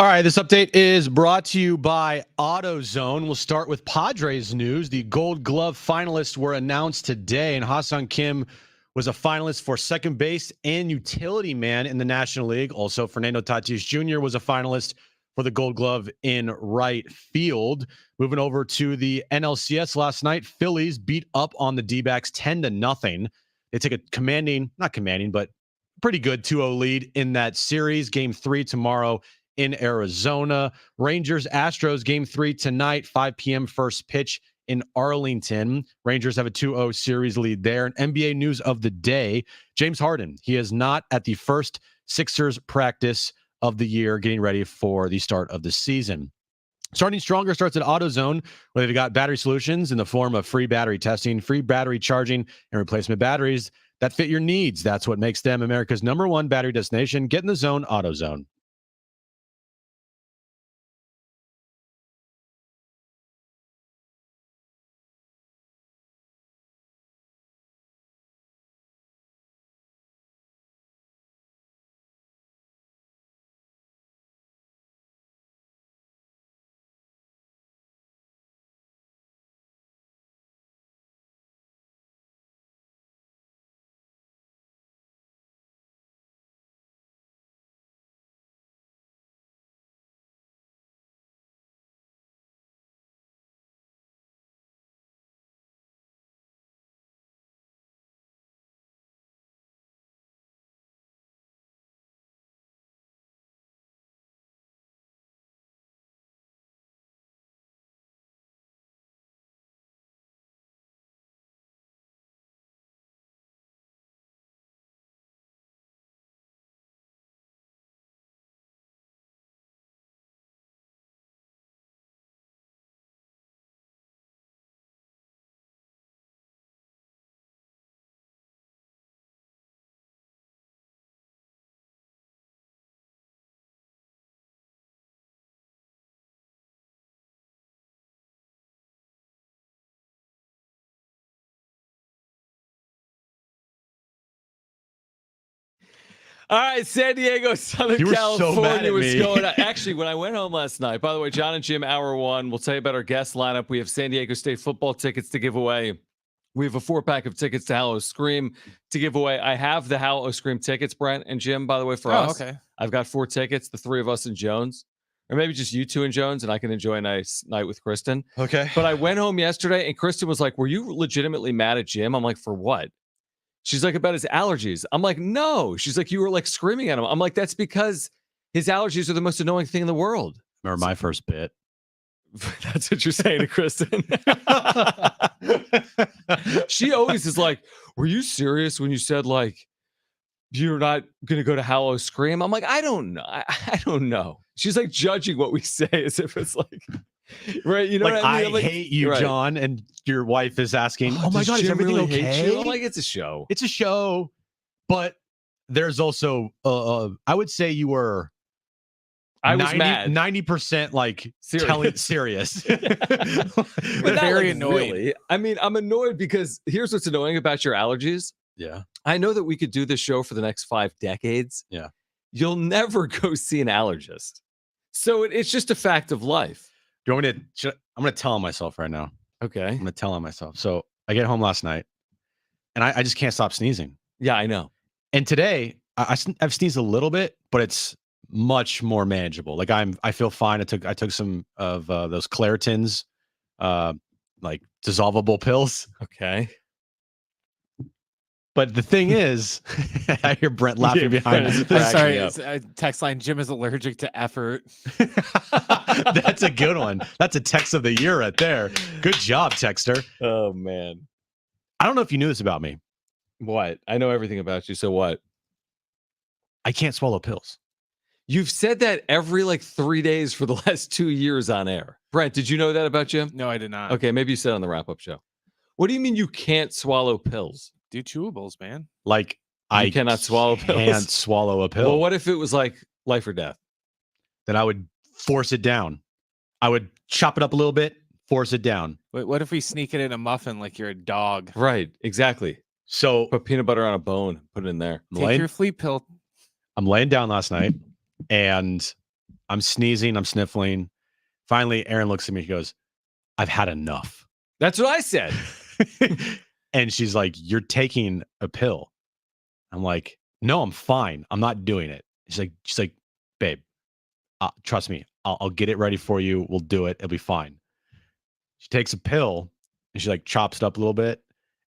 All right, this update is brought to you by AutoZone. We'll start with Padres news. The Gold Glove finalists were announced today, and Ha-Seong Kim was a finalist for second base and utility man in the National League. Also, Fernando Tatis Jr. was a finalist for the Gold Glove in right field. Moving over to the NLCS last night, Phillies beat up on the D-backs 10-0. They took a but pretty good 2-0 lead in that series. Game 3 tomorrow in Arizona. Rangers Astros game 3 tonight, 5 p.m. first pitch in Arlington. Rangers have a 2-0 series lead there. And NBA news of the day, James Harden. He is not at the first Sixers practice of the year, getting ready for the start of the season. Starting Stronger starts at AutoZone, where they've got battery solutions in the form of free battery testing, free battery charging, and replacement batteries that fit your needs. That's what makes them America's #1 battery destination. Get in the zone, AutoZone. All right, San Diego, Southern California was going on. Actually, when I went home last night, by the way, Jon and Jim, hour one, we'll tell you about our guest lineup. We have San Diego State football tickets to give away. We have a 4-pack of tickets to Hallow Scream to give away. I have the Hallow Scream tickets, Brent and Jim, by the way, for us. Okay. I've got 4 tickets, the 3 of us and Jones. Or maybe just you 2 and Jones, and I can enjoy a nice night with Kristen. Okay. But I went home yesterday, and Kristen was like, were you legitimately mad at Jim? I'm like, for what? She's like, about his allergies. I'm like, no. She's like, you were like screaming at him. I'm like, that's because his allergies are the most annoying thing in the world. Remember my first bit? That's what you're saying to Kristen. She always is like, were you serious when you said like, you're not going to go to Hallow Scream? I'm like, I don't know. I don't know. She's like judging what we say as if it's like, right? You know like, what I mean? I like, hate you, right. John. And your wife is asking, oh my God, is Jim everything really hate okay? you? I'm like, it's a show. It's a show. But there's also, I would say you were I was mad. 90% like serious. But very like annoying. Really. I mean, I'm annoyed because here's what's annoying about your allergies. Yeah. I know that we could do this show for the next 5 decades. Yeah. You'll never go see an allergist. So it's just a fact of life. Do you want me to? I'm going to tell on myself right now. Okay. I'm going to tell on myself. So I get home last night and I just can't stop sneezing. Yeah, I know. And today I've sneezed a little bit, but it's much more manageable. Like I feel fine. I took some of those Claritins, like dissolvable pills. Okay. But the thing is, I hear Brent laughing behind us. I'm sorry. Text line, Jim is allergic to effort. That's a good one. That's a text of the year right there. Good job, texter. Oh, man. I don't know if you knew this about me. What? I know everything about you. So what? I can't swallow pills. You've said that every like 3 days for the last 2 years on air. Brent, did you know that about Jim? No, I did not. Okay, maybe you said on the wrap-up show. What do you mean you can't swallow pills? Do chewables, man. Like I cannot swallow pills. Can't swallow a pill. Well, what if it was like life or death? Then I would force it down. I would chop it up a little bit, force it down. What if we sneak it in a muffin like you're a dog? Right, exactly. So put peanut butter on a bone, put it in there. Take your fleet pill. I'm laying down last night and I'm sneezing. I'm sniffling. Finally, Aaron looks at me. He goes, I've had enough. That's what I said. And she's like, you're taking a pill. I'm like, no, I'm fine. I'm not doing it. She's like, babe, trust me. I'll get it ready for you. We'll do it. It'll be fine. She takes a pill and she like chops it up a little bit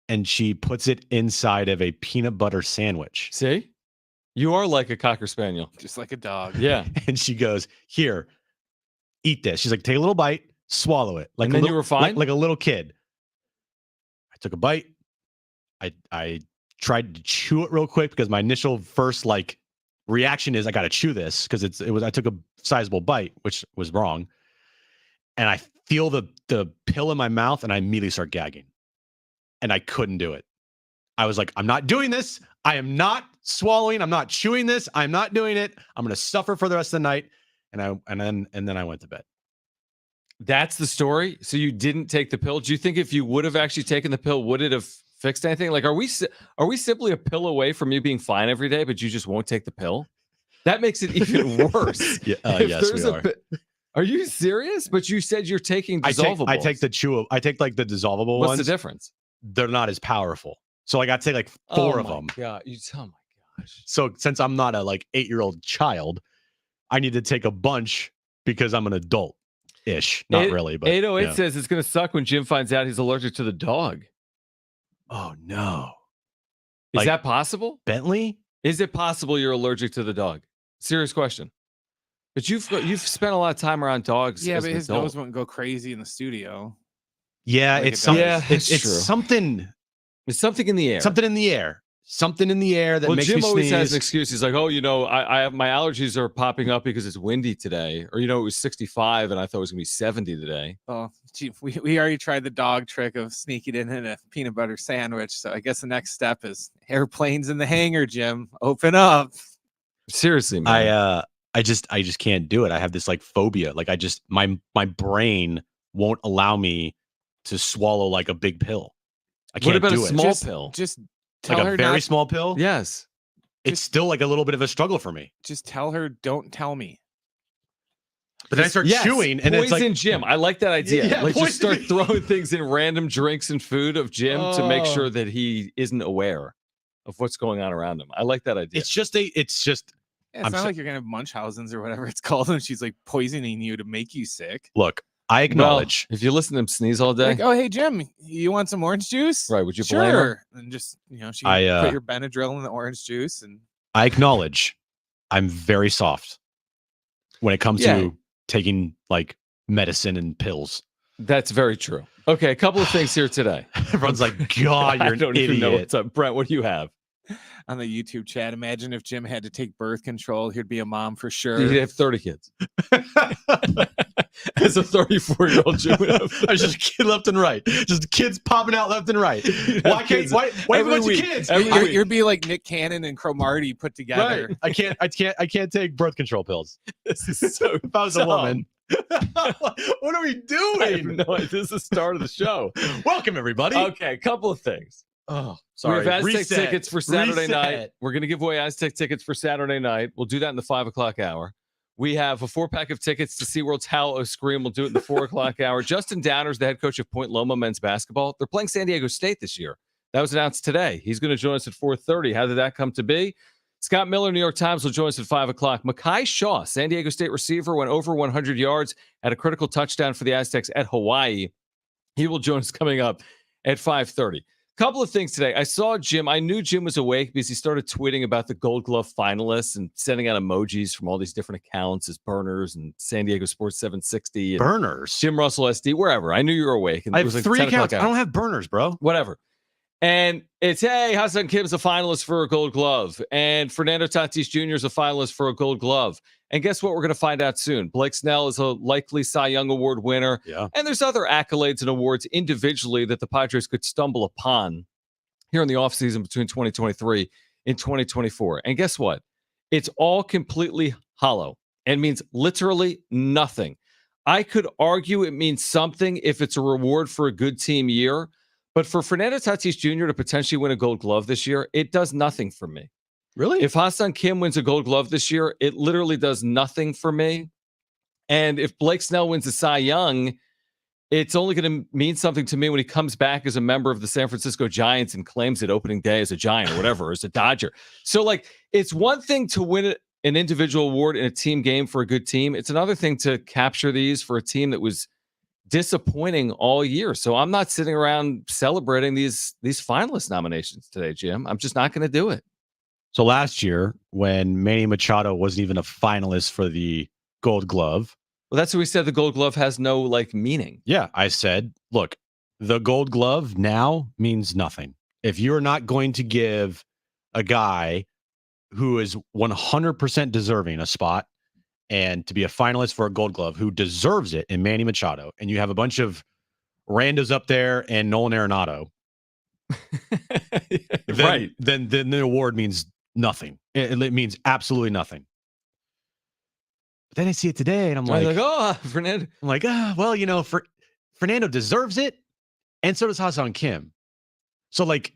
and she puts it inside of a peanut butter sandwich. See? You are like a Cocker Spaniel. Just like a dog. Yeah. And she goes, here, eat this. She's like, take a little bite, swallow it. Like and then you were fine? Like a little kid. I took a bite. I tried to chew it real quick because my initial first like reaction is I got to chew this because I took a sizable bite, which was wrong. And I feel the pill in my mouth and I immediately start gagging. And I couldn't do it. I was like, I'm not doing this. I am not swallowing. I'm not chewing this. I'm not doing it. I'm going to suffer for the rest of the night. And then I went to bed. That's the story. So you didn't take the pill. Do you think if you would have actually taken the pill, would it have fixed anything? Like, are we simply a pill away from you being fine every day, but you just won't take the pill? That makes it even worse. Yes, we are. Are you serious? But you said you're taking dissolvables. I take like the dissolvable ones. What's the difference? They're not as powerful. So like I take like 4 of them. Oh my gosh. So since I'm not a like 8-year-old child, I need to take a bunch because I'm an adult-ish. Not really, but 808 says it's gonna suck when Jim finds out he's allergic to the dog. Oh no. Is that possible? Bentley? Is it possible you're allergic to the dog? Serious question. But you've spent a lot of time around dogs. Yeah, as but an his adult. nose wouldn't go crazy in the studio. Yeah, Like it's it does. something. Yeah, It's true. something. It's something in the air. Something in the air. Something in the air that makes Jim me always sneeze. has an excuse. He's like, I have my allergies are popping up because it's windy today. Or, it was 65 and I thought it was going to be 70 today. Well, gee, we already tried the dog trick of sneaking in a peanut butter sandwich. So I guess the next step is airplanes in the hangar, Jim. Open up. Seriously, man. I just can't do it. I have this like phobia. Like my brain won't allow me to swallow like a big pill. I can't what about do a it. small pill? Just tell Like her a very not, small pill? Yes. It's still like a little bit of a struggle for me. just tell her, don't tell me. But then I start chewing and it's like poison Jim. I like that idea. Yeah, like just start poison. throwing things in random drinks and food of Jim to make Oh. sure that he isn't aware of what's going on around him. I like that idea. it's just Yeah, it's I'm not so- like you're gonna have Munchausen's or whatever it's called, and she's like poisoning you to make you sick. look, I acknowledge. Well, if you listen to him sneeze all day, Like, oh hey Jim, you want some orange juice? right? Would you blame her? Sure. And just she can put your Benadryl in the orange juice and I acknowledge I'm very soft when it comes Yeah. to taking like medicine and pills. That's very true. Okay, a couple of things here today. Everyone's like, God, you're I don't an even know idiot. what's up. Brent, what do you have? on the YouTube chat. Imagine if Jim had to take birth control, he'd be a mom for sure. He'd have 30 kids. As a 34-year-old Jim would have. I was just kid left and right. Just kids popping out left and right. Why kids why every a bunch week. of kids? Every week. You'd be like Nick Cannon and Cromartie put together. Right. I can't take birth control pills. This is so If I was a woman. What are we doing? I have no idea. This is the start of the show. Welcome everybody. Okay, a couple of things. Oh, sorry. We have Aztec Reset. tickets for Saturday night. Reset. We're going to give away Aztec tickets for Saturday night. We'll do that in the 5 o'clock hour. We have a 4-pack of tickets to SeaWorld's Howl Scream. We'll do it in the 4 o'clock hour. Justin Downer's the head coach of Point Loma men's basketball. They're playing San Diego State this year. That was announced today. He's going to join us at 4:30. How did that come to be? Scott Miller, New York Times, will join us at 5 o'clock. Mekhi Shaw, San Diego State receiver, went over 100 yards, had a critical touchdown for the Aztecs at Hawaii. He will join us coming up at 5:30. Couple of things today. I saw Jim. I knew Jim was awake because he started tweeting about the Gold Glove finalists and sending out emojis from all these different accounts as Burners and San Diego Sports 760. And Burners. Jim Russell SD, wherever. I knew you were awake. And I it have was like 3 10 o'clock accounts. I hour. don't have burners, bro. Whatever. And it's, hey, Ha-Seong Kim's a finalist for a Gold Glove. And Fernando Tatis Jr. is a finalist for a Gold Glove. And guess what? We're going to find out soon. Blake Snell is a likely Cy Young Award winner. Yeah. And there's other accolades and awards individually that the Padres could stumble upon here in the offseason between 2023 and 2024. And guess what? It's all completely hollow and means literally nothing. I could argue it means something if it's a reward for a good team year. But for Fernando Tatis Jr. to potentially win a Gold Glove this year, it does nothing for me. Really? If Ha-Seong Kim wins a Gold Glove this year, it literally does nothing for me. And if Blake Snell wins the Cy Young, it's only going to mean something to me when he comes back as a member of the San Francisco Giants and claims it opening day as a Giant or whatever, or as a Dodger. So, like, it's one thing to win an individual award in a team game for a good team. It's another thing to capture these for a team that was disappointing all year. So I'm not sitting around celebrating these finalist nominations today, Jim. I'm just not going to do it. So last year, when Manny Machado wasn't even a finalist for the Gold Glove. Well, that's what we said. The Gold Glove has no meaning. Yeah, I said, look, the Gold Glove now means nothing. If you're not going to give a guy who is 100% deserving a spot and to be a finalist for a Gold Glove, who deserves it in Manny Machado, and you have a bunch of randos up there and Nolan Arenado, right? Then the award means nothing. It means absolutely nothing. But then I see it today, and I'm like, oh, Fernando. I'm like, well, Fernando deserves it, and so does Ha-Seong Kim. So like,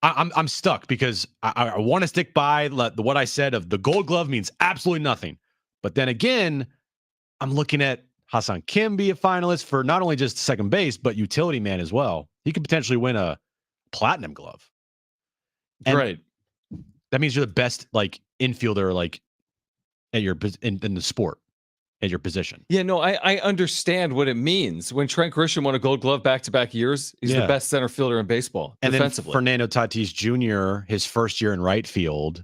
I'm stuck because I want to stick by what I said of the Gold Glove means absolutely nothing. But then again, I'm looking at Ha-Seong Kim be a finalist for not only just second base, but utility man as well. He could potentially win a platinum glove. And right. That means you're the best infielder at your in the sport at your position. Yeah, no, I understand what it means. When Trent Grisham won a Gold Glove back-to-back years, he's the best center fielder in baseball and defensively. Then Fernando Tatis Jr., his first year in right field,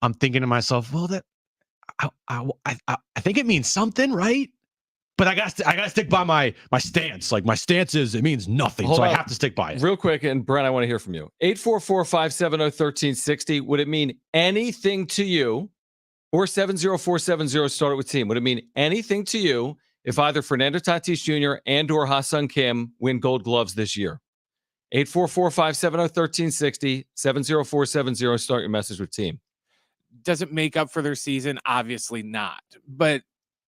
I'm thinking to myself, well, that I think it means something, right? But I got to stick by my stance. Like, my stance is it means nothing, I have to stick by it. Real quick, and Brent, I want to hear from you. 844-570-1360. Would it mean anything to you? Or 70470, start it with team. Would it mean anything to you if either Fernando Tatis Jr. and or Ha-Seong Kim win Gold Gloves this year? 844-570-1360, 70470, start your message with team. Does it make up for their season? Obviously not. But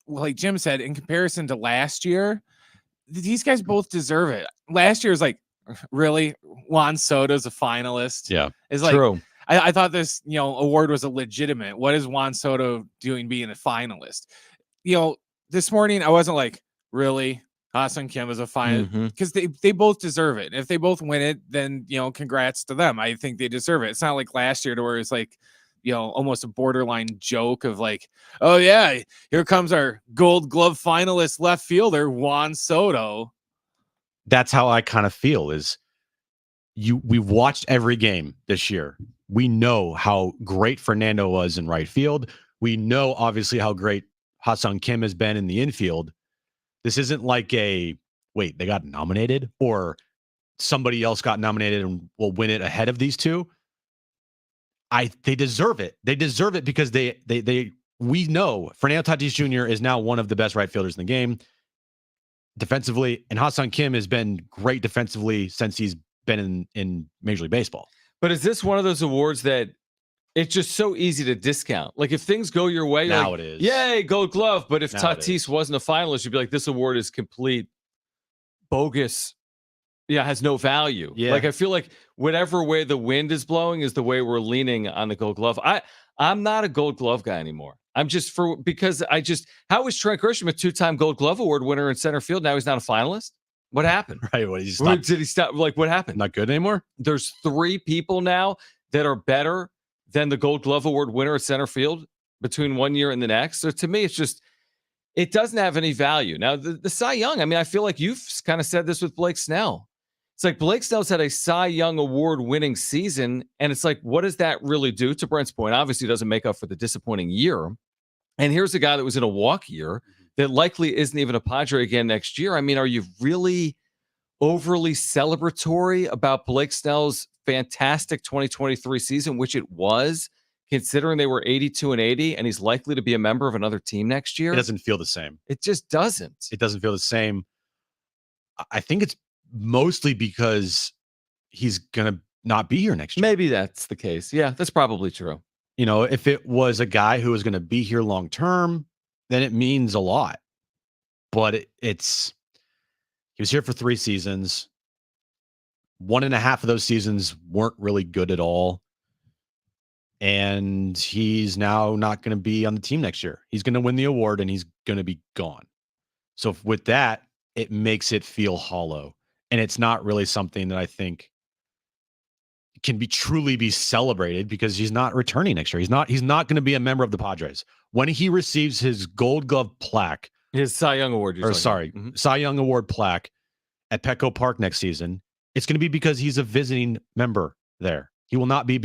like Jim said, in comparison to last year, these guys both deserve it. Last year was like, really? Juan Soto's a finalist? Yeah. It's like, true. I thought this, award was a legitimate. What is Juan Soto doing being a finalist? This morning I wasn't like, really? Ha-Seong Kim is a finalist, because they both deserve it. If they both win it, then congrats to them. I think they deserve it. It's not like last year to where it's like, almost a borderline joke of like, oh yeah, here comes our Gold Glove finalist left fielder Juan Soto. That's how I kind of feel. We've watched every game this year. We know how great Fernando was in right field. We know, obviously, how great Ha-Seong Kim has been in the infield. This isn't like they got nominated or somebody else got nominated and will win it ahead of these two. They deserve it. They deserve it because we know Fernando Tatis Jr. is now one of the best right fielders in the game defensively, and Ha-Seong Kim has been great defensively since he's been in Major League Baseball. But is this one of those awards that it's just so easy to discount? Like, if things go your way, now like, it is. Yay, Gold Glove. But if Tatis wasn't a finalist, you'd be like, this award is complete bogus. Yeah, has no value. Yeah. Like, I feel like whatever way the wind is blowing is the way we're leaning on the Gold Glove. I'm not a Gold Glove guy anymore. How is Trent Grisham a 2-time Gold Glove Award winner in center field? Now he's not a finalist? What happened? Right. Did he stop? Like, what happened? Not good anymore? There's 3 people now that are better than the Gold Glove Award winner at center field between one year and the next. So to me, it doesn't have any value. Now, the Cy Young, I mean, I feel like you've kind of said this with Blake Snell. It's like Blake Snell's had a Cy Young Award winning season. And it's like, what does that really do? To Brent's point, obviously it doesn't make up for the disappointing year. And here's a guy that was in a walk year that likely isn't even a Padre again next year. I mean, are you really overly celebratory about Blake Snell's fantastic 2023 season, which it was, considering they were 82-80 and he's likely to be a member of another team next year? It doesn't feel the same. It just doesn't. It doesn't feel the same. I think it's mostly because he's going to not be here next year. Maybe that's the case. Yeah, that's probably true. If it was a guy who was going to be here long term, then it means a lot. But he was here for 3 seasons. 1.5 of those seasons weren't really good at all. and he's now not going to be on the team next year. He's going to win the award and he's going to be gone. So with that, it makes it feel hollow, and it's not really something that I think can be truly be celebrated because he's not returning next year. He's not going to be a member of the Padres. When he receives his Gold Glove plaque, his Cy Young Award, Cy Young Award plaque at Petco Park next season, it's going to be because he's a visiting member there. It will not be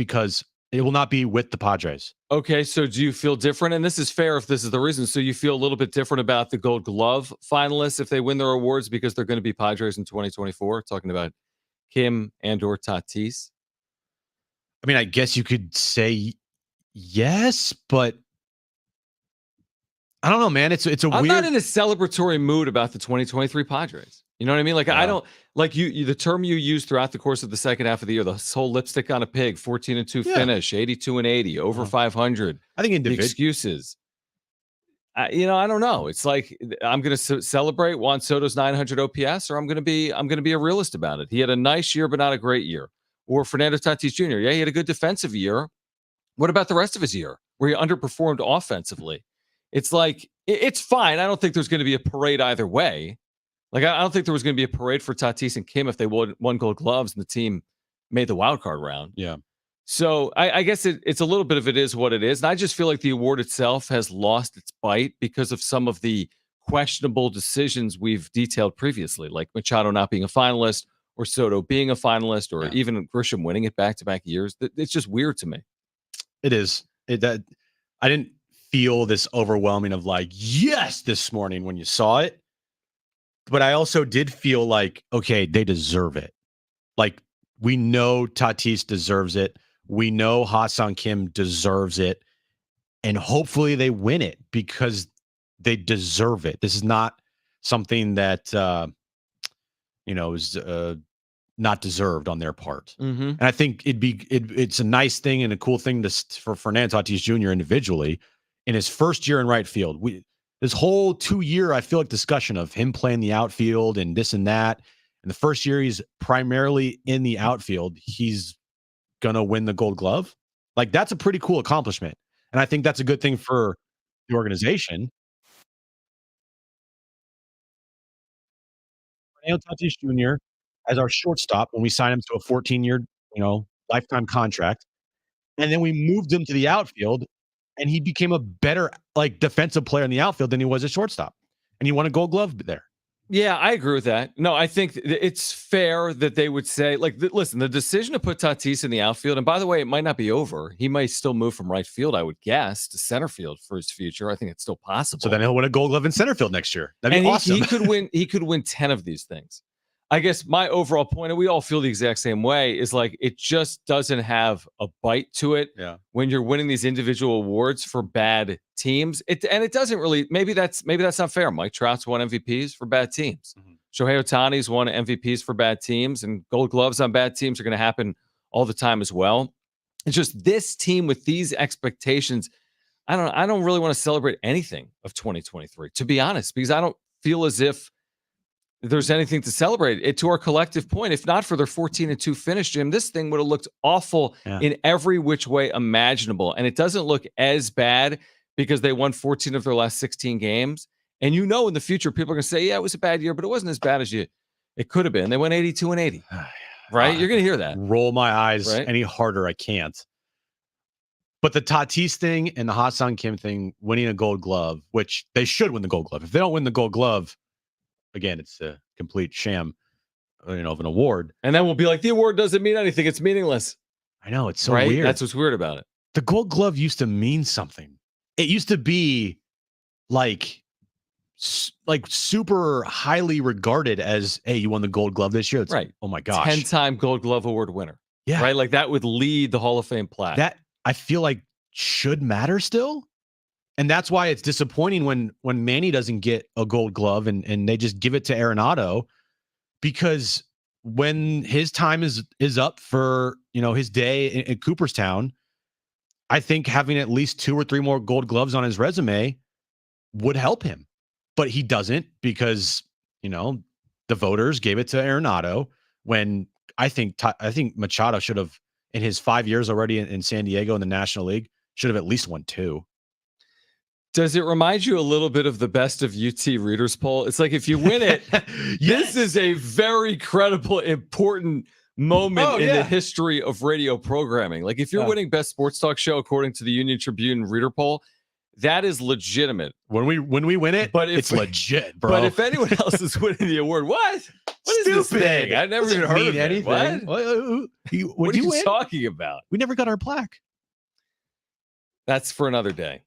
with the Padres. Okay, so do you feel different? And this is fair if this is the reason. So you feel a little bit different about the Gold Glove finalists if they win their awards because they're going to be Padres in 2024, talking about Kim and/or Tatis? I mean, I guess you could say yes, but I don't know, man. It's a I'm weird. not in a celebratory mood about the 2023 Padres. You know what I mean? Like, I don't like you the term you used throughout the course of the second half of the year, the whole lipstick on a pig, 14-2 finish, 82-80, over 500. I think the excuses. I don't know. It's like I'm going to celebrate Juan Soto's 900 OPS, or I'm going to be a realist about it. He had a nice year, but not a great year. Or Fernando Tatis Jr. Yeah, he had a good defensive year. What about the rest of his year where he underperformed offensively? It's like it's fine. I don't think there's going to be a parade either way. Like I don't think there was going to be a parade for Tatis and Kim if they won Gold Gloves and the team made the wild card round. Yeah. So I guess it's a little bit of it is what it is. And I just feel like the award itself has lost its bite because of some of the questionable decisions we've detailed previously, like Machado not being a finalist or Soto being a finalist or even Grisham winning it back-to-back years. It's just weird to me. It is. I didn't feel this overwhelming of like, yes, this morning when you saw it. But I also did feel like, okay, they deserve it. Like, we know Tatis deserves it. We know Ha-Seong Kim deserves it. And hopefully they win it because they deserve it. This is not something that, is not deserved on their part. Mm-hmm. And I think it's a nice thing and a cool thing for Fernando Tatis Jr. individually in his first year in right field. This whole 2-year, I feel like discussion of him playing the outfield and this and that. And the first year he's primarily in the outfield, he's going to win the Gold Glove. Like, that's a pretty cool accomplishment. And I think that's a good thing for the organization. Fernando Tatis Jr. as our shortstop when we signed him to a 14-year, lifetime contract. And then we moved him to the outfield, and he became a better defensive player in the outfield than he was a shortstop. And he won a Gold Glove there. Yeah, I agree with that. No, I think it's fair that they would say, listen, the decision to put Tatis in the outfield, and by the way, it might not be over. He might still move from right field, I would guess, to center field for his future. I think it's still possible. So then he'll win a Gold Glove in center field next year. That'd be awesome. He could win 10 of these things. I guess my overall point, and we all feel the exact same way, is like it just doesn't have a bite to it when you're winning these individual awards for bad teams. It doesn't really. Maybe that's not fair. Mike Trout's won MVPs for bad teams. Mm-hmm. Shohei Ohtani's won MVPs for bad teams, and Gold Gloves on bad teams are going to happen all the time as well. It's just this team with these expectations. I don't really want to celebrate anything of 2023, to be honest, because I don't feel as if there's anything to celebrate. It to our collective point, if not for their 14-2 finish, Jim, this thing would have looked awful in every which way imaginable. And it doesn't look as bad because they won 14 of their last 16 games. And in the future, people are going to say, yeah, it was a bad year, but it wasn't as bad as it could have been. They went 82-80, right? You're going to hear that. Roll my eyes any harder. I can't. But the Tatis thing and the Ha-Seong Kim thing, winning a Gold Glove, which they should win the Gold Glove. If they don't win the Gold Glove, again, it's a complete sham, of an award. And then we'll be like, the award doesn't mean anything. It's meaningless. I know. It's so weird. That's what's weird about it. The Gold Glove used to mean something. It used to be like super highly regarded as, hey, you won the Gold Glove this year. It's right. Oh my gosh. 10-time Gold Glove Award winner. Yeah. Right. Like that would lead the Hall of Fame plaque. That I feel like should matter still. And that's why it's disappointing when Manny doesn't get a Gold Glove and they just give it to Arenado, because when his time is up for, his day in Cooperstown, I think having at least 2 or 3 more Gold Gloves on his resume would help him. But he doesn't because, the voters gave it to Arenado when I think Machado should have in his 5 years already in San Diego in the National League. Should have at least won 2. Does it remind you a little bit of the best of UT Readers Poll? It's like if you win it, Yes. this is a very credible, important moment in the history of radio programming. Like if you're winning Best Sports Talk Show according to the Union Tribune Reader Poll, that is legitimate. When we win it, it's legit, bro. But if anyone else is winning the award, what is this thing? I never even heard of anything. What are you talking about? We never got our plaque. That's for another day.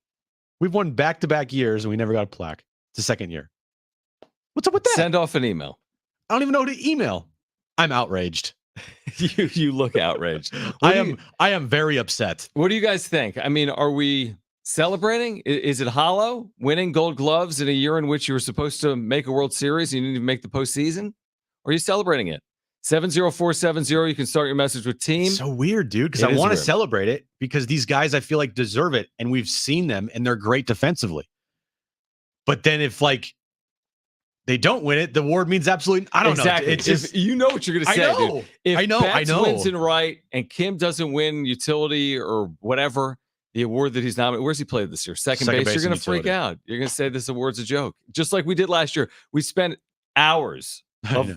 We've won back-to-back years and we never got a plaque. It's the second year. What's up with that? Send off an email. I don't even know who to email. I'm outraged. You look outraged. I am very upset. What do you guys think? I mean, are we celebrating? Is it hollow? Winning Gold Gloves in a year in which you were supposed to make a World Series, you didn't even make the postseason? Or are you celebrating it? 70470. You can start your message with team. So weird, dude, because I want to celebrate it because these guys I feel like deserve it and we've seen them and they're great defensively. But then if like they don't win it, the award means absolutely I don't know. It's just you know what you're going to say. I know. Dude. If I know. wins in right and Kim doesn't win utility or whatever, the award that he's nominated, where's he played this year? Second base. You're going to freak out. You're going to say this award's a joke, just like we did last year. We spent hours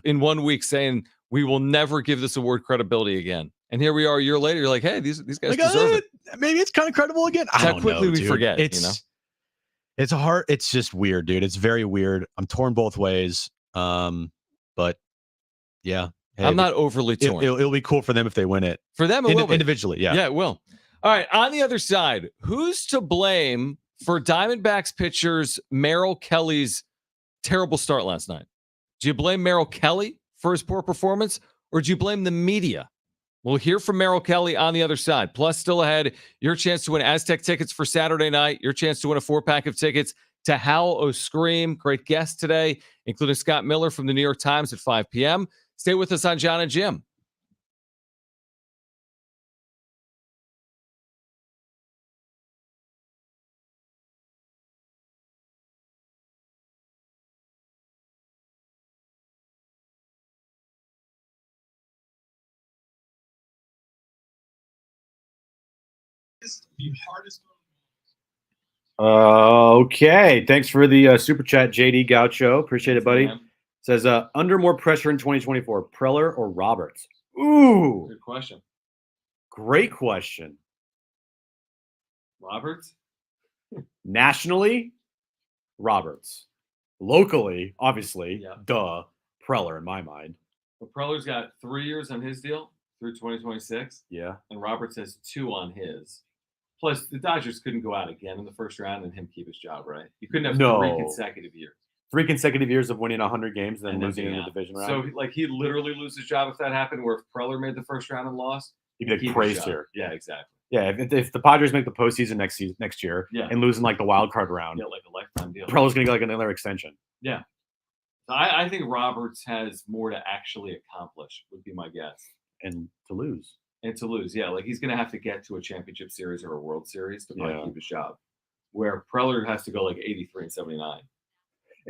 in 1 week saying we will never give this award credibility again. And here we are a year later. You're like, hey, these guys deserve it. Maybe it's kind of credible again. How quickly we forget. It's hard. It's just weird, dude. It's very weird. I'm torn both ways. But yeah, hey, I'm not overly torn. It'll be cool for them if they win it. For them, it will be. Individually. Yeah. Yeah, it will. All right. On the other side, who's to blame for Diamondbacks pitchers Merrill Kelly's terrible start last night? Do you blame Merrill Kelly for his poor performance, or do you blame the media? We'll hear from Merrill Kelly on the other side. Plus, still ahead, your chance to win Aztec tickets for Saturday night, your chance to win a 4-pack of tickets to Howl O Scream. Great guest today, including Scott Miller from the New York Times at 5 p.m. Stay with us on Jon and Jim. The hardest. Okay. Thanks for the super chat, JD Gaucho. Appreciate it, buddy. Says under more pressure in 2024, Preller or Roberts? Ooh, good question. Great question. Roberts? Nationally, Roberts. Locally, obviously, Preller in my mind. Well, Preller's got 3 years on his deal through 2026. Yeah. And Roberts has 2 on his. Plus, the Dodgers couldn't go out again in the first round and him keep his job, right? You couldn't have 3 consecutive years. 3 consecutive years of winning 100 games and then losing in the division round. So, like, he'd literally lose his job if that happened, where if Preller made the first round and lost, he'd be like praised here. Yeah, exactly. Yeah, if the Padres make the postseason next year and lose in like the wild card round, like a lifetime deal. Preller's going to get like another extension. Yeah. So I think Roberts has more to actually accomplish, would be my guess. And to lose. Yeah. Like he's going to have to get to a championship series or a World Series to probably keep his job. Where Preller has to go like 83 and 79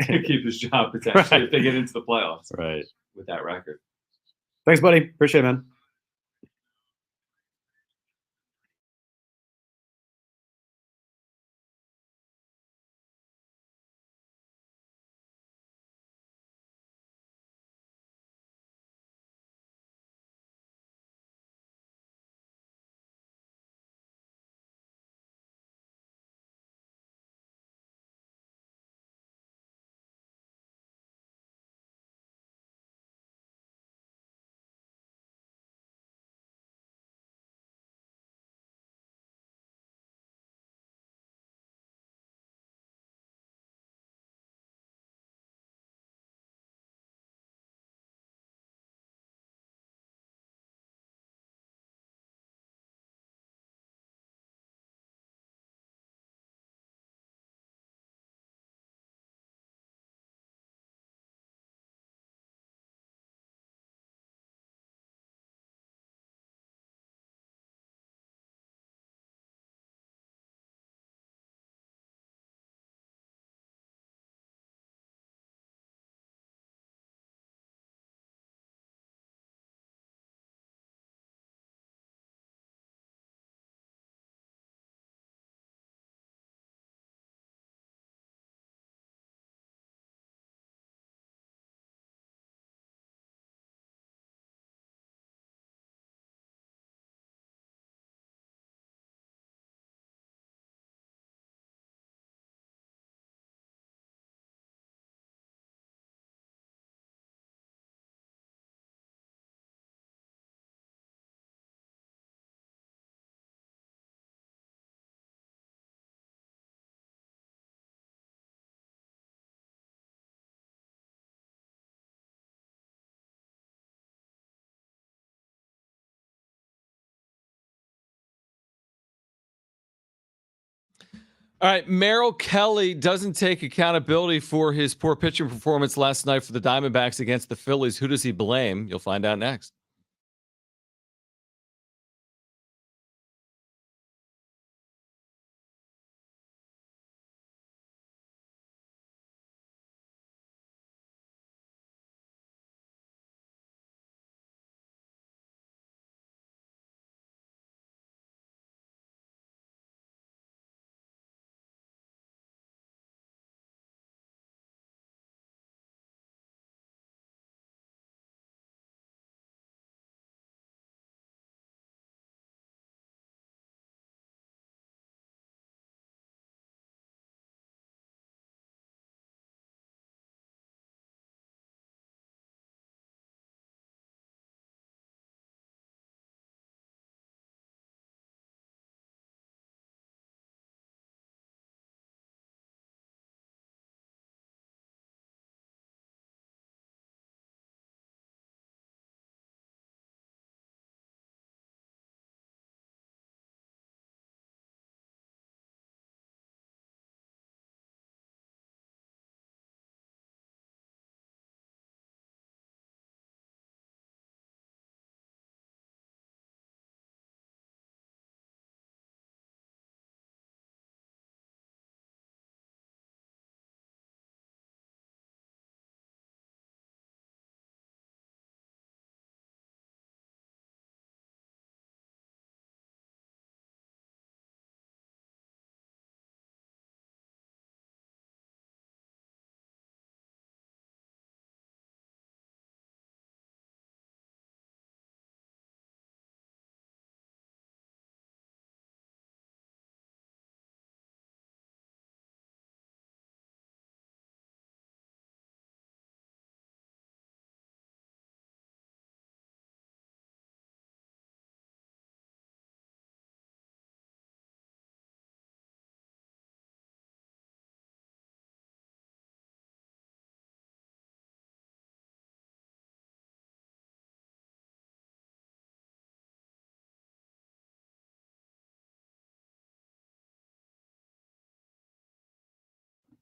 to keep his job potentially if they get into the playoffs. Right. With that record. Thanks, buddy. Appreciate it, man. All right, Merrill Kelly doesn't take accountability for his poor pitching performance last night for the Diamondbacks against the Phillies. Who does he blame? You'll find out next.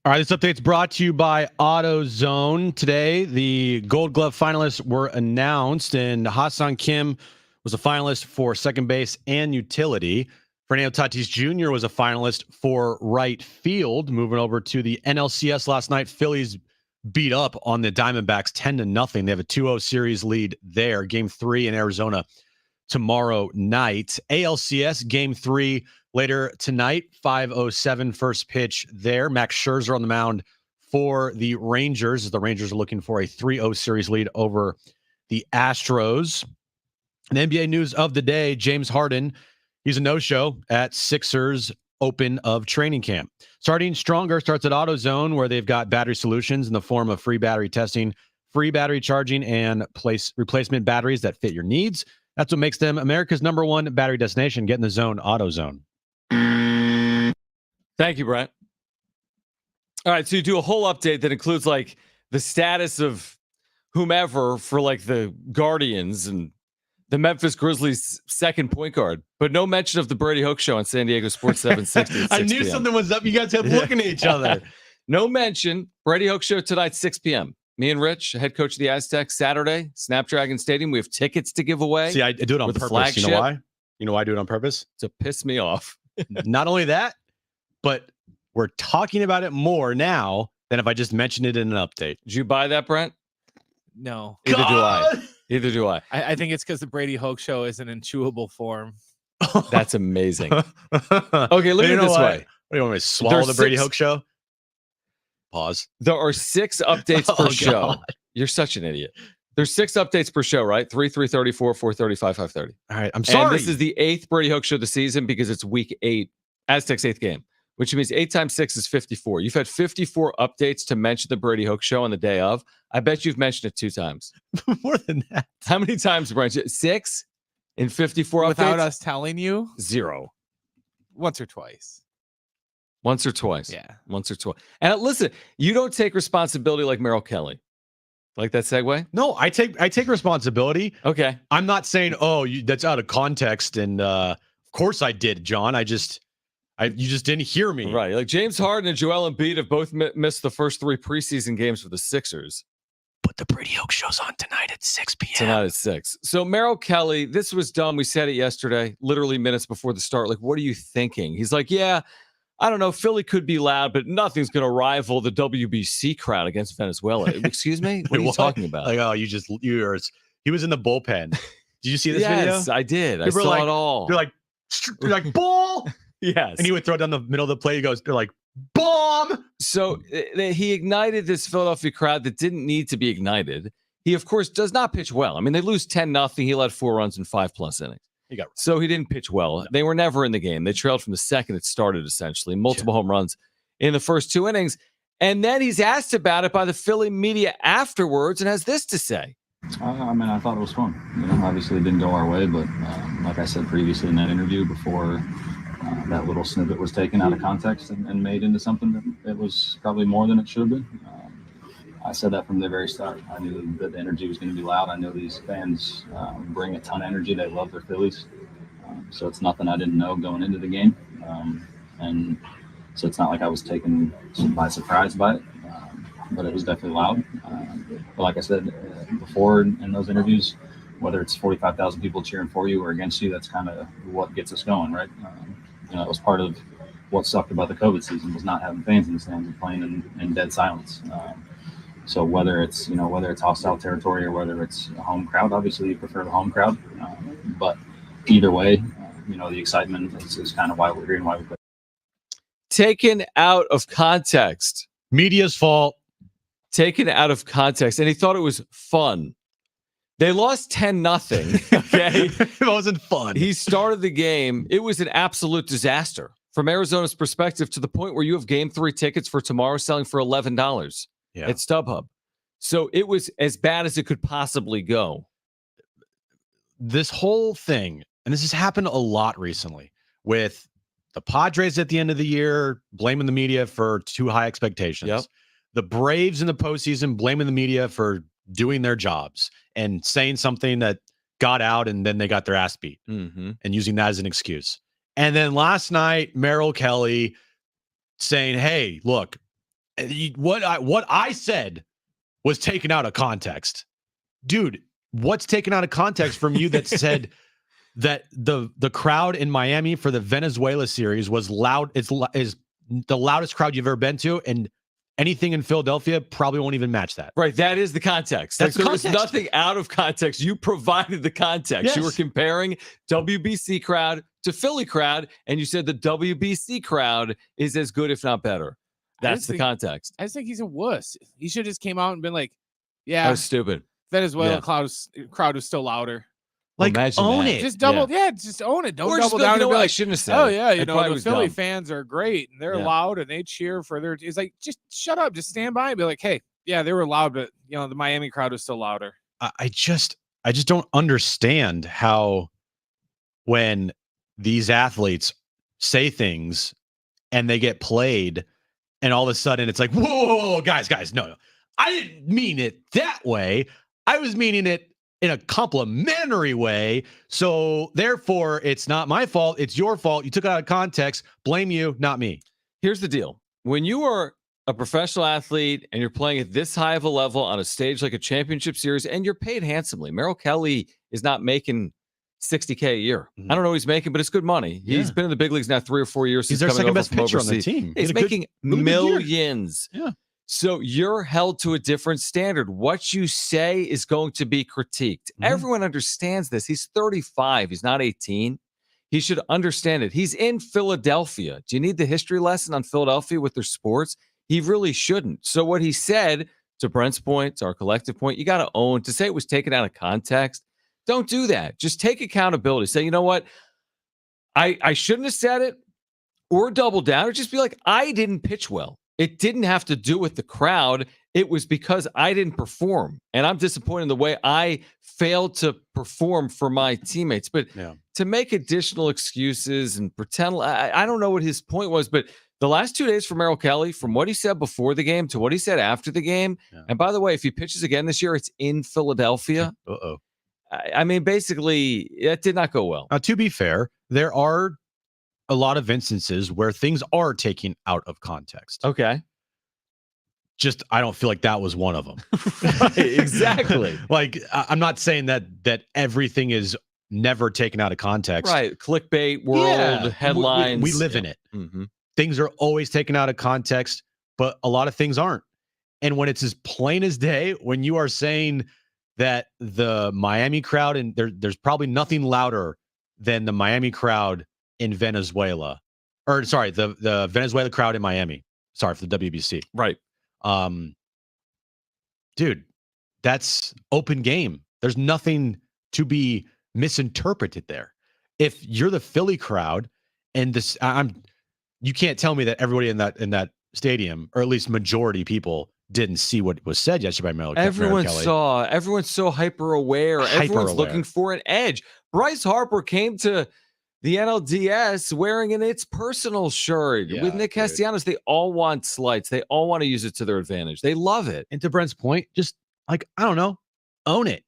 All right, this update's brought to you by AutoZone. Today, the Gold Glove finalists were announced, and Ha-Seong Kim was a finalist for second base and utility. Fernando Tatis Jr. was a finalist for right field. Moving over to the NLCS last night, Phillies beat up on the Diamondbacks 10-0. They have a 2-0 series lead there. Game 3 in Arizona tomorrow night. ALCS Game 3 later tonight, 5:07 first pitch there. Max Scherzer on the mound for the Rangers. The Rangers are looking for a 3-0 series lead over the Astros. And NBA news of the day, James Harden, he's a no-show at Sixers Open of training camp. Starting stronger starts at AutoZone, where they've got battery solutions in the form of free battery testing, free battery charging, and replacement batteries that fit your needs. That's what makes them America's #1 battery destination. Get in the zone, AutoZone. Thank you, Brent. All right, so you do a whole update that includes like the status of whomever for like the Guardians and the Memphis Grizzlies' second point guard, but no mention of the Brady Hoke Show on San Diego Sports 760 at 6 I knew p.m. something was up. You guys kept looking at each other. No mention. Brady Hoke Show tonight, 6 p.m. Me and Rich, head coach of the Aztecs, Saturday, Snapdragon Stadium. We have tickets to give away. See, I do it on purpose. You know why? You know why I do it on purpose? To piss me off. Not only that, but we're talking about it more now than if I just mentioned it in an update. Did you buy that, Brent? No. Either do I. Either do I. I think it's because the Brady Hoke Show is in chewable form. That's amazing. Okay, look at it this way. What do you want me to swallow the Brady Hoke Show? Pause. There are 6 updates per show. You're such an idiot. There's 6 updates per show, right? 3, 3:30, 4, 4:30, 5, 5:30. All right, I'm sorry. And this is the 8th Brady Hoke Show of the season because it's week 8, Aztecs' 8th game, which means 8 times 6 is 54. You've had 54 updates to mention the Brady Hoke Show on the day of. I bet you've mentioned it 2 times. More than that. How many times, Brent? 6 in 54 Without updates? us telling you? 0. Once or twice. Once or twice. Yeah. Once or twice. And listen, you don't take responsibility like Merrill Kelly. Like that segue? No, I take responsibility. Okay. I'm not saying, that's out of context. And of course I did, John. You just didn't hear me. Right. Like James Harden and Joel Embiid have both missed the first 3 preseason games for the Sixers. But the Brady Hoke show's on tonight at 6 p.m. Tonight at 6. So Merrill Kelly, this was dumb. We said it yesterday, literally minutes before the start. Like, what are you thinking? He's like, yeah, I don't know. Philly could be loud, but nothing's going to rival the WBC crowd against Venezuela. Excuse me? What are you talking about? Like, oh, he was in the bullpen. Did you see this video? Yes, I did. I saw it all. You're like, ball. Yes. And he would throw down the middle of the plate. They're like, bomb. So he ignited this Philadelphia crowd that didn't need to be ignited. He, of course, does not pitch well. I mean, they lose 10-0. He let 4 runs in 5+ innings. So he didn't pitch well. No. They were never in the game. They trailed from the second it started, essentially. Multiple home runs in the first 2 innings. And then he's asked about it by the Philly media afterwards and has this to say. I mean, I thought it was fun. Obviously it didn't go our way, but like I said previously in that interview before, that little snippet was taken out of context and made into something that was probably more than it should have been. I said that from the very start. I knew that the energy was going to be loud. I know these fans bring a ton of energy. They love their Phillies. So it's nothing I didn't know going into the game. And so it's not like I was taken by surprise by it. But it was definitely loud. But like I said before in those interviews, whether it's 45,000 people cheering for you or against you, that's kind of what gets us going, right? It was part of what sucked about the COVID season was not having fans in the stands and playing in dead silence. So whether it's hostile territory or whether it's a home crowd, obviously you prefer the home crowd. But either way, the excitement is kind of why we're here and why we play. Taken out of context. Media's fault. Taken out of context. And he thought it was fun. They lost 10-0. Okay. It wasn't fun. He started the game. It was an absolute disaster from Arizona's perspective, to the point where you have game 3 tickets for tomorrow selling for $11 at StubHub. So it was as bad as it could possibly go. This whole thing, and this has happened a lot recently with the Padres at the end of the year, blaming the media for too high expectations. Yep. The Braves in the postseason blaming the media for doing their jobs and saying something that got out, and then they got their ass beat and using that as an excuse. And then last night, Merrill Kelly saying, hey, look, what I said was taken out of context. Dude, what's taken out of context from you that said that the crowd in Miami for the Venezuela series was loud? Is the loudest crowd you've ever been to, and anything in Philadelphia probably won't even match that. Right. That is the context. That's there was nothing out of context. You provided the context. Yes. You were comparing WBC crowd to Philly crowd, and you said the WBC crowd is as good, if not better. That's the context. I just think he's a wuss. He should have just came out and been like, yeah. That was stupid. Venezuela crowd was still louder. Like, own it. Just just own it. Don't double down and be like, I shouldn't have said oh, yeah, the Philly dumb. fans are great, and they're loud, and they cheer for their... It's like, just shut up. Just stand by and be like, hey, yeah, they were loud, but, the Miami crowd was still louder. I just don't understand how when these athletes say things and they get played, and all of a sudden it's like, whoa, guys, no. I didn't mean it that way. I was meaning it in a complimentary way. So therefore, it's not my fault. It's your fault. You took it out of context. Blame you, not me. Here's the deal. When you are a professional athlete and you're playing at this high of a level on a stage like a championship series, and you're paid handsomely. Merrill Kelly is not making $60K a year. I don't know what he's making, but it's good money. He's been in the big leagues now 3 or 4 years. He's their second best pitcher on the team. He's making millions. Yeah. So you're held to a different standard. What you say is going to be critiqued. Everyone understands this. He's 35. He's not 18. He should understand it. He's in Philadelphia. Do you need the history lesson on Philadelphia with their sports? He really shouldn't. So what he said, to Brent's point, to our collective point, you got to own. To say it was taken out of context, don't do that. Just take accountability. Say, you know what? I shouldn't have said it, or double down, or just be like, I didn't pitch well. It didn't have to do with the crowd. It was because I didn't perform. And I'm disappointed in the way I failed to perform for my teammates. But to make additional excuses and pretend, I don't know what his point was, but the last 2 days for Merrill Kelly, from what he said before the game to what he said after the game, and by the way, if he pitches again this year, it's in Philadelphia. I mean, basically, it did not go well. To be fair, there are a lot of instances where things are taken out of context. Okay. Just I don't feel like that was one of them. Right, exactly. Like I'm not saying that everything is never taken out of context. Right. Clickbait world, headlines. We live in it. Things are always taken out of context, but a lot of things aren't. And when it's as plain as day, when you are saying that the Miami crowd, and there's probably nothing louder than the Miami crowd in Venezuela, or sorry, the Venezuela crowd in Miami. Sorry for the WBC. Right. Dude, that's open game. There's nothing to be misinterpreted there. If you're the Philly crowd, and you can't tell me that everybody in that stadium, or at least majority people, didn't see what was said yesterday by Mel. Everyone saw. Everyone's so hyper aware. Everyone's looking for an edge. Bryce Harper came to the NLDS wearing an It's Personal shirt with Nick Castellanos. They all want slights. They all want to use it to their advantage. They love it. And to Brent's point, just like, I don't know, own it.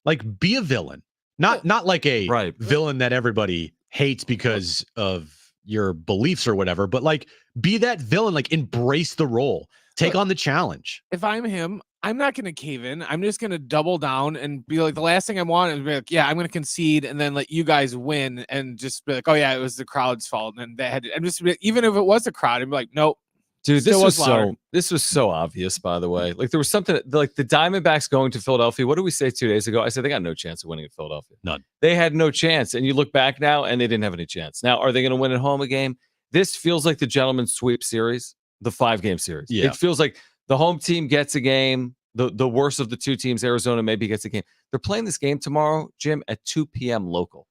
Like, be a villain. Not like a villain that everybody hates because of your beliefs or whatever, but like, be that villain, like embrace the role. Take on the challenge. If I'm him, I'm not going to cave in. I'm just going to double down and be like, the last thing I want is be like, yeah, I'm going to concede and then let you guys win and just be like, oh yeah, it was the crowd's fault. And I'm just, even if it was the crowd, I'm like, nope. Dude, this was so obvious, by the way. Like, there was something like the Diamondbacks going to Philadelphia. What did we say 2 days ago? I said they got no chance of winning at Philadelphia. None. They had no chance. And you look back now and they didn't have any chance. Now, are they going to win at home a game? This feels like the gentleman's sweep series, the 5-game series. Yeah. It feels like the home team gets a game. The worst of the two teams, Arizona, maybe gets a game. They're playing this game tomorrow, Jim, at 2 p.m. local.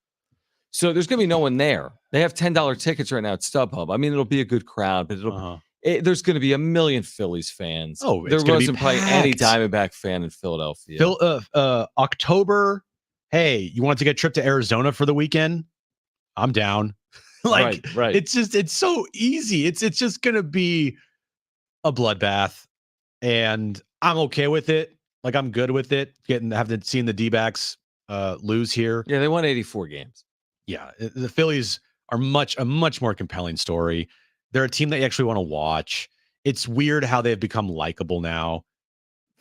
So there's going to be no one there. They have $10 tickets right now at StubHub. I mean, ittle be a good crowd, but there's going to be a million Phillies fans. Oh, there wasn't probably any Diamondback fan in Philadelphia. October, hey, you want to get a trip to Arizona for the weekend? I'm down. Like, right. It's so easy. It's just going to be a bloodbath. And I'm okay with it. Like, I'm good with it. Having seen the D-backs lose here. Yeah, they won 84 games. Yeah, the Phillies are a much more compelling story. They're a team that you actually want to watch. It's weird how they've become likable now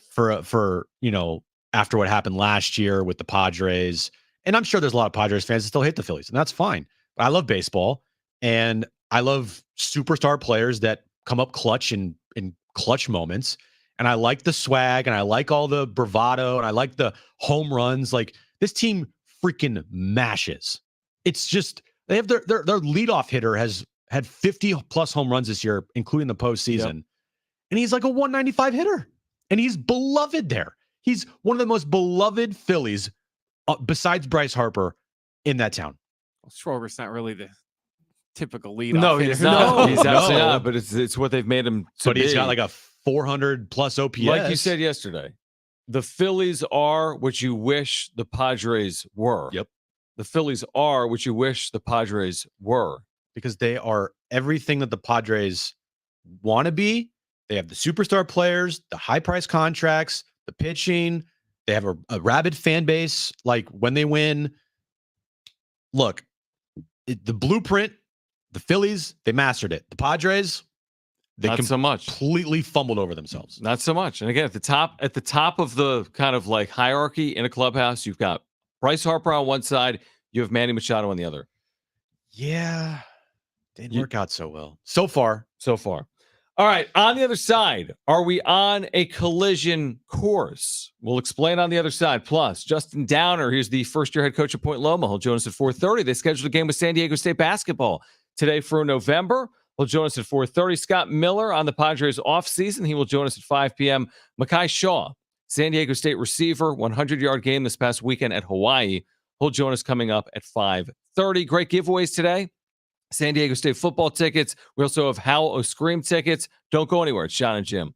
for after what happened last year with the Padres. And I'm sure there's a lot of Padres fans that still hate the Phillies, and that's fine. But I love baseball, and I love superstar players that come up clutch in clutch moments. And I like the swag, and I like all the bravado, and I like the home runs. Like, this team freaking mashes. It's just, they have their leadoff hitter has had 50 plus home runs this year, including the postseason. Yep. And he's like a 195 hitter, and he's beloved there. He's one of the most beloved Phillies besides Bryce Harper in that town. Well, Schwarber's not really the typical leadoff. No, he's not. No, he's absolutely not. But it's what they've made him to be. But he's got like a 400 plus OPS. Like you said yesterday, the Phillies are what you wish the Padres were. Yep. The Phillies are what you wish the Padres were. Because they are everything that the Padres want to be. They have the superstar players, the high price contracts, the pitching. They have a rabid fan base. Like, when they win, look, the blueprint, the Phillies, they mastered it. The Padres, they not so much. Completely fumbled over themselves. Not so much. And again, at the top of the kind of like hierarchy in a clubhouse, you've got Bryce Harper on one side, you have Manny Machado on the other. Yeah. Didn't work out so well. So far. All right. On the other side, are we on a collision course? We'll explain on the other side. Plus, Justin Downer, he's the first-year head coach at Point Loma. He'll join us at 4:30. They scheduled a game with San Diego State basketball today for November. He'll join us at 4:30. Scott Miller on the Padres offseason. He will join us at 5 p.m. Makai Shaw, San Diego State receiver, 100-yard game this past weekend at Hawaii. He'll join us coming up at 5:30. Great giveaways today. San Diego State football tickets. We also have Howl O Scream tickets. Don't go anywhere. It's Jon and Jim.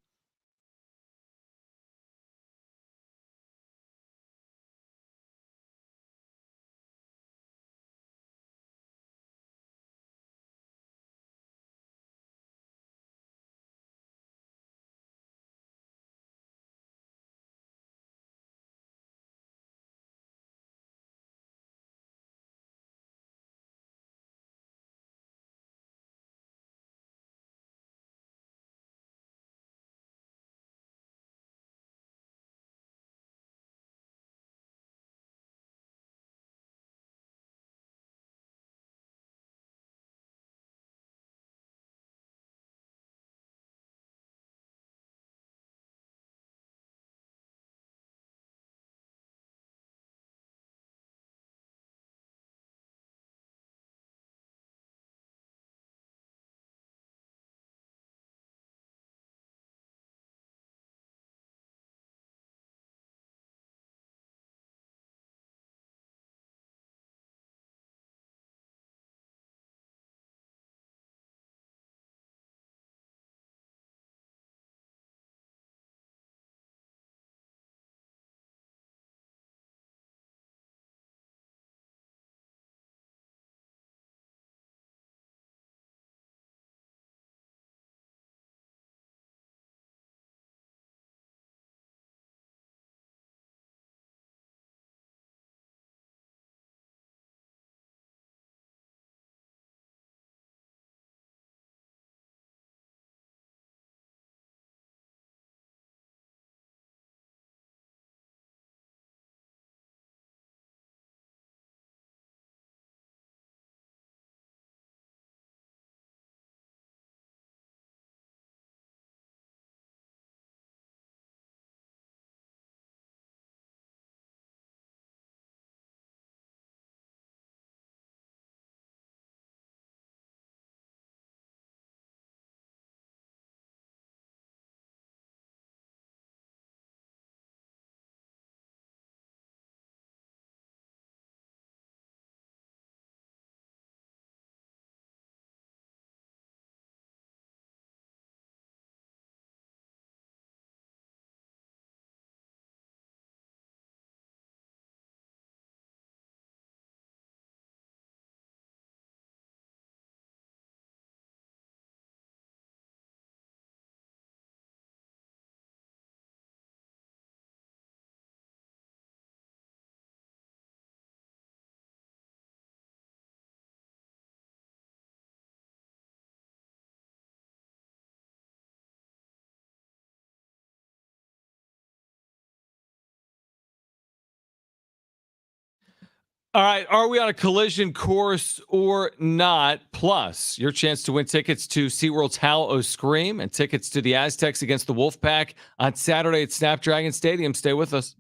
All right, are we on a collision course or not? Plus, your chance to win tickets to SeaWorld's Howl O Scream and tickets to the Aztecs against the Wolfpack on Saturday at Snapdragon Stadium. Stay with us.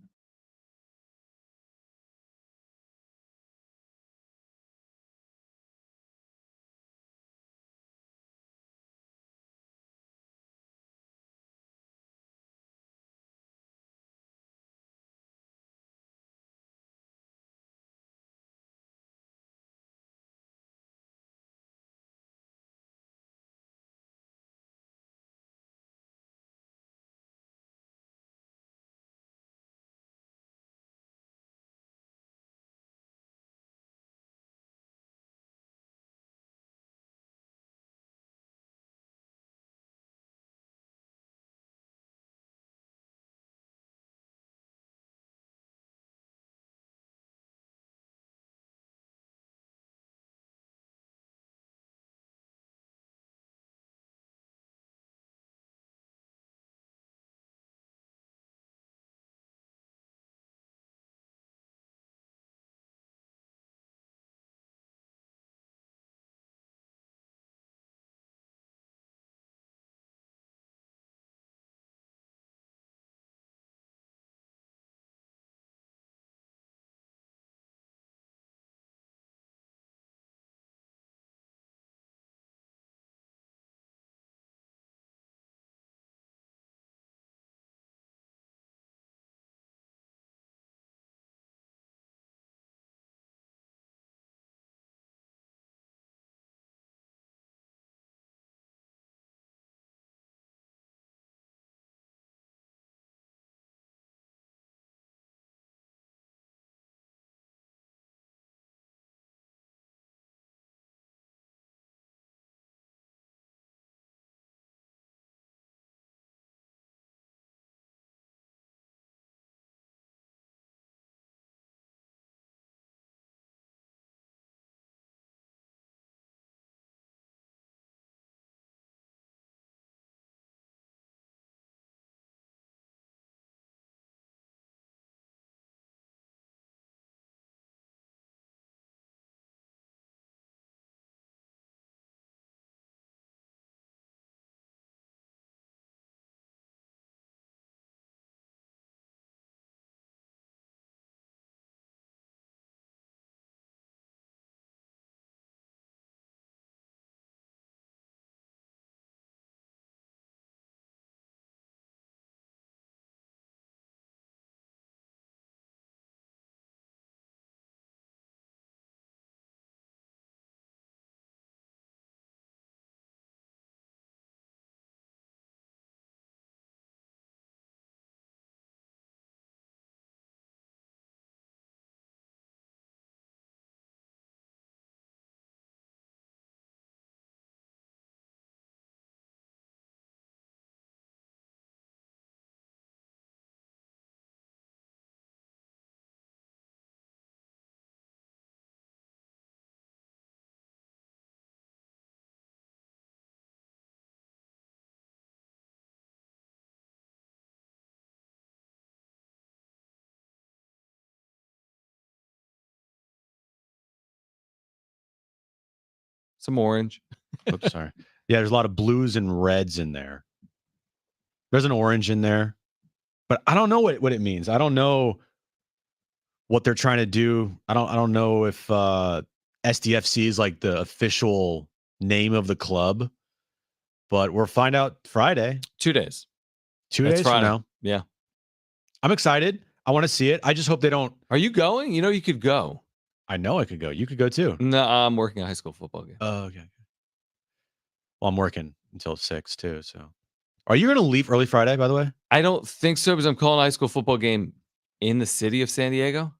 Some orange. Oops, sorry. Yeah, there's a lot of blues and reds in there. There's an orange in there, but I don't know what it means. I don't know what they're trying to do. I don't know if SDFC is like the official name of the club, but we'll find out Friday. 2 days. 2 That's days Friday. from now. Yeah. I'm excited. I want to see it. I just hope they don't. Are you going? You know you could go. I know I could go. You could go too. No, I'm working a high school football game. Oh, okay. Well, I'm working until 6 too. So, are you going to leave early Friday? By the way, I don't think so because I'm calling a high school football game in the city of San Diego.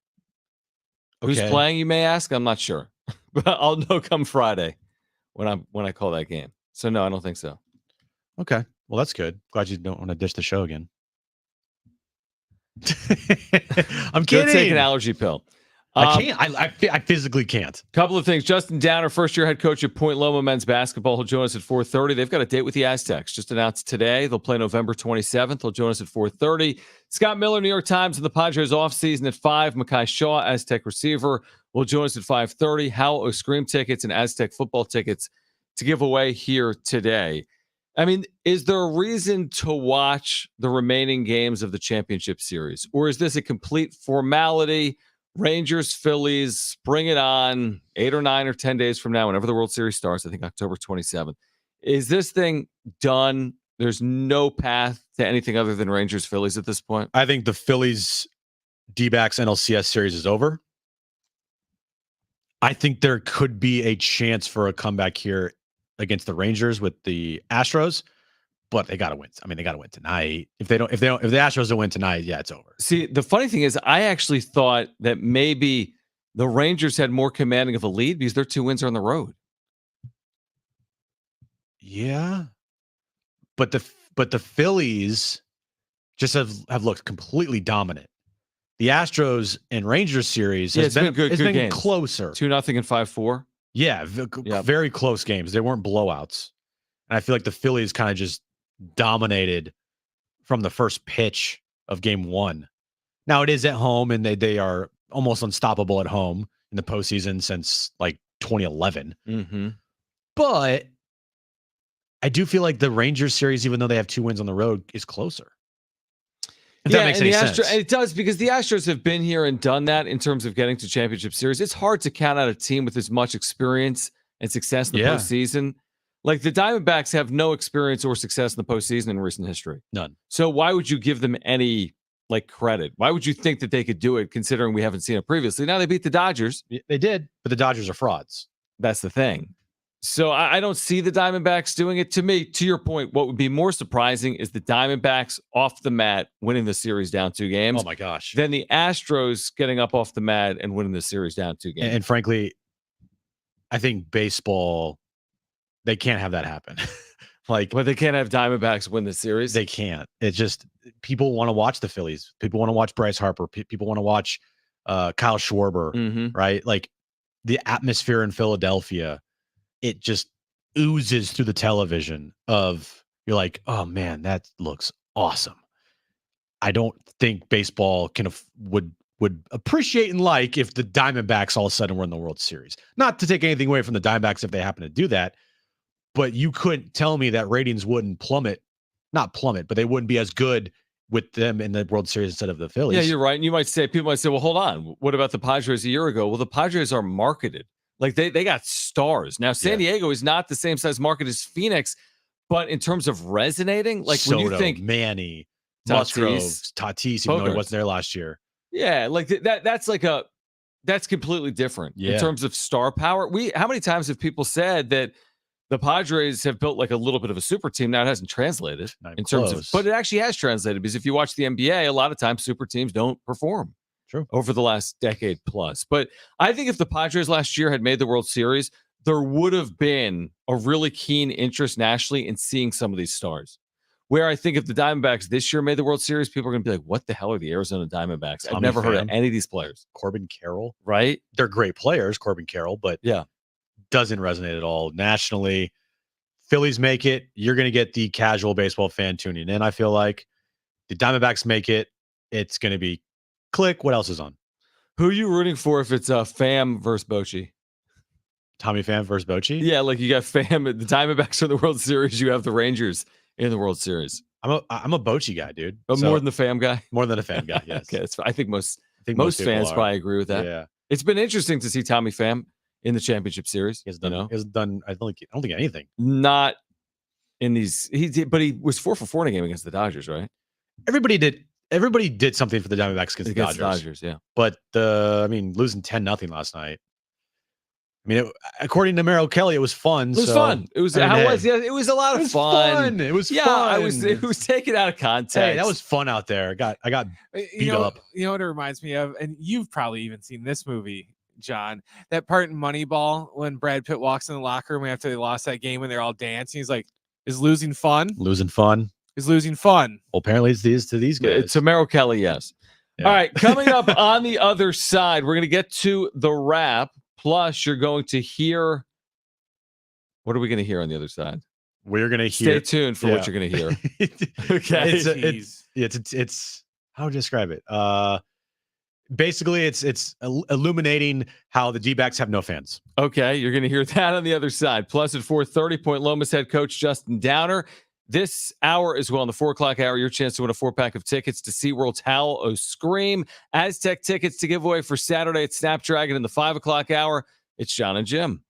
Okay. Who's playing? You may ask. I'm not sure, but I'll know come Friday when I call that game. So no, I don't think so. Okay. Well, that's good. Glad you don't want to dish the show again. I'm kidding. Go take an allergy pill. I can't. I physically can't. Couple of things. Justin Downer, first-year head coach at Point Loma men's basketball. He'll join us at 4:30. They've got a date with the Aztecs. Just announced today. They'll play November 27th. He'll join us at 4:30. Scott Miller, New York Times, and the Padres offseason at 5. Mekhi Shaw, Aztec receiver, will join us at 5:30. How Scream tickets and Aztec football tickets to give away here today. I mean, is there a reason to watch the remaining games of the championship series? Or is this a complete formality? Rangers, Phillies, bring it on 8 or 9 or 10 days from now, whenever the World Series starts, I think October 27th. Is this thing done? There's no path to anything other than Rangers, Phillies at this point? I think the Phillies D-backs NLCS series is over. I think there could be a chance for a comeback here against the Rangers with the Astros, but they got to win. I mean, they got to win tonight. If the Astros don't win tonight, yeah, it's over. See, the funny thing is, I actually thought that maybe the Rangers had more commanding of a lead because their 2 wins are on the road. Yeah, but the Phillies just have looked completely dominant. The Astros and Rangers series has been good. It's been games. Closer, 2-0 and 5-4. Yeah, very close games. They weren't blowouts, and I feel like the Phillies kind of just dominated from the first pitch of game 1. Now it is at home, and they are almost unstoppable at home in the postseason since like 2011. Mm-hmm. But I do feel like the Rangers series, even though they have 2 wins on the road, is closer. If that makes any sense. It does, because the Astros have been here and done that in terms of getting to championship series. It's hard to count out a team with as much experience and success in the postseason. Like the Diamondbacks have no experience or success in the postseason in recent history. None. So why would you give them any credit? Why would you think that they could do it, considering we haven't seen it previously? Now they beat the Dodgers. They did, but the Dodgers are frauds. That's the thing. So I don't see the Diamondbacks doing it. To me, to your point, what would be more surprising is the Diamondbacks off the mat winning the series down 2 games. Oh my gosh. Then the Astros getting up off the mat and winning the series down 2 games. And frankly, I think baseball, they can't have that happen. But they can't have Diamondbacks win the series. They can't. It's just people want to watch the Phillies. People want to watch Bryce Harper. People want to watch Kyle Schwarber, right? Like the atmosphere in Philadelphia, it just oozes through the television of, you're like, oh man, that looks awesome. I don't think baseball would appreciate and like if the Diamondbacks all of a sudden were in the World Series. Not to take anything away from the Diamondbacks if they happen to do that, but you couldn't tell me that ratings wouldn't not plummet, but they wouldn't be as good with them in the World Series instead of the Phillies. Yeah, you're right. And people might say, well, hold on. What about the Padres a year ago? Well, the Padres are marketed. Like they got stars. Now, San Diego is not the same size market as Phoenix, but in terms of resonating, like Soto, when you think Manny, Tatis, even though he wasn't there last year. Yeah, like that's completely different in terms of star power. How many times have people said that the Padres have built like a little bit of a super team? Now it hasn't translated but it actually has translated, because if you watch the NBA, a lot of times super teams don't perform. True. Over the last decade plus. But I think if the Padres last year had made the World Series, there would have been a really keen interest nationally in seeing some of these stars. Where I think if the Diamondbacks this year made the World Series, people are going to be like, what the hell are the Arizona Diamondbacks? I've never heard of any of these players. Corbin Carroll. Right? They're great players, Corbin Carroll, but doesn't resonate at all nationally. Phillies make it, you're going to get the casual baseball fan tuning in. I feel like the Diamondbacks make it, it's going to be click. What else is on? Who are you rooting for if it's Pham versus Bochy? Tommy Pham versus Bochy? Yeah, like you got Pham, the Diamondbacks in the World Series. You have the Rangers in the World Series. I'm a Bochy guy, dude. But more than the Pham guy? More than a Pham guy, yes. Okay, I think most fans probably agree with that. Yeah. It's been interesting to see Tommy Pham in the championship series. He hasn't done I don't think anything. Not in these. He did, but he was 4 for 4 in a game against the Dodgers, right? Everybody did something for the Diamondbacks against the Dodgers. Yeah. But losing 10-0 last night. I mean, according to Merrill Kelly, it was fun. It was fun. It was it was a lot of fun. It was fun. It was taken out of context. Hey, that was fun out there. I got beat up. You know what it reminds me of? And you've probably even seen this movie, John. That part in Moneyball when Brad Pitt walks in the locker room after they lost that game and they're all dancing. He's like, is losing fun? Losing fun. Is losing fun. Well, apparently it's to these guys. To Merrill Kelly, yes. Yeah. All right, coming up on the other side, we're going to get to the wrap. Plus, you're going to hear. What are we going to hear on the other side? We're going to hear. Stay tuned for what you're going to hear. Okay. It's how would you describe it? basically it's illuminating how the D-backs have no fans. Okay, you're going to hear that on the other side. Plus at 4:30, Point Lomas head coach Justin Downer. This hour as well, in the 4 o'clock hour, your chance to win a 4-pack of tickets to SeaWorld's Howl O Scream. Aztec tickets to give away for Saturday at Snapdragon in the 5 o'clock hour. It's Jon and Jim.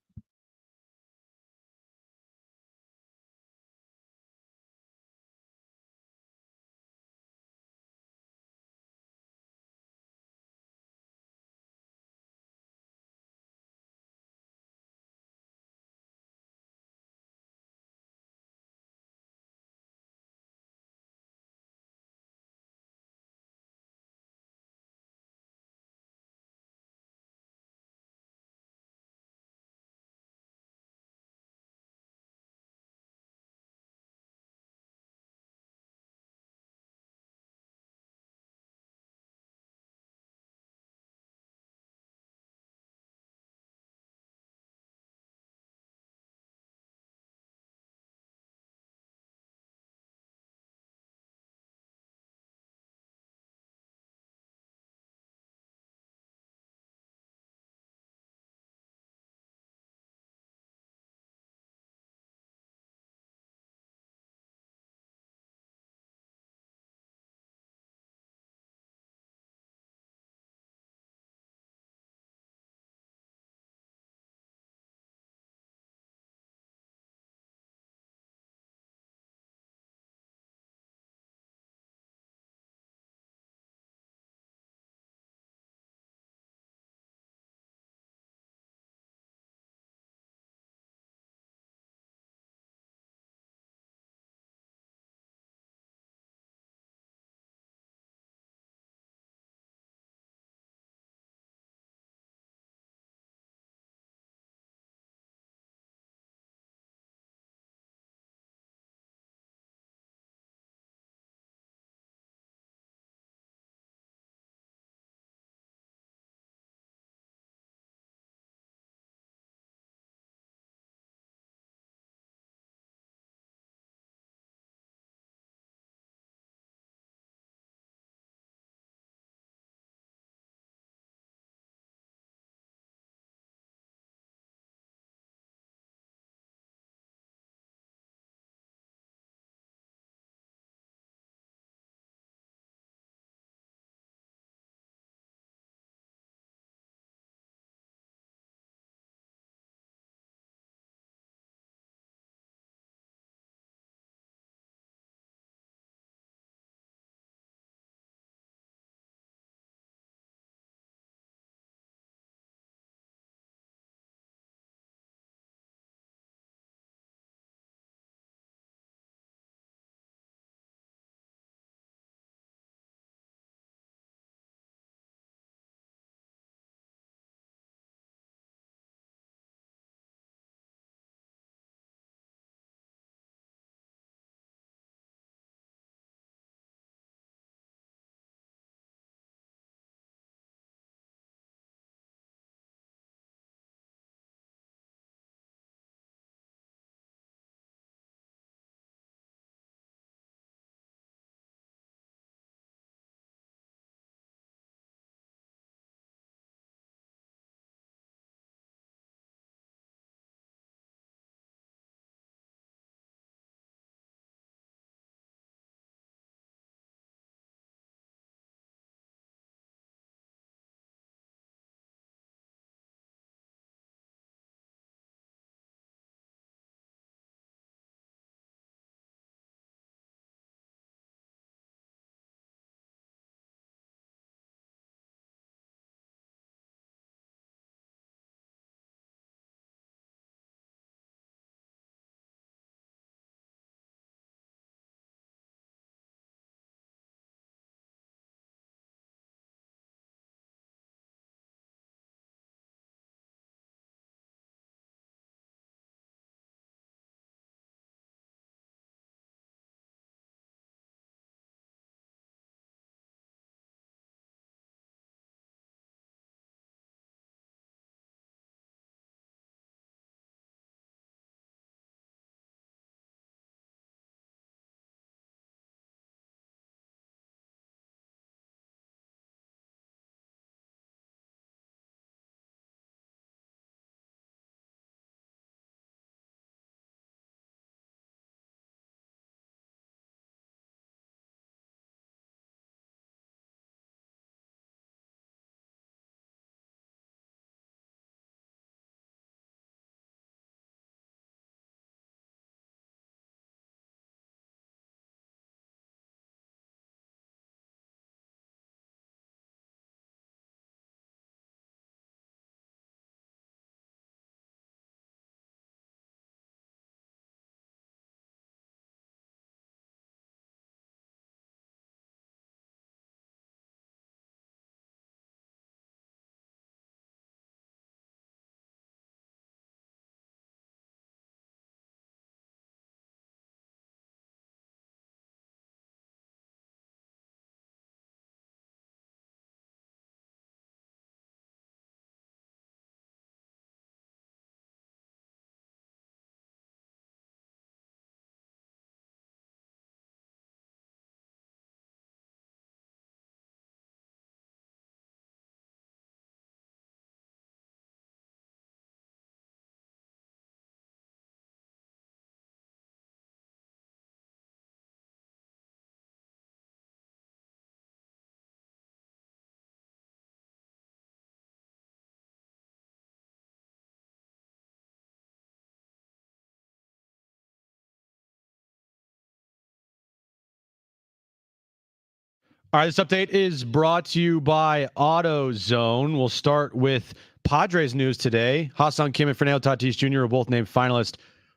All right, this update is brought to you by AutoZone. We'll start with Padres news today. Ha-Seong Kim and Fernando Tatis Jr. were both named finalists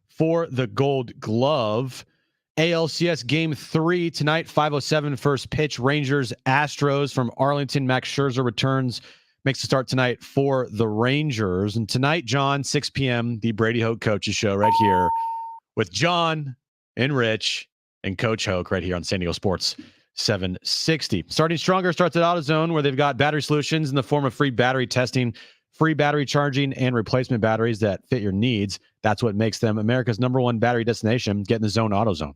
for the Gold Glove. ALCS Game 3 tonight, 5:07 first pitch. Rangers, Astros from Arlington. Max Scherzer returns, makes the start tonight for the Rangers. And tonight, John, 6 p.m., the Brady Hoke Coaches Show right here with John and Rich and Coach Hoke right here on San Diego Sports 760. Starting stronger starts at AutoZone, where they've got battery solutions in the form of free battery testing, free battery charging, and replacement batteries that fit your needs. That's what makes them America's #1 battery destination. Get in the zone, AutoZone.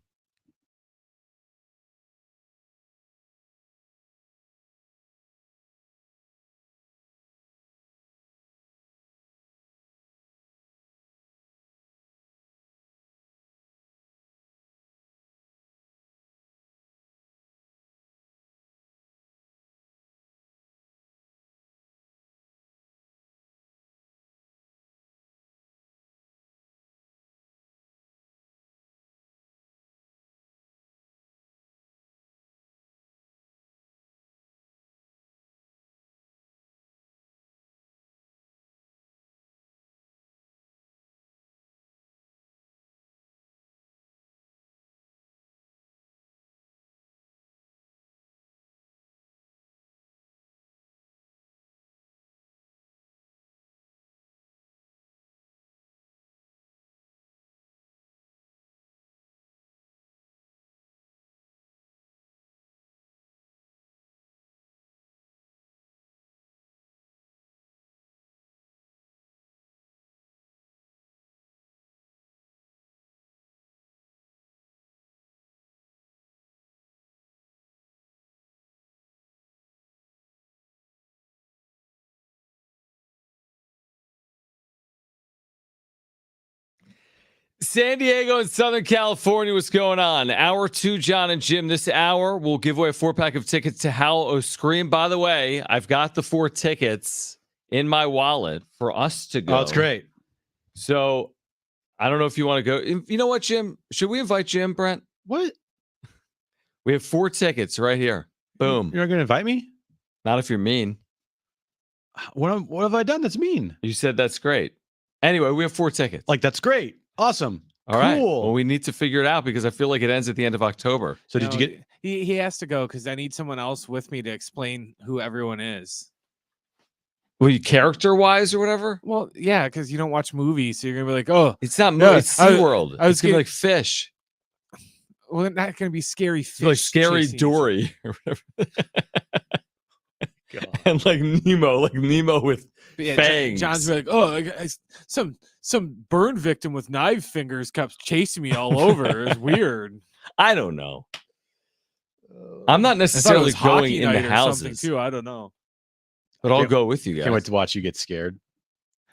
San Diego and Southern California, what's going on? Hour 2, Jon and Jim. This hour, we'll give away a 4-pack of tickets to Ha-Seong. By the way, I've got the 4 tickets in my wallet for us to go. Oh, that's great. So I don't know if you want to go. You know what, Jim? Should we invite Jim, Brent? What? We have 4 tickets right here. Boom. You're not going to invite me? Not if you're mean. What have I done that's mean? You said that's great. Anyway, we have 4 tickets. Like, that's great. Awesome. All right. Cool. Well, we need to figure it out because I feel like it ends at the end of October. So did you get... He has to go because I need someone else with me to explain who everyone is. Well, you character-wise or whatever? Well, yeah, because you don't watch movies, so you're gonna be like, oh, It's not No, it's SeaWorld. I was It's gonna be getting- like fish. well, not gonna be scary It's fish. like Scary chasing you. Dory or whatever. And like Nemo with Yeah, fangs. John's like, oh, some burn victim with knife fingers kept chasing me all over. It's weird. I don't know. I'm not I thought it necessarily was going hockey in the night or something houses, too. I don't know. but I'll Can't- go with you guys. Can't wait to watch you get scared.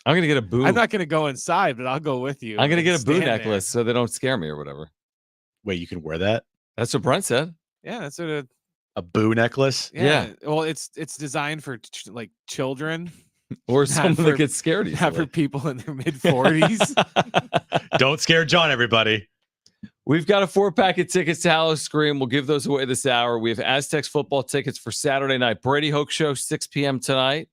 I'm gonna get a boo. I'm not gonna go inside, but I'll go with you. I'm gonna and get a boo stand there. necklace so they don't scare me or whatever. Wait, you can wear that? That's what Brent said. Yeah, that's what it. A boo necklace? Yeah. Well, it's designed for like children, Or Not someone for- that gets scared not for easily. people in their mid 40s. Don't scare John, everybody. We've got a 4-pack of tickets to Ha-Seong. We'll give those away this hour. We have Aztecs football tickets for Saturday night. Brady Hoke Show, 6 p.m. tonight.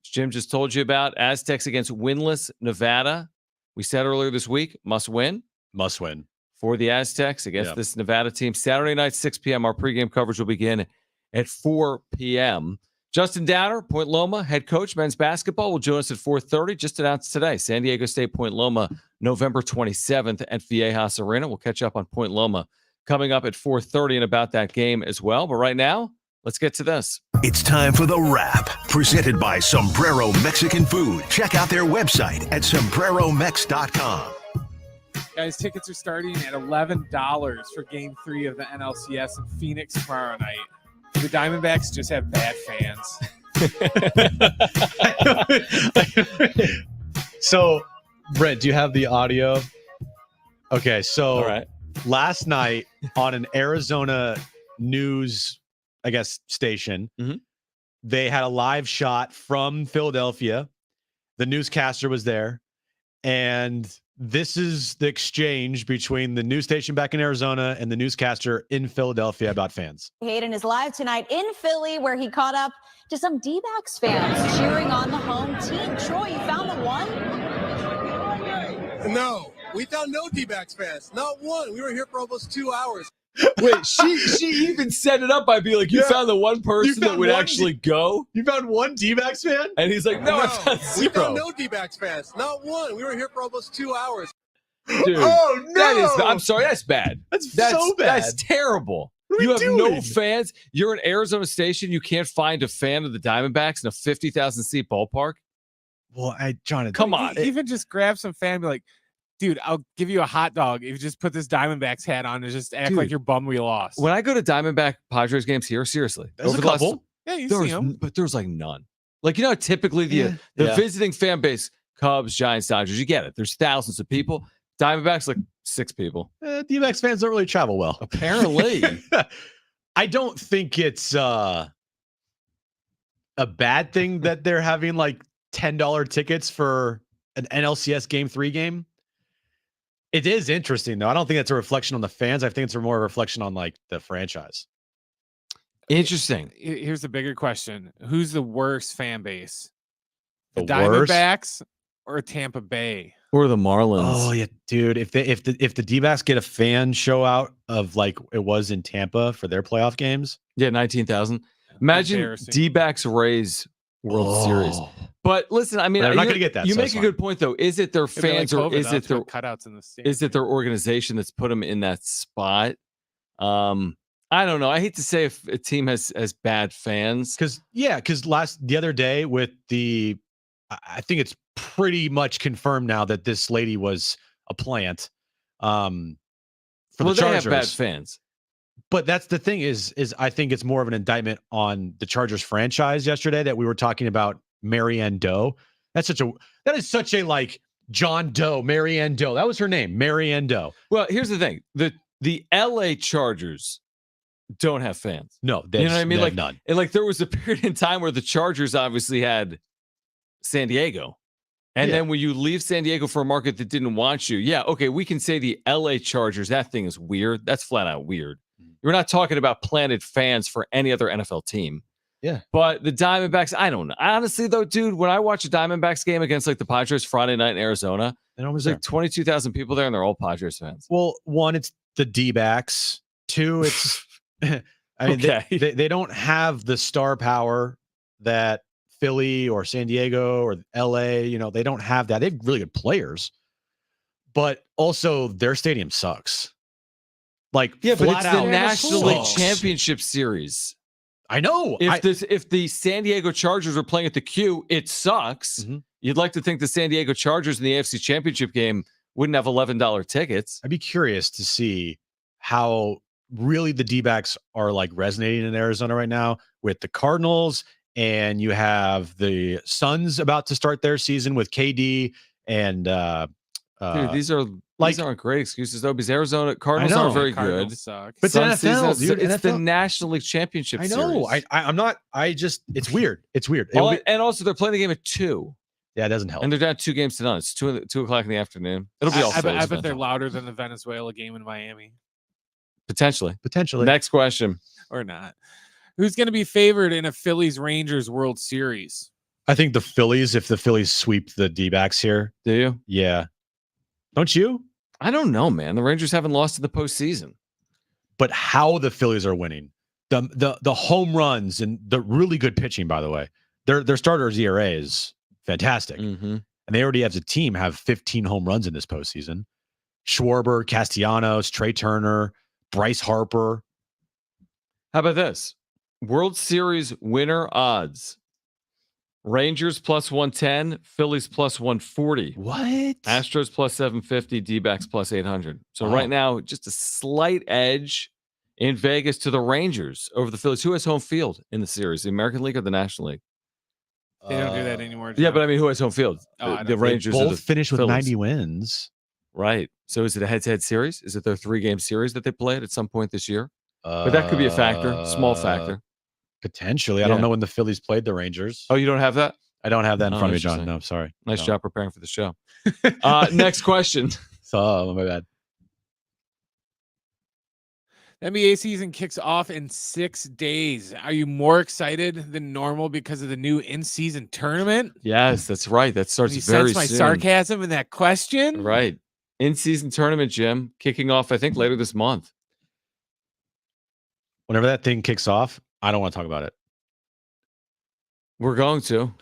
As Jim just told you about, Aztecs against winless Nevada. We said earlier this week, must win Must win. for the Aztecs against Yep. this Nevada team. Saturday night, 6 p.m. Our pregame coverage will begin at 4 p.m. Justin Downer, Point Loma, head coach, men's basketball, will join us at 4:30. Just announced today, San Diego State, Point Loma, November 27th at Viejas Arena. We'll catch up on Point Loma coming up at 4:30 and about that game as well. But right now, let's get to this. It's time for The Wrap, presented by Sombrero Mexican Food. Check out their website at sombreromex.com. Guys, tickets are starting at $11 for Game 3 of the NLCS in Phoenix tomorrow night. The Diamondbacks just have bad fans. So, Brent, do you have the audio? Okay, so All right. last night on an Arizona news, I guess, station, Mhm. they had a live shot from Philadelphia. The newscaster was there, And this is the exchange between the news station back in Arizona and the newscaster in Philadelphia about fans. Hayden is live tonight in Philly, where he caught up to some D-backs fans cheering on the home team. Troy, you found the one? No, we found no D-backs fans. Not one. We were here for almost 2 hours. Wait, she even set it up by being like, you found the one person that would actually go? You found one D-backs fan? And he's like, no, I found we zero. found no D-backs fans. Not one. We were here for almost 2 hours. Dude, oh, no. I'm sorry, that's bad. That's so bad. That's terrible. What are you we have doing? no fans. You're an Arizona station. You can't find a fan of the Diamondbacks in a 50,000 seat ballpark. Well, Jonathan, come on. Even just grab some fan and be like, dude, I'll give you a hot dog if you just put this Diamondbacks hat on and just act like you're bummed we lost. When I go to Diamondback Padres games here, seriously, there's a couple. Yeah, you see them. But there's like none. Like, you know, typically the visiting fan base, Cubs, Giants, Dodgers, you get it. There's thousands of people. Diamondbacks, like 6 people. D-backs fans don't really travel well. Apparently. I don't think it's a bad thing that they're having like $10 tickets for an NLCS Game 3 game. It is interesting, though. I don't think that's a reflection on the fans. I think it's more a reflection on like the franchise. Interesting. Here's the bigger question: who's the worst fan base? The worst? Diamondbacks or Tampa Bay? Or the Marlins. Oh yeah, dude. If the D-backs get a fan show out of like it was in Tampa for their playoff games, 19,000. Imagine D-backs Rays World Series. But listen, I mean, I'm not going to get that. You so make a good point, though. Is it their fans or is it their cutouts in the stadium? Is it their organization that's put them in that spot? I don't know. I hate to say if a team has bad fans, because the other day with I think it's pretty much confirmed now that this lady was a plant. For the Chargers. They have bad fans. But that's the thing is I think it's more of an indictment on the Chargers franchise yesterday that we were talking about Marianne Doe. That is such a like John Doe, Marianne Doe. That was her name, Marianne Doe. Well, here's the thing. The LA Chargers don't have fans. No, you know what I mean? Like none. And like there was a period in time where the Chargers obviously had San Diego. And then when you leave San Diego for a market that didn't want you, okay, we can say the LA Chargers, that thing is weird. That's flat out weird. We're not talking about planted fans for any other NFL team. Yeah. But the Diamondbacks, I don't know. Honestly, though, dude, when I watch a Diamondbacks game against like the Padres Friday night in Arizona, there's like 22,000 people there and they're all Padres fans. Well, one, it's the D-backs. Two, it's I mean, they don't have the star power that Philly or San Diego or LA, they don't have that. They have really good players, but also their stadium sucks. Like, but it's the National League sucks. Championship Series. I know. If the San Diego Chargers are playing at the Q, it sucks. Mm-hmm. You'd like to think the San Diego Chargers in the AFC Championship game wouldn't have $11 tickets. I'd be curious to see how really the D-backs are like resonating in Arizona right now with the Cardinals. And you have the Suns about to start their season with KD and dude, these aren't great excuses though, because Arizona Cardinals aren't very good. Suck. But Sun the NFL, season, dude, it's the National League Championship I know. Series. I'm not. It's weird. It's weird. And also they're playing the game at 2. Yeah, it doesn't help. And they're down 2 games to none. It's 2 o'clock in the afternoon. It'll be all I bet they're louder than the Venezuela game in Miami. Potentially. Next question. Or not. Who's going to be favored in a Phillies-Rangers World Series? I think the Phillies, if the Phillies sweep the D-backs here. Do you? Yeah. Don't you? I don't know, man. The Rangers haven't lost in the postseason. But how the Phillies are winning. The home runs and the really good pitching, by the way. Their starters ERA is fantastic. Mm-hmm. And they already as a team have 15 home runs in this postseason. Schwarber, Castellanos, Trey Turner, Bryce Harper. How about this? World Series winner odds. Rangers plus 110, Phillies plus 140. What? Astros plus 750, D-backs plus 800. So right now, just a slight edge in Vegas to the Rangers over the Phillies. Who has home field in the series? The American League or the National League? They don't do that anymore. John. Yeah, but I mean, who has home field? The Rangers both or the finished with Phillies? 90 wins. Right. So is it a head-to-head series? Is it their 3-game series that they played at some point this year? But that could be a factor, small factor. Potentially. I don't know when the Phillies played the Rangers. Oh, you don't have that? I don't have that in front of me, John. interesting. No, sorry. Nice No. job preparing for the show. Next question. So, my bad. NBA season kicks off in 6 days. Are you more excited than normal because of the new in-season tournament? Yes, that's right. That starts Can you very sense my soon. sarcasm in that question? Right. In-season tournament, Jim, kicking off, I think, later this month. Whenever that thing kicks off, I don't want to talk about it. We're going to,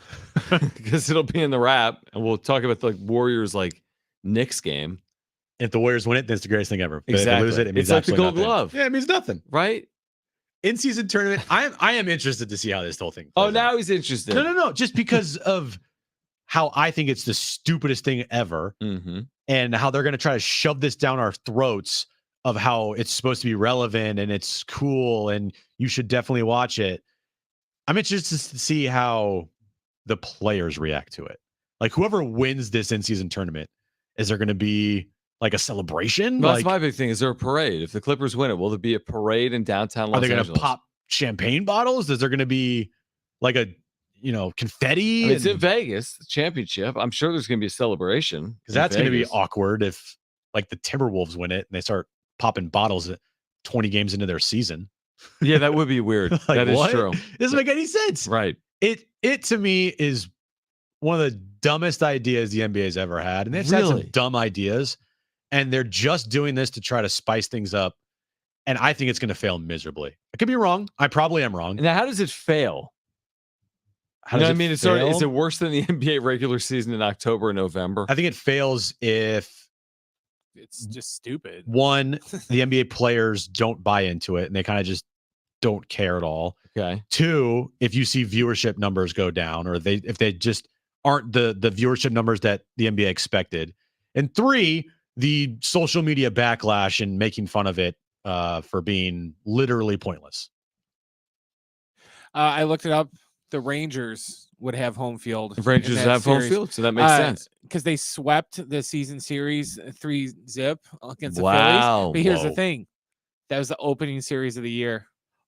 because it'll be in the wrap, and we'll talk about the Warriors Knicks game. If the Warriors win it, then it's the greatest thing ever. But Exactly. if they lose it, it means it's like the absolutely Gold nothing. Glove. Yeah, it means nothing. Right? In-season tournament, I am interested to see how this whole thing Oh, plays now out. he's interested. No. Just because of how I think it's the stupidest thing ever, and how they're going to try to shove this down our throats of how it's supposed to be relevant and it's cool and you should definitely watch it. I'm interested to see how the players react to it. Like, whoever wins this in-season tournament, is there going to be like a celebration? Well, like, that's my big thing. Is there a parade? If the Clippers win it, will there be a parade in downtown Los are they going to Angeles? pop champagne bottles? Is there going to be like a, confetti? I mean, it's in Vegas, the championship. I'm sure there's going to be a celebration. Because that's going to be awkward if like the Timberwolves win it and they start popping bottles at 20 games into their season. Yeah, that would be weird. Like, that is what? true. It doesn't make any sense. Right. It to me is one of the dumbest ideas the NBA's ever had. And they've had some Really? dumb ideas. And they're just doing this to try to spice things up. And I think it's going to fail miserably. I could be wrong. I probably am wrong. Now, how does it fail? How You know does what I mean? it It's sort of, fail? is it worse than the NBA regular season in October and November? I think it fails if, It's just stupid. one, the NBA players don't buy into it and they kind of just don't care at all. Okay. Two, if you see viewership numbers go down, or if they just aren't the viewership numbers that the NBA expected. And three, the social media backlash and making fun of it for being literally pointless. I looked it up. The Rangers would have home field. The Rangers in that have home series. field, so that makes sense. Because they swept the season series 3-0 against the Wow. Phillies. But here's the Whoa. thing. That was the opening series of the year.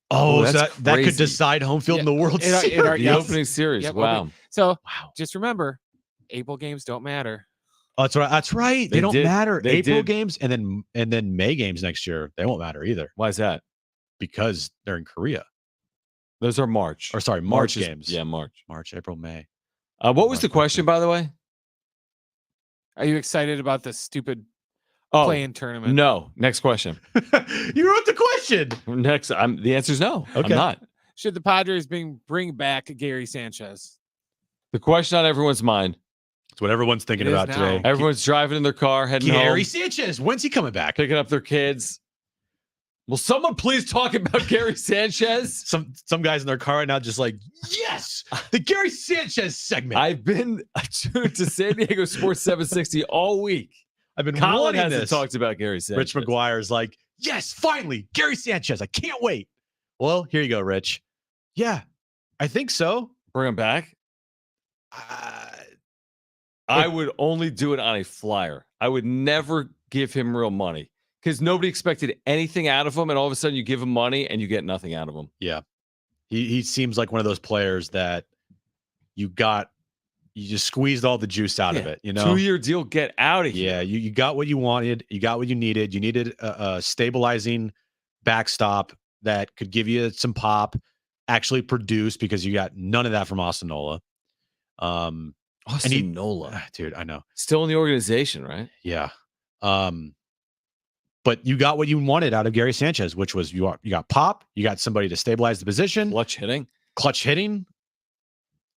Oh, so that's that could crazy. decide home field in the World Series. The yes. opening series. Yep, Wow. So just remember, April games don't matter. Oh, that's right. That's right. They don't did. matter. They April did. games and then May games next year, they won't matter either Why is that? because they're in Korea. Those are March. Or sorry, March is- games. Yeah, March. March, April, May. What was the question, by the way? Are you excited about the stupid Oh, play-in tournament? no. Next question. You wrote the question. Next, the answer is no. Okay. I'm not. Should the Padres bring back Gary Sanchez? The question on everyone's mind. It's what everyone's thinking It is about now. today. Everyone's driving in their car, heading Gary home, Sanchez. When's he coming back? picking up their kids. Will someone please talk about Gary Sanchez? Some guys in their car right now just like, yes, the Gary Sanchez segment. I've been tuned to San Diego Sports 760 all week. I've been Colin wanting hasn't this. talked about Gary Sanchez. Rich McGuire's like, yes, finally, Gary Sanchez. I can't wait. Well, here you go, Rich. Yeah, I think so. Bring him back. I would only do it on a flyer. I would never give him real money because nobody expected anything out of him, and all of a sudden you give him money and you get nothing out of him. Yeah, he seems like one of those players that you just squeezed all the juice out of it. 2-year deal, get out of here. Yeah, you got what you wanted. You got what you needed. You needed a stabilizing backstop that could give you some pop, actually produce, because you got none of that from Austin Nola. Austin Nola, dude, I know. still in the organization, right? Yeah. But you got what you wanted out of Gary Sanchez, which was you got pop, you got somebody to stabilize the position, clutch hitting.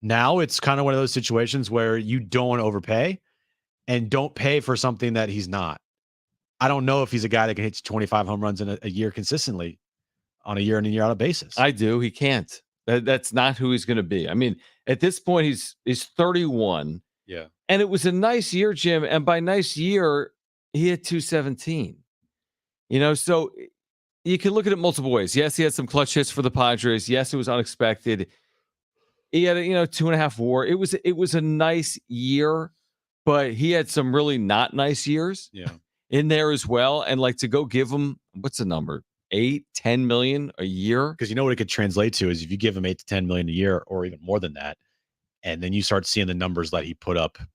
Now it's kind of one of those situations where you don't want to overpay and don't pay for something that he's not. I don't know if he's a guy that can hit 25 home runs in a year consistently on a year in and year out basis. I do. He can't. That's not who he's going to be. I mean, at this point, he's 31. Yeah. And it was a nice year, Jim. And by nice year, he hit 217. So you can look at it multiple ways. Yes, he had some clutch hits for the Padres. Yes, it was unexpected. He had a 2.5 WAR. It was a nice year, but he had some really not nice years in there as well. And to go give him, what's the number? 8-10 million a year? Because you know what it could translate to is if you give him 8 to 10 million a year or even more than that, and then you start seeing the numbers that he put up a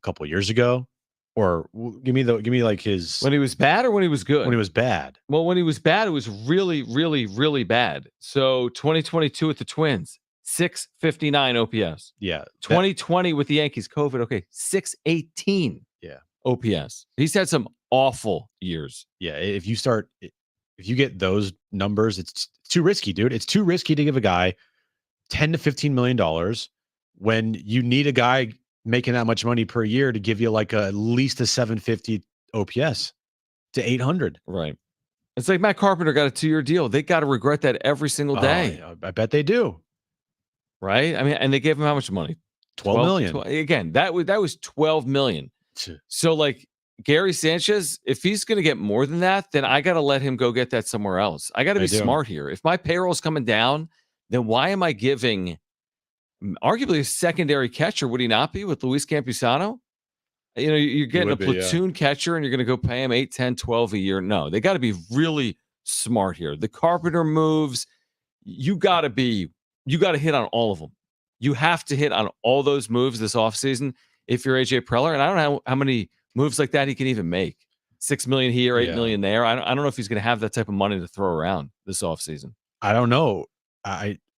couple of years ago. Or give me like his when he was bad or when he was good. When he was bad. Well, when he was bad, it was really, really, really bad. So 2022 with the Twins, 659 OPS. Yeah. 2020 with the Yankees, COVID. Okay, 618. Yeah. OPS. He's had some awful years. Yeah. If you get those numbers, it's too risky, dude. It's too risky to give a guy $10 to $15 million when you need a guy making that much money per year to give you like at least a 750 OPS to 800. Right. It's like Matt Carpenter got a 2-year deal. They got to regret that every single day. I bet they do. Right. I mean, and they gave him how much money? 12 million. Again, that was 12 million. So like Gary Sanchez, if he's going to get more than that, then I got to let him go get that somewhere else. I got to be smart here. If my payroll's coming down, then why am I giving arguably a secondary catcher? Would he not be with Luis Campusano? You know, you're getting a platoon catcher and you're going to go pay him 8, 10, 12 a year. No, they got to be really smart here. The Carpenter moves, you got to hit on all of them. You have to hit on all those moves this offseason if you're AJ Preller. And I don't know how many moves like that he can even make. 6 million here, 8 million there. I don't know if he's going to have that type of money to throw around this offseason. I don't know.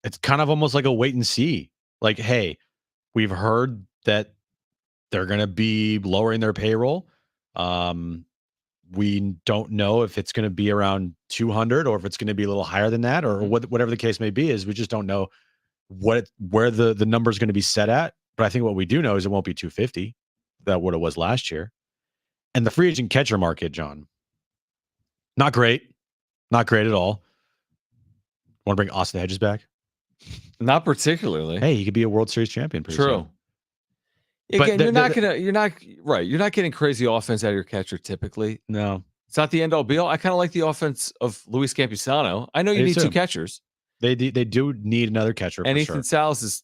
It's kind of almost like a wait and see. Like, hey, we've heard that they're going to be lowering their payroll. We don't know if it's going to be around 200 or if it's going to be a little higher than that, or whatever the case may be. Is we just don't know where the number is going to be set at. But I think what we do know is it won't be 250. That what it was last year. And the free agent catcher market, John, not great at all. Want to bring Austin Hedges back? Not particularly. Hey, he could be a World Series champion. True. Soon. Again, you're not getting crazy offense out of your catcher typically. No, it's not the end all be all. I kind of like the offense of Luis Campusano. I know you need two catchers. They do need another catcher. And Ethan Salas is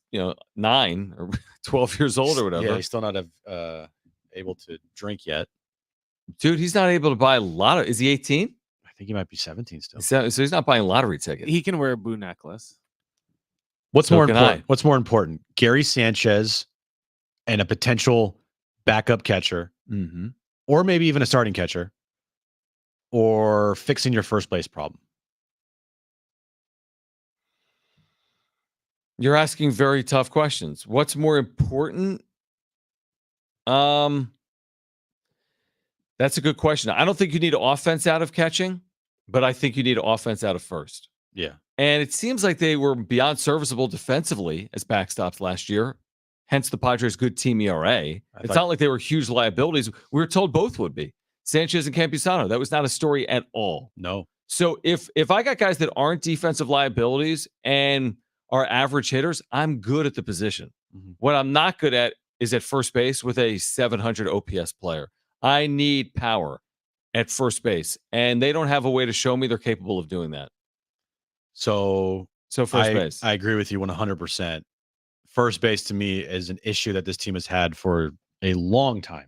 9 or 12 years old or whatever. Yeah, he's still not able to drink yet. Dude, he's not able to buy a lot of. Is he 18? I think he might be 17 still. So he's not buying lottery tickets. He can wear a boo necklace. What's more important? Gary Sanchez and a potential backup catcher, or maybe even a starting catcher, or fixing your first base problem? You're asking very tough questions. What's more important? That's a good question. I don't think you need offense out of catching, but I think you need offense out of first. Yeah. And it seems like they were beyond serviceable defensively as backstops last year. Hence the Padres' good team ERA. It's not like they were huge liabilities. We were told both would be. Sanchez and Campusano. That was not a story at all. No. So if I got guys that aren't defensive liabilities and are average hitters, I'm good at the position. What I'm not good at is at first base with a 700 OPS player. I need power at first base, and they don't have a way to show me they're capable of doing that. So first base. I agree with you 100%. First base to me is an issue that this team has had for a long time,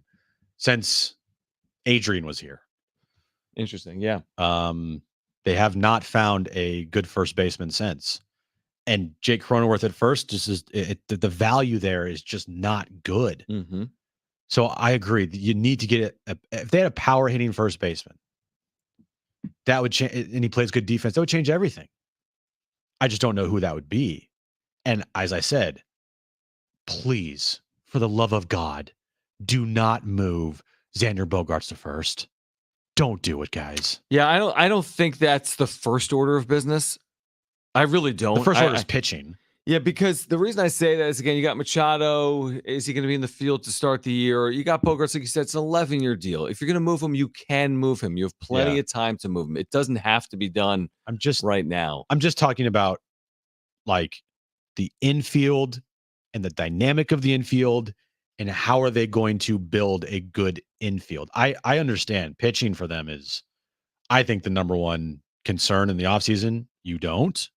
since Adrian was here. Interesting. Yeah. They have not found a good first baseman since. And Jake Cronenworth at first, the value there is just not good. So I agree that you need to get if they had a power hitting first baseman, that would change, and he plays good defense, that would change everything. I just don't know who that would be. And as I said, please, for the love of God, do not move Xander Bogaerts to first. Don't do it, guys. Yeah, I don't think that's the first order of business. I really don't. The first order is pitching. Yeah, because the reason I say that is, again, you got Machado. Is he going to be in the field to start the year? You got Bogaerts, like you said, it's an 11-year deal. If you're going to move him, you can move him. You have plenty of time to move him. It doesn't have to be done right now. I'm just talking about like the infield and the dynamic of the infield and how are they going to build a good infield. I understand pitching for them is, I think, the number one concern in the offseason. You don't?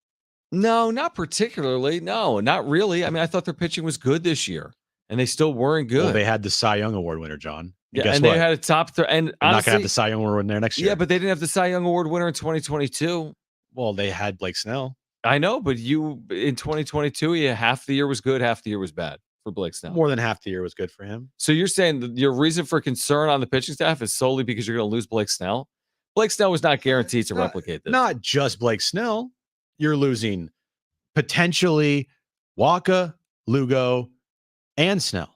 No, not particularly. No, not really. I mean, I thought their pitching was good this year, and they still weren't good. Well, they had the Cy Young Award winner, John. And they had a top three. And they're not going to have the Cy Young Award winner there next year. Yeah, but they didn't have the Cy Young Award winner in 2022. Well, they had Blake Snell. I know, but in 2022, half the year was good, half the year was bad for Blake Snell. More than half the year was good for him. So you're saying that your reason for concern on the pitching staff is solely because you're going to lose Blake Snell? Blake Snell was not guaranteed to replicate this. Not just Blake Snell. You're losing potentially Waka, Lugo, and Snell.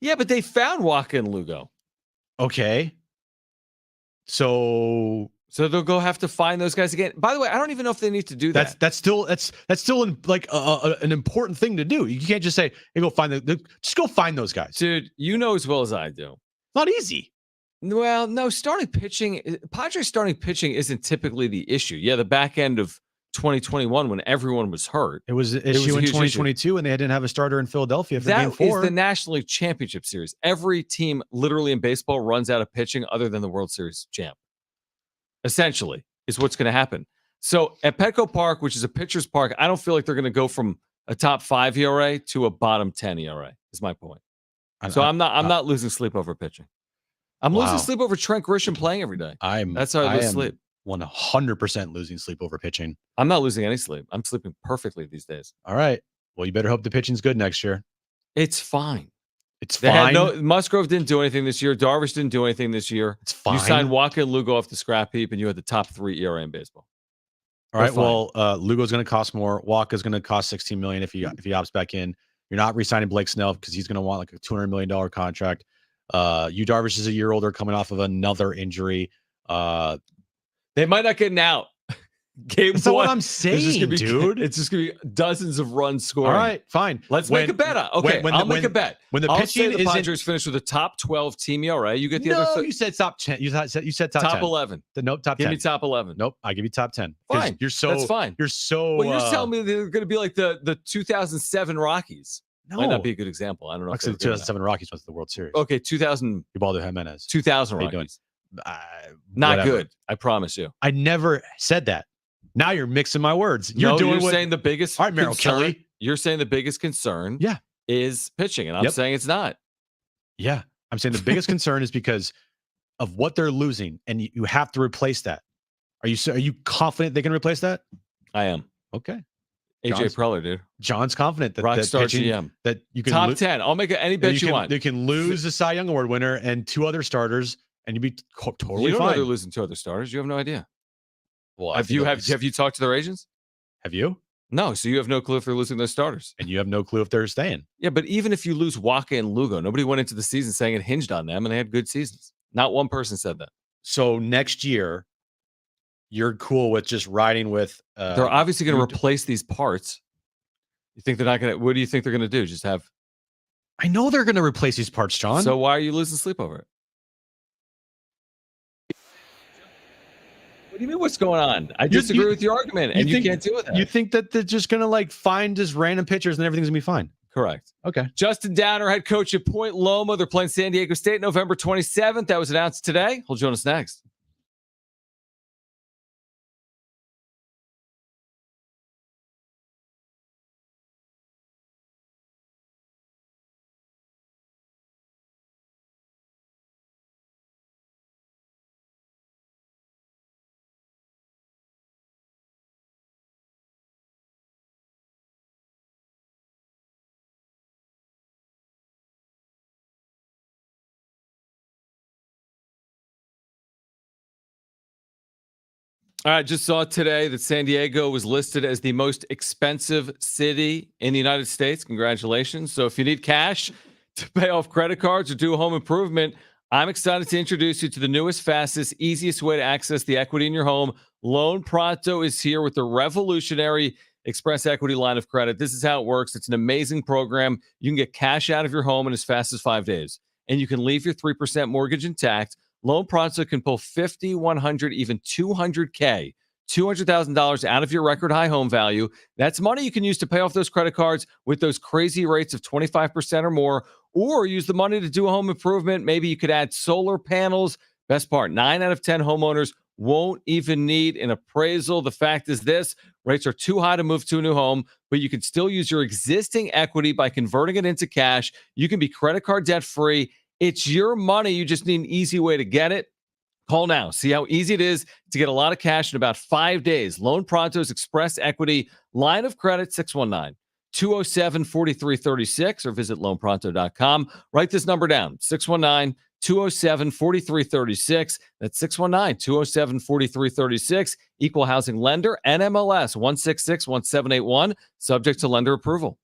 Yeah, but they found Waka and Lugo. Okay. So they'll go have to find those guys again. By the way, I don't even know if they need to do that. That's still like an important thing to do. You can't just say, "Hey, just go find those guys." Dude, you know as well as I do. Not easy. Well, no, Padres starting pitching isn't typically the issue. Yeah, the back end of 2021 when everyone was hurt. It was an issue in 2022 and they didn't have a starter in Philadelphia for Game 4. That is the National League Championship Series. Every team literally in baseball runs out of pitching other than the World Series champ. Essentially, is what's going to happen. So at Petco Park, which is a pitcher's park, I don't feel like they're going to go from a top 5 ERA to a bottom 10 ERA, is my point. So I'm not losing sleep over pitching. I'm losing sleep over Trent Grisham playing every day. That's how I lose sleep. 100% losing sleep over pitching. I'm not losing any sleep. I'm sleeping perfectly these days. All right. Well, you better hope the pitching's good next year. It's fine. It's fine. Musgrove didn't do anything this year. Darvish didn't do anything this year. It's fine. You signed Waka and Lugo off the scrap heap, and you had the top 3 ERA in baseball. All right. Well, Lugo's going to cost more. Waka's going to cost $16 million if he opts back in. You're not re-signing Blake Snell because he's going to want like a $200 million contract. Darvish is a year older, coming off of another injury. They might not get an out. That's not what I'm saying, dude. It's just going to be dozens of runs scored. All right, fine. Let's make a bet. Okay, I'll make a bet. When the pitching the Padres finish with a top 12 team ERA, you get the other. You said top 10. You said top 10. 11. Nope, top 10. Give me top 11. Nope, I give you top 10. Fine. That's fine. You're so. Well, you're telling me they're going to be like the 2007 Rockies. No. Might not be a good example. I don't know. Actually, the 2007 Rockies went to the World Series. Okay, 2000. Ubaldo Jimenez. 2000 Rockies. Not good. I promise you. I never said that. Now you're mixing my words. You're saying the biggest. All right, Merrill Kelly. You're saying the biggest concern. Is pitching, and I'm saying it's not. Yeah, I'm saying the biggest concern is because of what they're losing, and you have to replace that. Are you confident they can replace that? I am. Okay. AJ Preller, dude. John's confident that Rockstar pitching, GM that you can top 10. I'll make any bet you want. They can lose the Cy Young Award winner and 2 other starters, and you'd be totally you don't fine. know they're losing 2 other starters. You have no idea. Well, have you talked to their agents? Have you? No, so you have no clue if they're losing those starters, and you have no clue if they're staying. Yeah, but even if you lose Waka and Lugo, nobody went into the season saying it hinged on them, and they had good seasons. Not one person said that. So next year, you're cool with just riding with. They're obviously going to replace these parts. You think they're not going to? What do you think they're going to do? Just have? I know they're going to replace these parts, John. So why are you losing sleep over it? What do you mean? What's going on? I disagree with your argument, and you can't deal with that. You think that they're just going to like find just random pitchers and everything's going to be fine? Correct. Okay. Justin Downer, head coach at Point Loma. They're playing San Diego State November 27th. That was announced today. He'll join us next. All right, just saw today that San Diego was listed as the most expensive city in the United States. Congratulations. So if you need cash to pay off credit cards or do a home improvement, I'm excited to introduce you to the newest, fastest, easiest way to access the equity in your home. Loan Pronto is here with the revolutionary Express Equity line of credit. This is how it works. It's an amazing program. You can get cash out of your home in as fast as 5 days, and you can leave your 3% mortgage intact. Loan Pronto can pull $50, $100, even $200K, $200,000 out of your record high home value. That's money you can use to pay off those credit cards with those crazy rates of 25% or more, or use the money to do a home improvement. Maybe you could add solar panels. Best part, 9 out of 10 homeowners won't even need an appraisal. The fact is this: rates are too high to move to a new home, but you can still use your existing equity by converting it into cash. You can be credit card debt free. It's your money. You just need an easy way to get it. Call now. See how easy it is to get a lot of cash in about 5 days. Loan Pronto's Express Equity line of credit, 619-207-4336 or visit loanpronto.com. Write this number down, 619-207-4336. That's 619-207-4336. Equal housing lender, NMLS 1661781, subject to lender approval.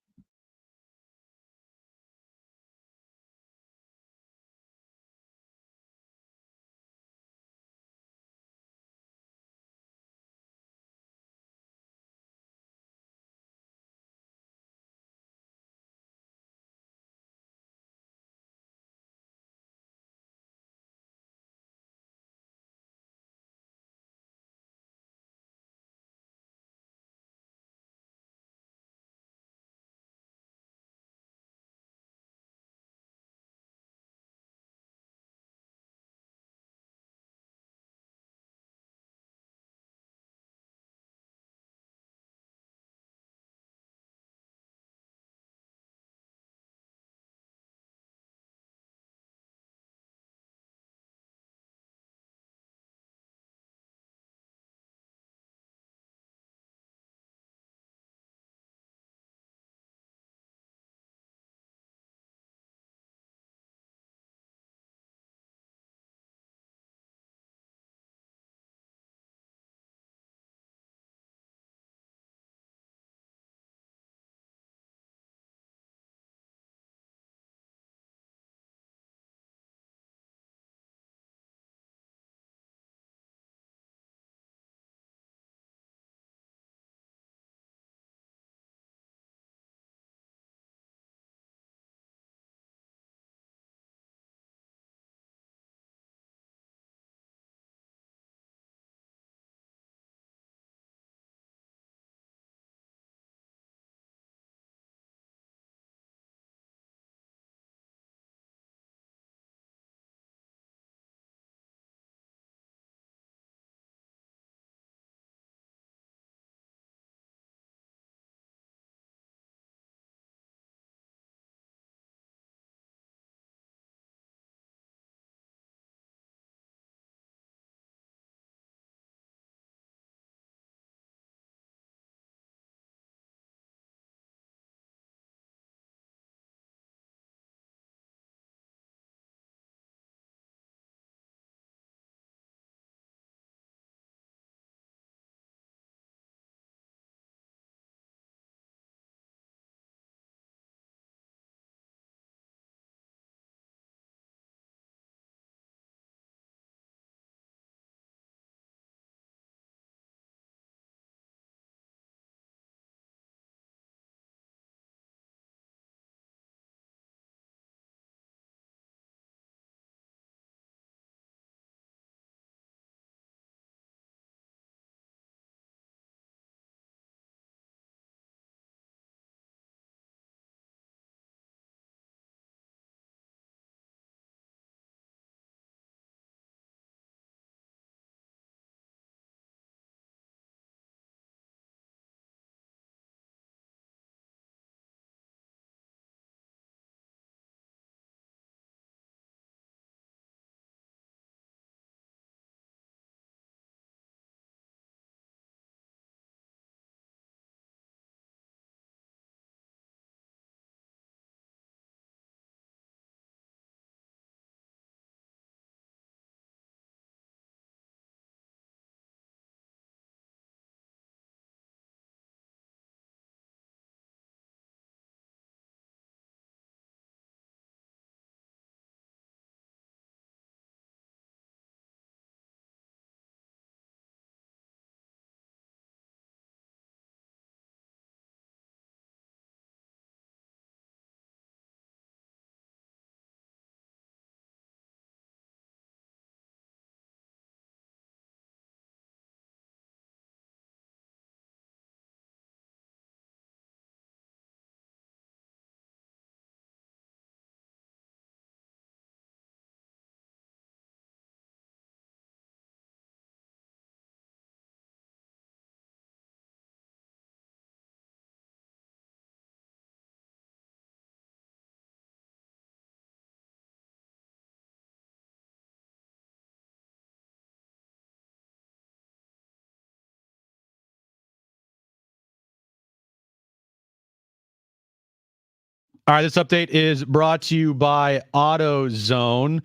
All right, this update is brought to you by AutoZone.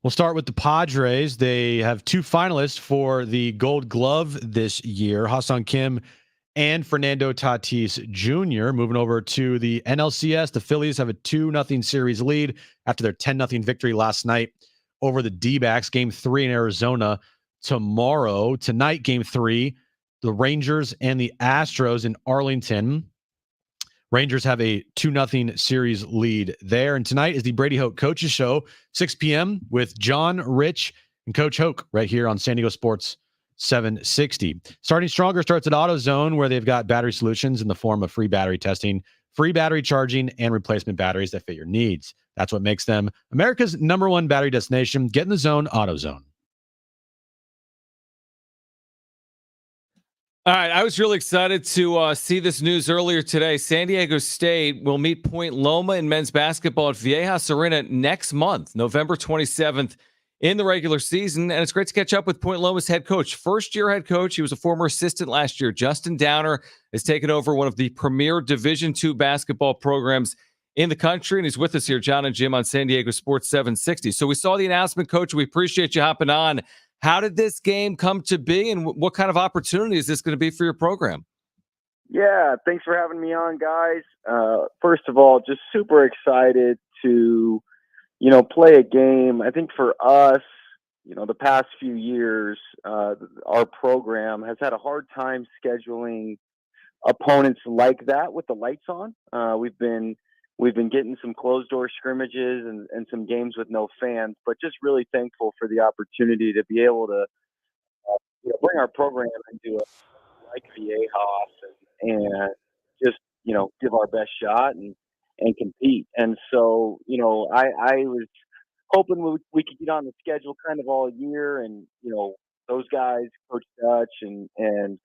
We'll start with the Padres. They have 2 finalists for the Gold Glove this year, Ha-Seong Kim and Fernando Tatis Jr. Moving over to the NLCS, the Phillies have a 2-0 series lead after their 10-0 victory last night over the D-backs. Game 3 in Arizona tomorrow. Tonight, Game 3, the Rangers and the Astros in Arlington. Rangers have a 2-0 series lead there. And tonight is the Brady Hoke Coaches Show, 6 p.m. with John, Rich, and Coach Hoke right here on San Diego Sports 760. Starting Stronger starts at AutoZone, where they've got battery solutions in the form of free battery testing, free battery charging, and replacement batteries that fit your needs. That's what makes them America's #1 battery destination. Get in the zone, AutoZone. All right, I was really excited to see this news earlier today. San Diego State will meet Point Loma in men's basketball at Viejas Arena next month, November 27th, in the regular season. And it's great to catch up with Point Loma's head coach. First-year head coach. He was a former assistant last year. Justin Downer has taken over one of the premier Division II basketball programs in the country, and he's with us here, Jon and Jim, on San Diego Sports 760. So we saw the announcement, Coach. We appreciate you hopping on. How did this game come to be, and what kind of opportunity is this going to be for your program? Yeah, thanks for having me on, guys. First of all, just super excited to, play a game. I think for us, the past few years, our program has had a hard time scheduling opponents like that with the lights on. We've been getting some closed door scrimmages and some games with no fans, but just really thankful for the opportunity to be able to bring our program into a like Viejas and just give our best shot and compete. And so I was hoping we could get on the schedule kind of all year, and those guys, Coach Dutch and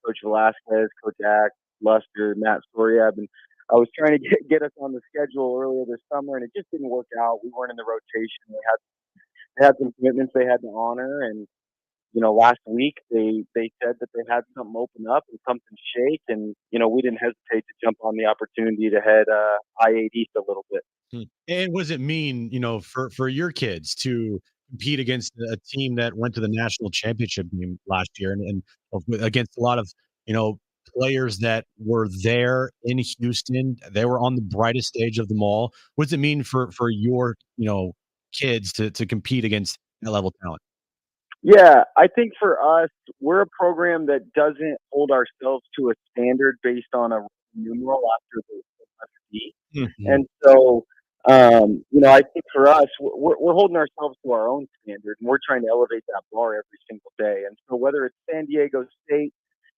Coach Velasquez, Coach Ack, Luster, Matt Soriab, and I was trying to get us on the schedule earlier this summer, and it just didn't work out. We weren't in the rotation. They had some commitments they had to honor, and last week they said that they had something open up and something shake, and we didn't hesitate to jump on the opportunity to head I-8 East a little bit. And what does it mean, for your kids to compete against a team that went to the national championship game last year and against a lot of, players that were there in Houston? They were on the brightest stage of them all. What does it mean for your, kids to compete against that level of talent? Yeah, I think for us, we're a program that doesn't hold ourselves to a standard based on a numeral after the letter D. Mm-hmm. And so, I think for us, we're holding ourselves to our own standard, and we're trying to elevate that bar every single day. And so whether it's San Diego State,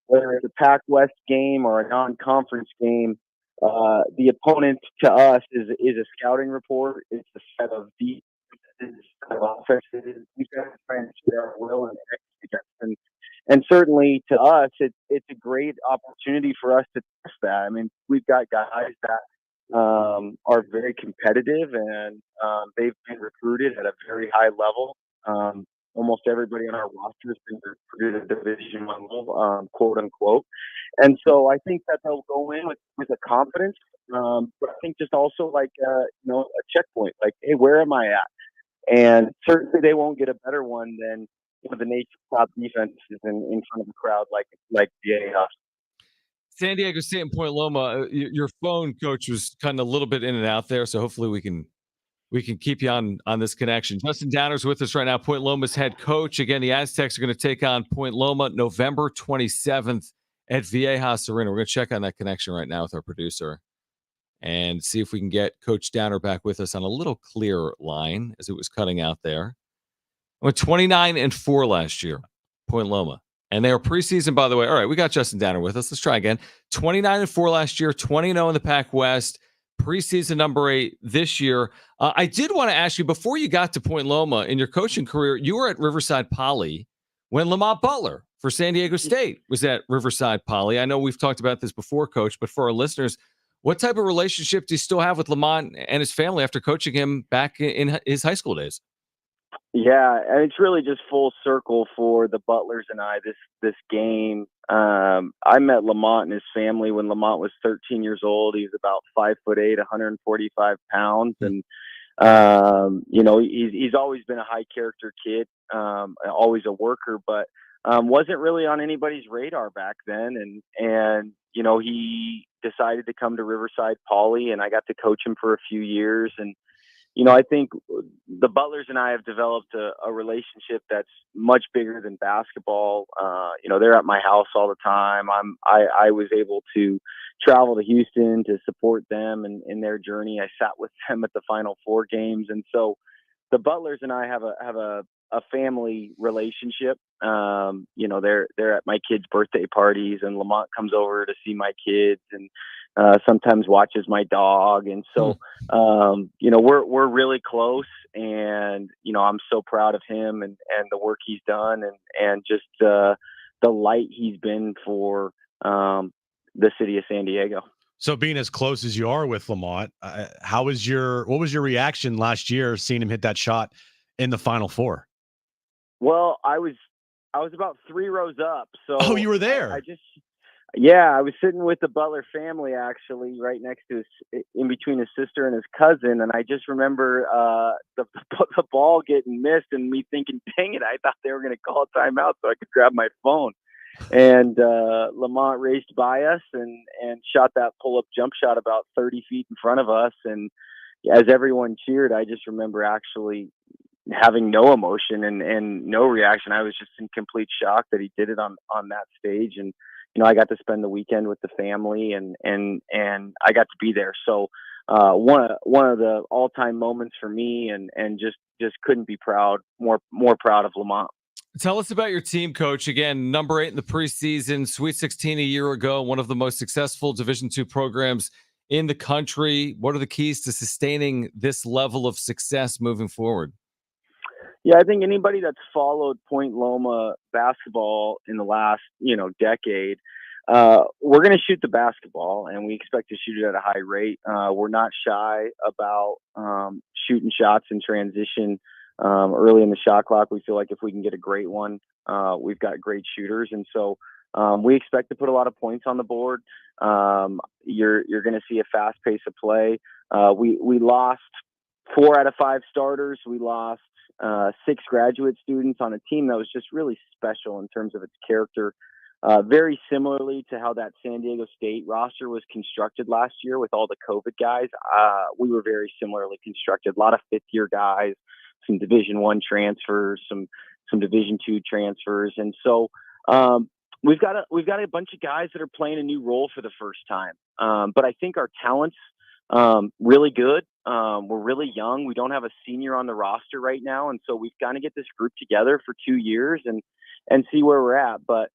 whether it's a Pac West game or a non-conference game, the opponent to us is a scouting report. It's a set of defenses, a set of offenses. We've got to try and share our will and execute. And certainly to us, it's a great opportunity for us to test that. I mean, we've got guys that are very competitive, and they've been recruited at a very high level. Almost everybody on our roster has been recruited at Division I level, quote unquote. And so I think that they'll go in with a confidence, but I think just also like a checkpoint, like, hey, where am I at? And certainly they won't get a better one than the nation's top defenses in front of a crowd like Viejas. San Diego State and Point Loma. Your phone, Coach, was kind of a little bit in and out there, so hopefully we can keep you on this connection. Justin Downer's with us right now, Point Loma's head coach. Again, the Aztecs are going to take on Point Loma November 27th at Viejas Arena. We're going to check on that connection right now with our producer and see if we can get Coach Downer back with us on a little clearer line, as it was cutting out there. Went 29-4 last year, Point Loma. And they were preseason, by the way. All right, we got Justin Downer with us. Let's try again. 29-4 last year, 20-0 in the Pac West. Preseason number 8 this year. I did want to ask you, before you got to Point Loma in your coaching career, you were at Riverside Poly when Lamont Butler for San Diego State was at Riverside Poly. I know we've talked about this before, Coach, but for our listeners, what type of relationship do you still have with Lamont and his family after coaching him back in his high school days? Yeah, and it's really just full circle for the Butlers and I, this game. I met Lamont and his family when Lamont was 13 years old. He was about 5'8", 145 pounds. And, he's always been a high character kid, always a worker, but wasn't really on anybody's radar back then. And he decided to come to Riverside Poly, and I got to coach him for a few years. And, I think the Butlers and I have developed a relationship that's much bigger than basketball. They're at my house all the time. I was able to travel to Houston to support them in their journey. I sat with them at the Final Four games. And so the Butlers and I have a family relationship. They're at my kids' birthday parties, and Lamont comes over to see my kids and sometimes watches my dog. And so, we're really close, and, I'm so proud of him and the work he's done and just the light he's been for the city of San Diego. So being as close as you are with Lamont, what was your reaction last year seeing him hit that shot in the Final Four? Well, I was about 3 rows up. So you were there. I was sitting with the Butler family, actually, right next to in between his sister and his cousin. And I just remember the ball getting missed and me thinking, dang it, I thought they were going to call a timeout so I could grab my phone. And Lamont raced by us and shot that pull-up jump shot about 30 feet in front of us. And as everyone cheered, I just remember actually having no emotion and no reaction. I was just in complete shock that he did it on that stage. And, I got to spend the weekend with the family and I got to be there. So one of the all-time moments for me and just couldn't be more proud of Lamont. Tell us about your team, Coach. Again, number 8 in the preseason, Sweet 16 a year ago, one of the most successful Division II programs in the country. What are the keys to sustaining this level of success moving forward? Yeah, I think anybody that's followed Point Loma basketball in the last, decade, we're going to shoot the basketball, and we expect to shoot it at a high rate. We're not shy about shooting shots in transition early in the shot clock. We feel like if we can get a great one, we've got great shooters. And so we expect to put a lot of points on the board. You're going to see a fast pace of play. We lost 4 out of 5 starters. We lost 6 graduate students on a team that was just really special in terms of its character. Very similarly to how that San Diego State roster was constructed last year with all the COVID guys, we were very similarly constructed. A lot of 5th-year guys, some Division I transfers, some Division II transfers, and so we've got a bunch of guys that are playing a new role for the first time. But I think our talent's really good. We're really young. We don't have a senior on the roster right now, and so we've got to get this group together for 2 years and see where we're at. But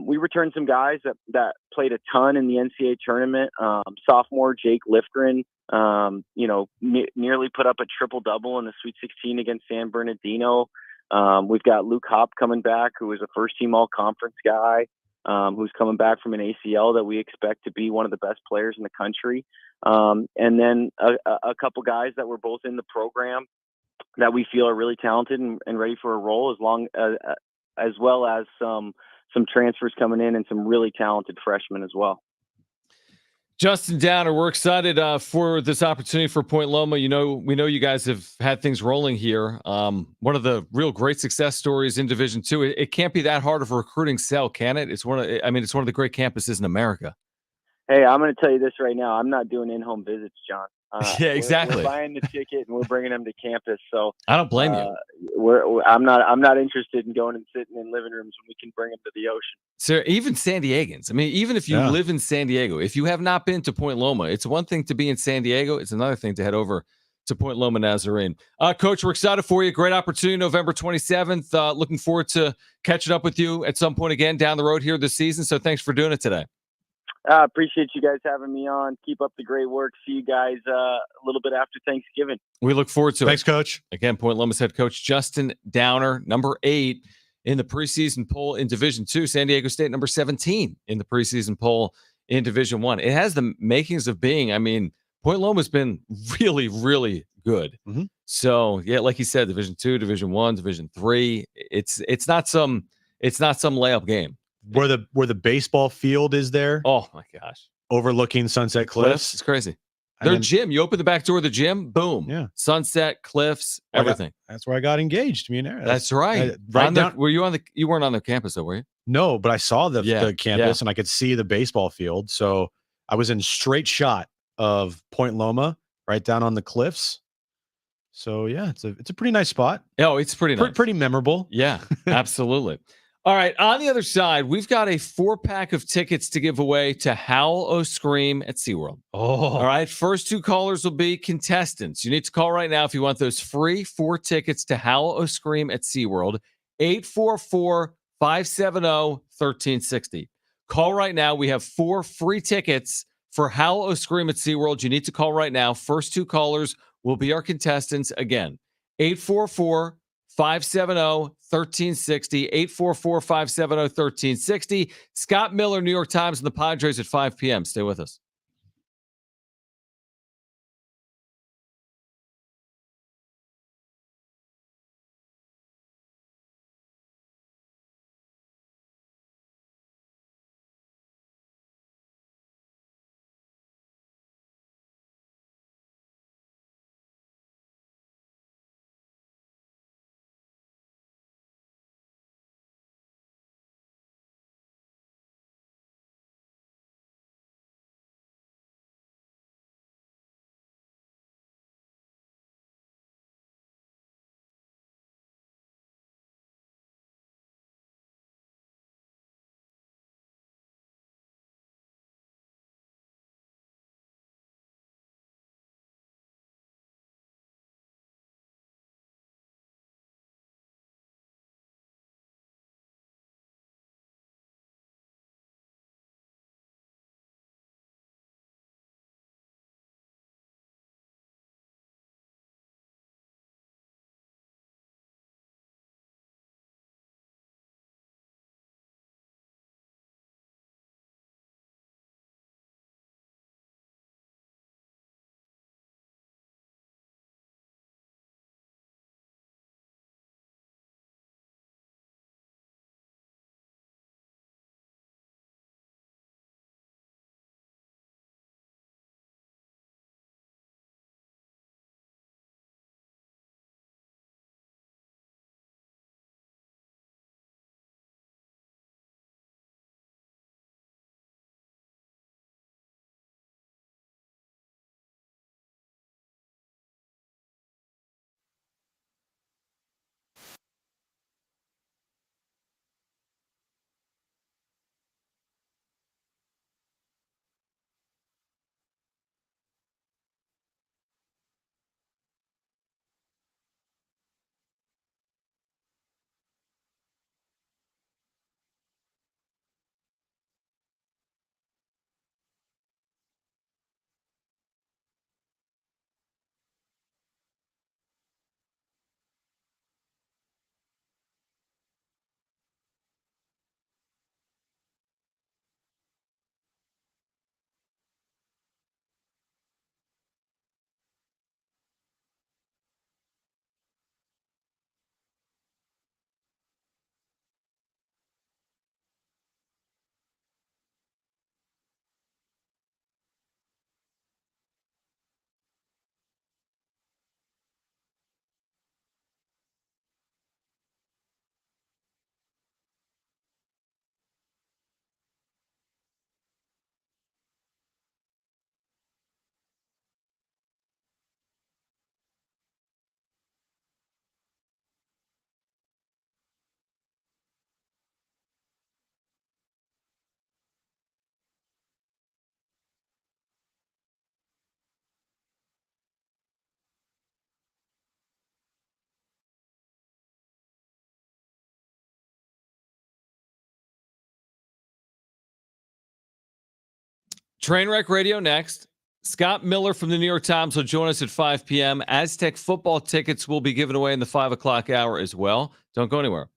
we returned some guys that played a ton in the NCAA tournament. Sophomore Jake Lifgren, nearly put up a triple-double in the Sweet 16 against San Bernardino. We've got Luke Hopp coming back, who is a first-team all-conference guy, who's coming back from an ACL that we expect to be one of the best players in the country. And then a couple guys that were both in the program that we feel are really talented and ready for a role, as well as some transfers coming in and some really talented freshmen as well. Justin Downer, we're excited for this opportunity for Point Loma. We know you guys have had things rolling here. One of the real great success stories in Division II. It can't be that hard of a recruiting sell, can it? It's one of the great campuses in America. Hey, I'm going to tell you this right now. I'm not doing in-home visits, John. Yeah, exactly. We're buying the ticket and we're bringing them to campus. So I don't blame you. I'm not interested in going and sitting in living rooms when we can bring them to the ocean. So even San Diegans, even if you live in San Diego, if you have not been to Point Loma, it's one thing to be in San Diego. It's another thing to head over to Point Loma Nazarene. Coach, we're excited for you. Great opportunity, November 27th. Looking forward to catching up with you at some point again down the road here this season. So thanks for doing it today. I appreciate you guys having me on. Keep up the great work. See you guys a little bit after Thanksgiving. We look forward to it. Thanks, Coach. Again, Point Loma's head coach, Justin Downer, number 8 in the preseason poll in Division II. San Diego State, number 17 in the preseason poll in Division I. It has the makings of being, Point Loma's been really, really good. Mm-hmm. So, yeah, like you said, Division II, Division I, Division III. It's not some layup game. where the baseball field is there. Oh my gosh. Overlooking Sunset Cliffs. It's crazy. Their gym. You open the back door of the gym, boom. Yeah. Sunset, cliffs, everything. That's where I got engaged. Me and Aaron. That's right. Were you you weren't on the campus though, were you? No, but I saw the campus and I could see the baseball field. So I was in straight shot of Point Loma, right down on the cliffs. So yeah, it's a pretty nice spot. Oh, it's pretty nice. Pretty memorable. Yeah, absolutely. All right, on the other side, we've got a 4-pack of tickets to give away to Howl O Scream at SeaWorld. Oh. All right, first 2 callers will be contestants. You need to call right now if you want those free 4 tickets to Howl O Scream at SeaWorld. 844-570-1360. Call right now. We have 4 free tickets for Howl O Scream at SeaWorld. You need to call right now. First 2 callers will be our contestants. Again, 844-570-1360, 844-570-1360. Scott Miller, New York Times, and the Padres at 5 p.m. Stay with us. Trainwreck Radio next. Scott Miller from the New York Times will join us at 5 p.m. Aztec football tickets will be given away in the 5 o'clock hour as well. Don't go anywhere.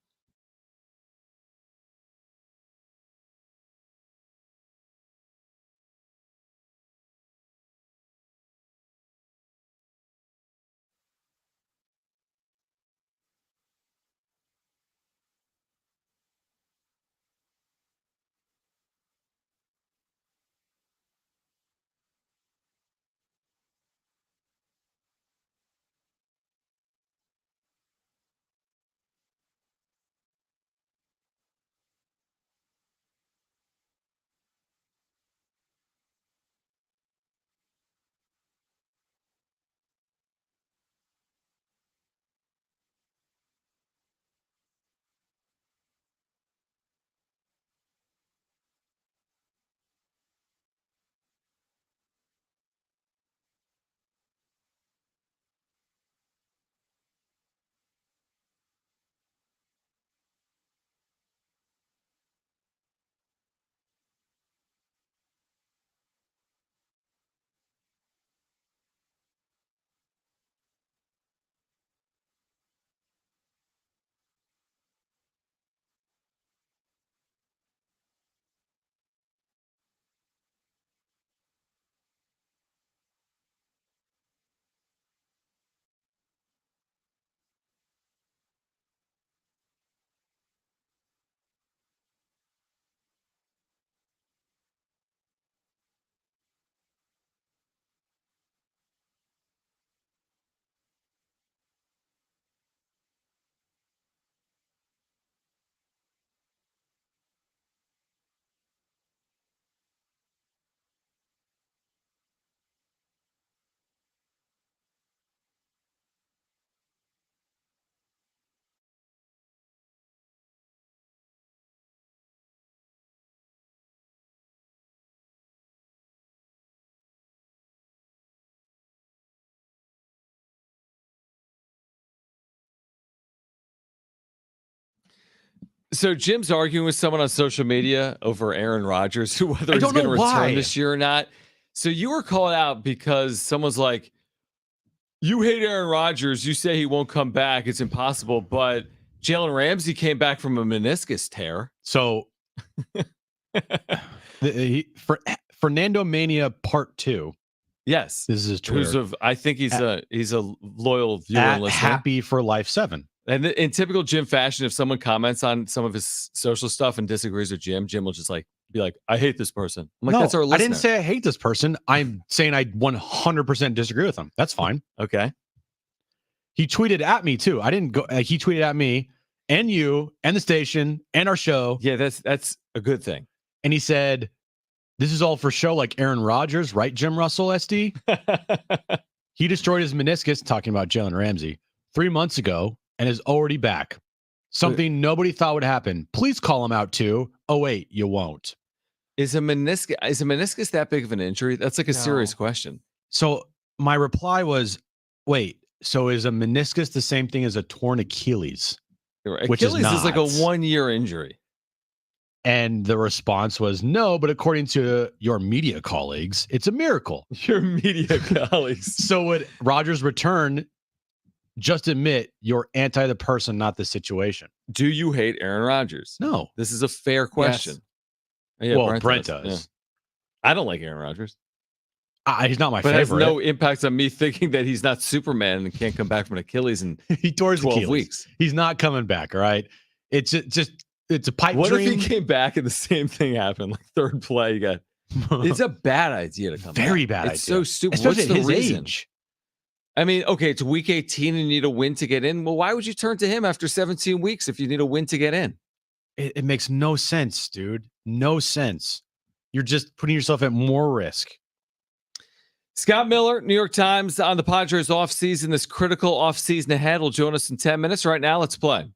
So Jim's arguing with someone on social media over Aaron Rodgers, whether he's going to return this year or not. So you were called out because someone's like, you hate Aaron Rodgers. You say he won't come back. It's impossible. But Jalen Ramsey came back from a meniscus tear. So Fernando Mania Part 2. Yes. This is his Twitter. I think he's a loyal viewer and listener. Happy for Life 7. And in typical Jim fashion, if someone comments on some of his social stuff and disagrees with Jim will just be like, I hate this person. I'm like, no, that's our listener. I didn't say I hate this person. I'm saying I 100% disagree with him. That's fine. Okay. He tweeted at me too. I didn't go. He tweeted at me and you and the station and our show. Yeah, that's a good thing. And he said, this is all for show like Aaron Rodgers, right, Jim Russell, SD? He destroyed his meniscus, talking about Jalen Ramsey, 3 months ago and is already back. Something nobody thought would happen. Please call him out too. Oh, wait, you won't. Is a meniscus that big of an injury? That's like a serious question. So my reply was, wait, so is a meniscus the same thing as a torn Achilles? Achilles is like a 1-year injury. And the response was no, but according to your media colleagues, it's a miracle. Your media colleagues. So would Rodgers return? Just admit you're anti the person, not the situation. Do you hate Aaron Rodgers? No. This is a fair question. Yes. Yeah, well, Brent does. Yeah. I don't like Aaron Rodgers. He's not my favorite. But it has no impact on me thinking that he's not Superman and can't come back from Achilles in he tore his 12 Achilles. Weeks. He's not coming back, all right? It's a pipe what dream. What if he came back and the same thing happened? Like third play, you got it's a bad idea to come back. Very bad idea. It's so stupid. Especially What's the his reason? Age. I mean, okay, it's week 18 and you need a win to get in. Well, why would you turn to him after 17 weeks if you need a win to get in? It makes no sense, dude. No sense. You're just putting yourself at more risk. Scott Miller, New York Times, on the Padres offseason, this critical offseason ahead, will join us in 10 minutes. Right now, let's play.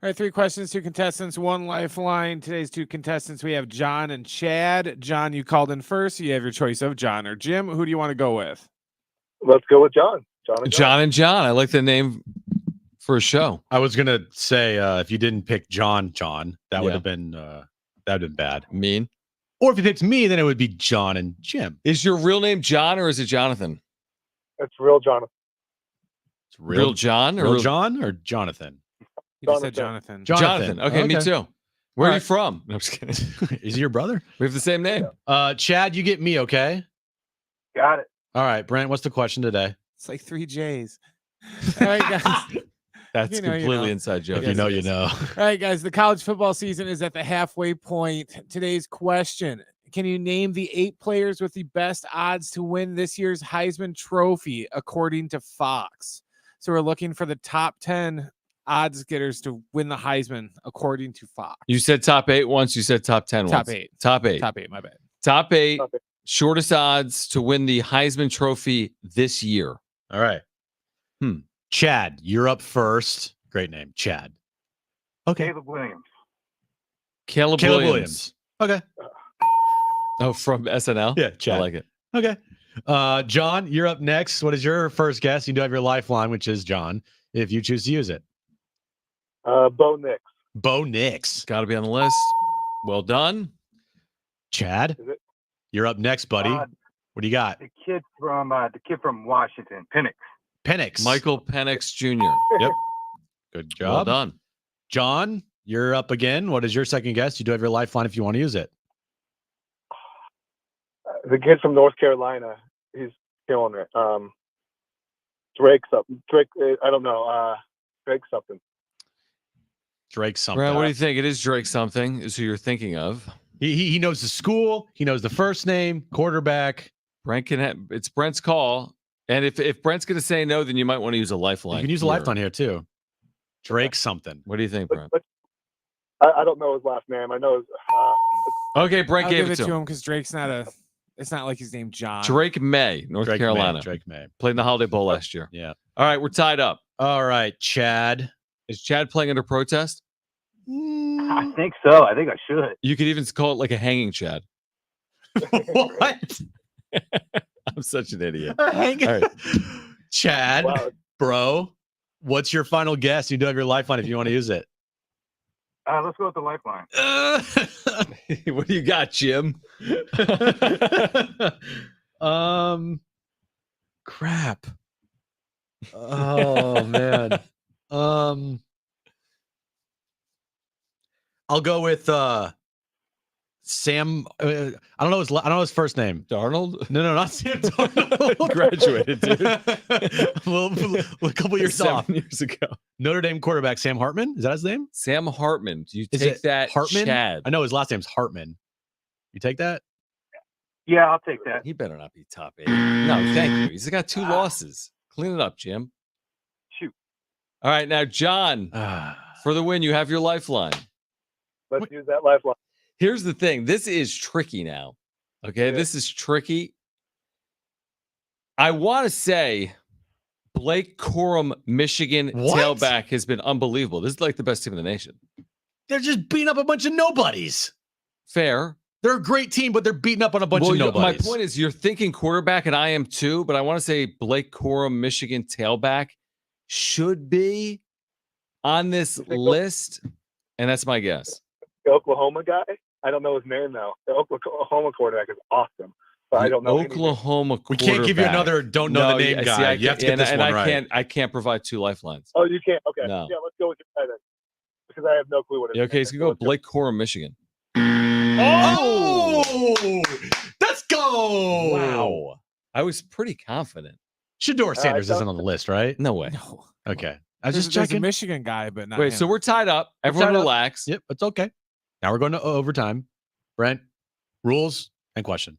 All right, 3 questions, 2 contestants, 1 lifeline. Today's 2 contestants, we have John and Chad. John, you called in first. You have your choice of John or Jim. Who do you want to go with? Let's go with John. John and John. I like the name for a show. I was gonna say if you didn't pick John, that would have been bad. Mean. Or if you picked me, then it would be John and Jim. Is your real name John or is it Jonathan? It's real Jonathan. It's real John or real John or Jonathan? You just said Jonathan. Jonathan. Okay, me too. Where are you from? No, I'm just kidding. Is he your brother? We have the same name. Chad, you get me, okay? Got it. All right, Brent, what's the question today? It's like 3 J's. All right, guys. That's completely inside joke. If you know, you know. All right, guys. The college football season is at the halfway point. Today's question: can you name the 8 players with the best odds to win this year's Heisman Trophy, according to Fox? So we're looking for the top 10 odds getters to win the Heisman, according to Fox. You said top 8 once. You said top 10 top once. 8. Top 8. Top 8. My bad. Top 8. Shortest odds to win the Heisman Trophy this year. All right. Chad, you're up first. Great name, Chad. Okay. Caleb Williams. Caleb Williams. Okay. Oh, from SNL? Yeah, Chad. I like it. Okay. John, you're up next. What is your first guess? You do have your lifeline, which is John, if you choose to use it. Bo Nix. Bo Nix. Got to be on the list. Well done. Chad, you're up next, buddy. What do you got? The kid from Washington, Penix. Michael Penix Jr. Yep. Good job. Well done. John, you're up again. What is your second guess? You do have your lifeline if you want to use it. The kid from North Carolina. He's killing it. Drake something. I don't know. Drake something. Drake something. Brad, what do you think? It is Drake something is who you're thinking of. He knows the school. He knows the first name, quarterback. Brent it's Brent's call. And if Brent's going to say no, then you might want to use a lifeline. You can use a lifeline here too. Drake something. What do you think, Brent? I don't know his last name. I know his. Okay, Brent I'll gave give it to him because Drake's it's not like his name John. Drake May, North Carolina. Drake May. Played in the Holiday Bowl last year. Yeah. All right, we're tied up. All right, Chad. Is Chad playing under protest? I think so. I think I should. You could even call it like a hanging Chad. What? I'm such an idiot. All right. Chad, bro, what's your final guess? You do have your lifeline if you want to use it. Let's go with the lifeline. What do you got, Jim? Crap. Oh man. I'll go with Sam. I don't know his first name. Darnold? No, not Sam Darnold. Graduated, dude. a couple years 7 off. years ago. Notre Dame quarterback Sam Hartman. Is that his name? Sam Hartman. Do you Is take it that, Hartman? Chad? I know his last name's Hartman. You take that? Yeah, I'll take that. He better not be top 8. No, thank you. He's got 2 losses. Clean it up, Jim. Shoot. All right, now, John, for the win, you have your lifeline. Let's use that lifeline. Here's the thing. This is tricky now. Okay, Yeah. This is tricky. I want to say Blake Corum, Michigan tailback has been unbelievable. This is like the best team in the nation. They're just beating up a bunch of nobodies. Fair. They're a great team, but they're beating up on a bunch of nobodies. My point is, you're thinking quarterback, and I am too, but I want to say Blake Corum, Michigan tailback, should be on this list, and that's my guess. The Oklahoma guy? I don't know his name now. The Oklahoma quarterback is awesome, but I don't know Oklahoma We can't give you another don't know the name guy. You have to get this one right. I can't provide 2 lifelines. Oh, you can't? Okay. No. Yeah, let's go with your guy then, because I have no clue what it is. Okay, so you go Blake Corum, Michigan. Oh, let's go! Wow, I was pretty confident. Shador Sanders isn't on the list, right? No way. No. Okay, I was just There's checking. a Michigan guy, but not Wait, him. so we're tied up. Everyone relax. Yep, it's okay. Now we're going to overtime. Brent, rules and question.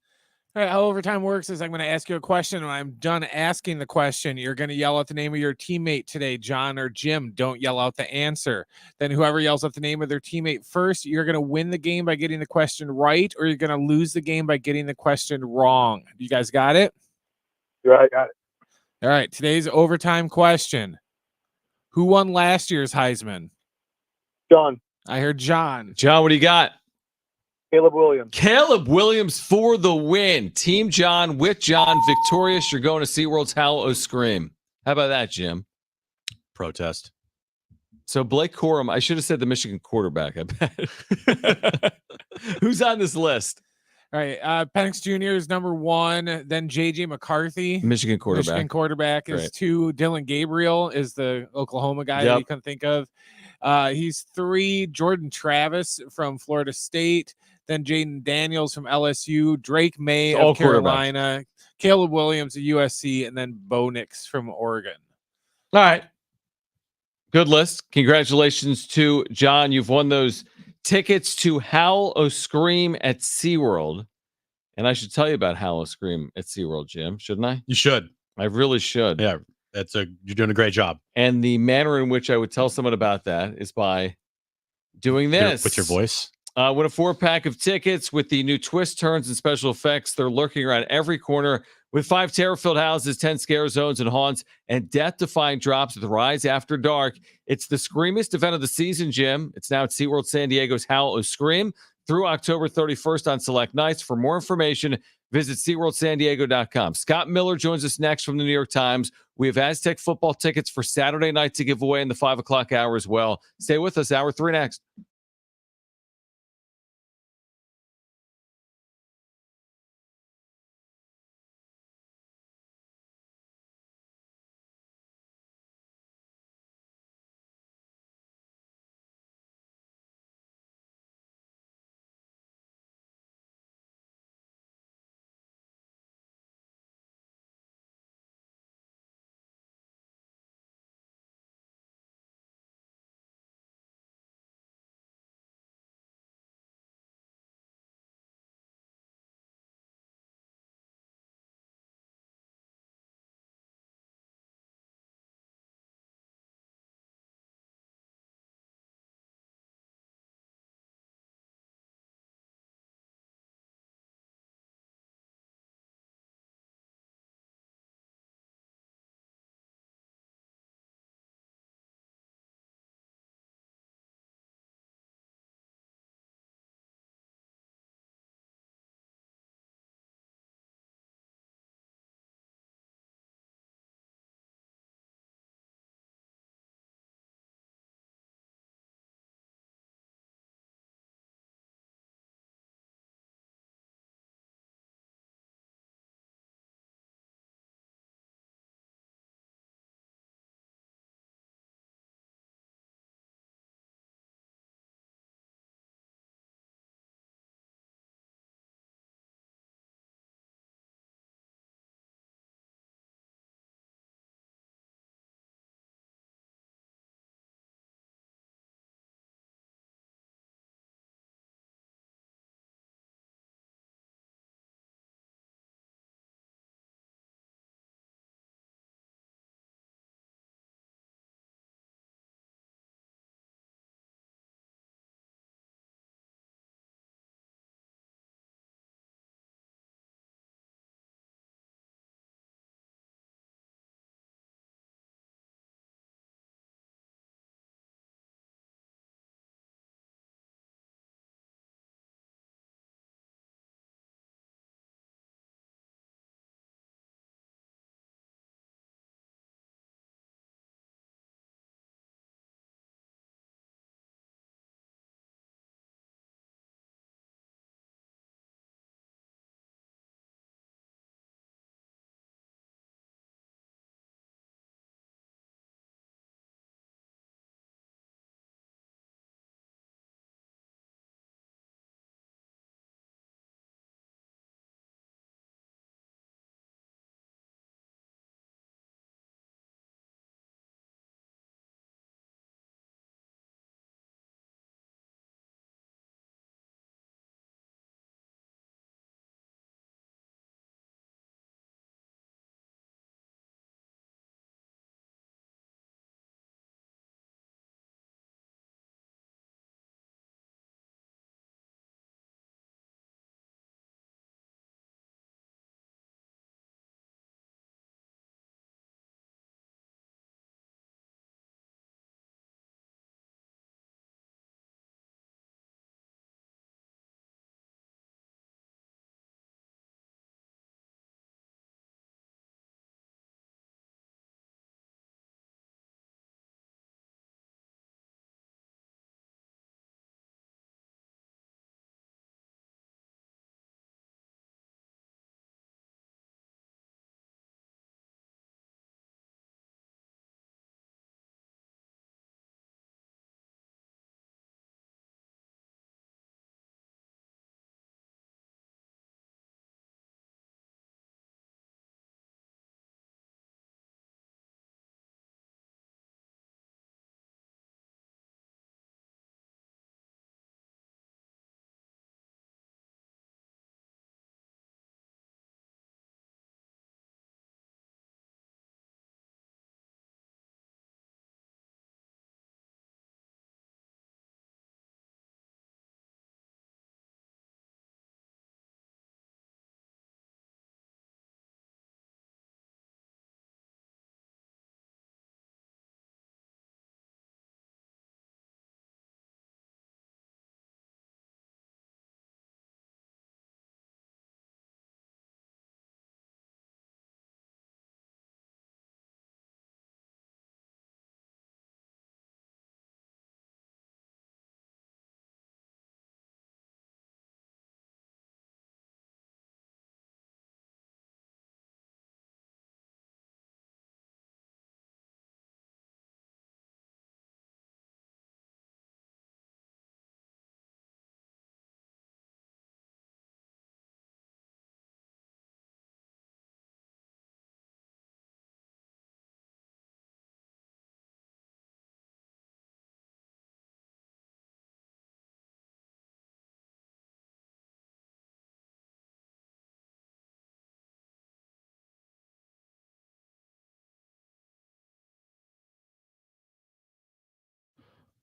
All right, how overtime works is I'm going to ask you a question. When I'm done asking the question, you're going to yell out the name of your teammate today, John or Jim. Don't yell out the answer. Then whoever yells out the name of their teammate first, you're going to win the game by getting the question right, or you're going to lose the game by getting the question wrong. You guys got it? Yeah, I got it. All right, today's overtime question. Who won last year's Heisman? John. I heard John. John, what do you got? Caleb Williams. Caleb Williams for the win. Team John with John victorious. You're going to SeaWorld's Hallow-Scream. How about that, Jim? Protest. So Blake Corum, I should have said the Michigan quarterback, I bet. Who's on this list? All right, Penix Jr. is number 1. Then J.J. McCarthy. Michigan quarterback. Michigan quarterback is Right. 2. Dylan Gabriel is the Oklahoma guy that you can think of. He's 3. Jordan Travis from Florida State. Then Jaden Daniels from LSU. Drake May of Carolina. Caleb Williams of USC. And then Bo Nix from Oregon. All right. Good list. Congratulations to John. You've won those tickets to Hallow-Scream at SeaWorld. And I should tell you about Hallow-Scream at SeaWorld, Jim, shouldn't I? You should. I really should. Yeah, you're doing a great job. And the manner in which I would tell someone about that is by doing this. With your voice. Win a 4-pack of tickets with the new twists, turns, and special effects. They're lurking around every corner with 5 terror-filled houses, 10 scare zones and haunts, and death-defying drops with Rise After Dark. It's the screamiest event of the season, Jim. It's now at SeaWorld San Diego's Hallow-Scream through October 31st on select nights. For more information, visit SeaWorldSanDiego.com. Scott Miller joins us next from the New York Times. We have Aztec football tickets for Saturday night to give away in the 5 o'clock hour as well. Stay with us. Hour 3 next.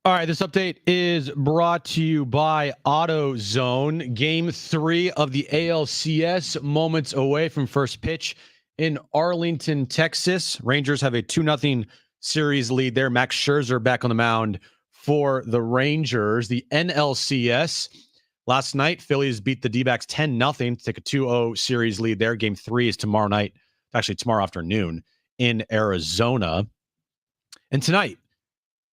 All right, this update is brought to you by AutoZone. Game 3 of the ALCS, moments away from first pitch in Arlington, Texas. Rangers have a 2-0 series lead there. Max Scherzer back on the mound for the Rangers. The NLCS, last night, Phillies beat the D-backs 10-0 to take a 2-0 series lead there. Game 3 is tomorrow night, actually tomorrow afternoon in Arizona. And tonight,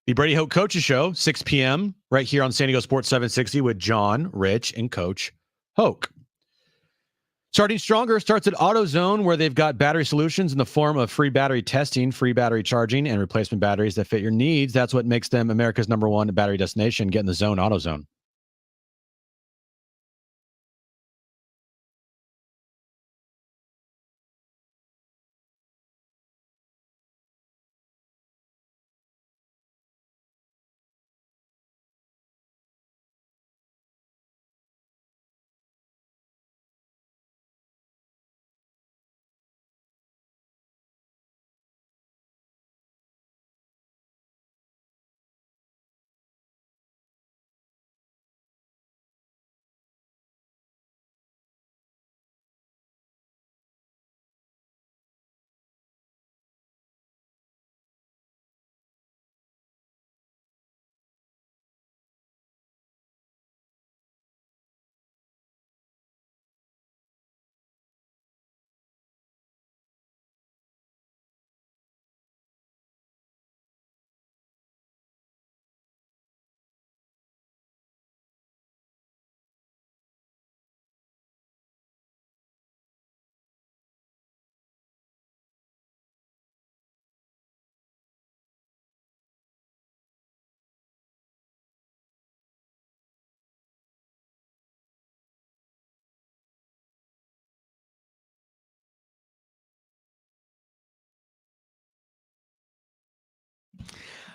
the Brady Hoke Coaches Show, 6 p.m., right here on San Diego Sports 760 with John, Rich, and Coach Hoke. Starting stronger starts at AutoZone, where they've got battery solutions in the form of free battery testing, free battery charging, and replacement batteries that fit your needs. That's what makes them America's #1 battery destination. Get in the zone, AutoZone.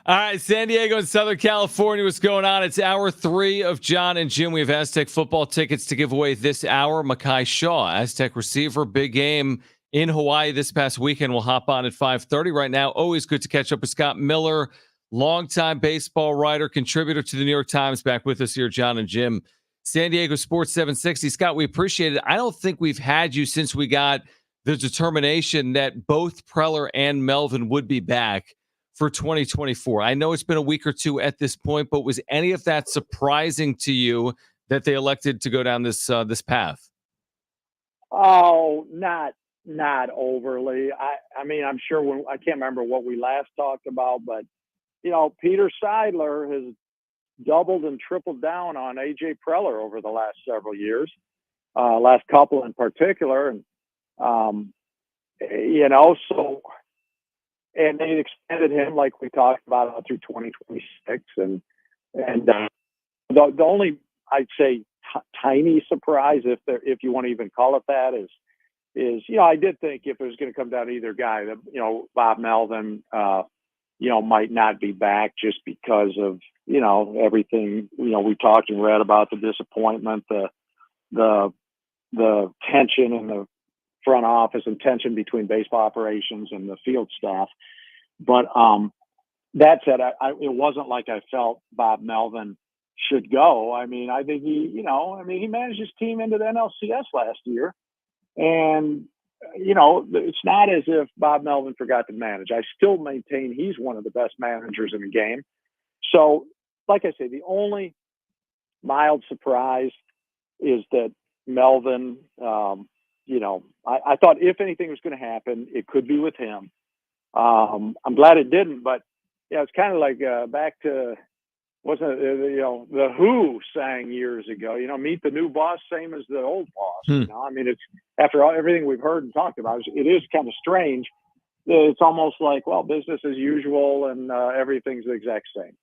All right, San Diego and Southern California, what's going on? It's hour 3 of Jon and Jim. We have Aztec football tickets to give away this hour. Mekhi Shaw, Aztec receiver, big game in Hawaii this past weekend. We'll hop on at 5:30 right now. Always good to catch up with Scott Miller, longtime baseball writer, contributor to the New York Times, back with us here, Jon and Jim. San Diego Sports 760. Scott, we appreciate it. I don't think we've had you since we got the determination that both Preller and Melvin would be back for 2024. I know it's been a week or two at this point, but was any of that surprising to you that they elected to go down this path? Oh, not overly. I mean, I'm sure I can't remember what we last talked about, but Peter Seidler has doubled and tripled down on AJ Preller over the last several years, last couple in particular, and so. And they extended him, like we talked about, out through 2026. And the only, I'd say, tiny surprise, if you want to even call it that, is I did think if it was going to come down to either guy, that Bob Melvin, might not be back just because of everything we talked and read about, the disappointment, the tension in the front office and tension between baseball operations and the field staff. But that said, it wasn't like I felt Bob Melvin should go. I mean, I think he managed his team into the NLCS last year. And, it's not as if Bob Melvin forgot to manage. I still maintain he's one of the best managers in the game. So, like I say, the only mild surprise is that Melvin, I thought if anything was going to happen, it could be with him. I'm glad it didn't, but it's kind of like back to the Who sang years ago. Meet the new boss, same as the old boss. I mean, it's after everything we've heard and talked about, it is kind of strange. It's almost like, well, business as usual, and everything's the exact same.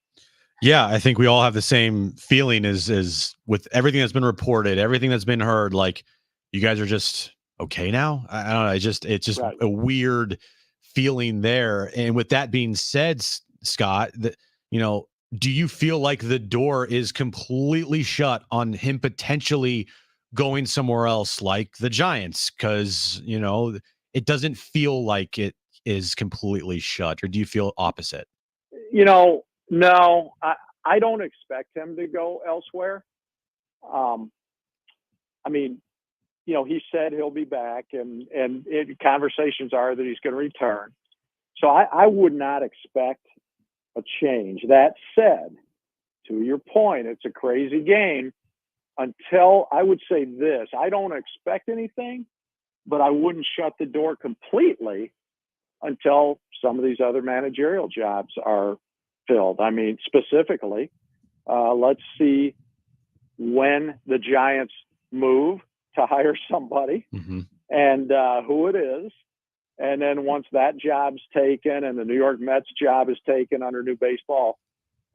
Yeah, I think we all have the same feeling as with everything that's been reported, everything that's been heard. Like, you guys are just okay now. I don't know. It's just right. A weird feeling there. And with that being said, Scott, do you feel like the door is completely shut on him potentially going somewhere else like the Giants? Because, it doesn't feel like it is completely shut. Or do you feel opposite? No, I don't expect him to go elsewhere. I mean, he said he'll be back, and conversations are that he's going to return. So I would not expect a change. That said, to your point, it's a crazy game until I would say this. I don't expect anything, but I wouldn't shut the door completely until some of these other managerial jobs are filled. I mean, specifically, let's see when the Giants move to hire somebody and who it is. And then once that job's taken and the New York Mets job is taken under new baseball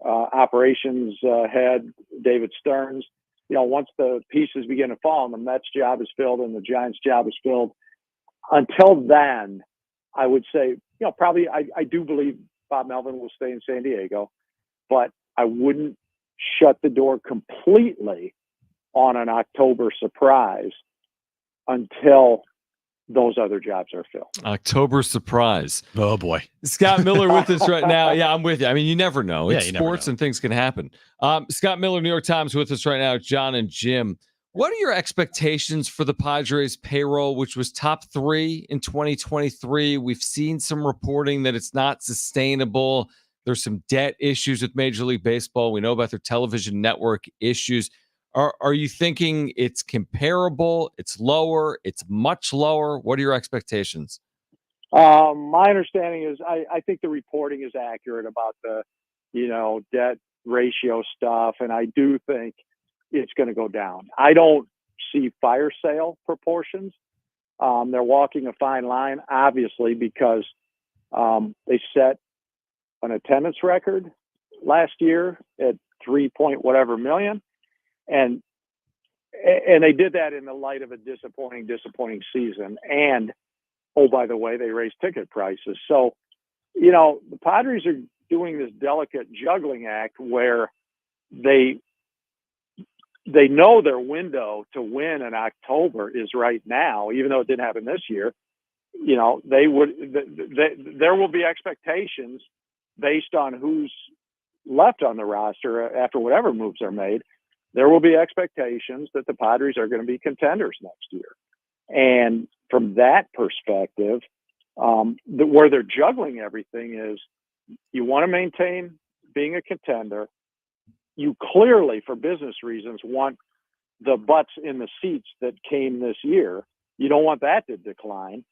operations head David Stearns, once the pieces begin to fall and the Mets job is filled and the Giants job is filled, until then, I would say, probably I do believe Bob Melvin will stay in San Diego, but I wouldn't shut the door completely on an October surprise until those other jobs are filled. October surprise. Oh boy. Scott Miller with us right now. Yeah, I'm with you. I mean, you never know. It's you sports never know. and things can happen. Scott Miller, New York Times, with us right now. Jon and Jim. What are your expectations for the Padres payroll, which was top 3 in 2023? We've seen some reporting that it's not sustainable. There's some debt issues with Major League Baseball. We know about their television network issues. Are you thinking it's comparable, it's lower, it's much lower? What are your expectations? My understanding is I think the reporting is accurate about the, debt ratio stuff. And I do think it's going to go down. I don't see fire sale proportions. They're walking a fine line, obviously, because they set an attendance record last year at 3 point whatever million. And they did that in the light of a disappointing season. And, oh, by the way, they raised ticket prices. So, the Padres are doing this delicate juggling act where they know their window to win in October is right now, even though it didn't happen this year. There will be expectations based on who's left on the roster after whatever moves are made. There will be expectations that the Padres are going to be contenders next year. And from that perspective, where they're juggling everything is you want to maintain being a contender. You clearly, for business reasons, want the butts in the seats that came this year. You don't want that to decline.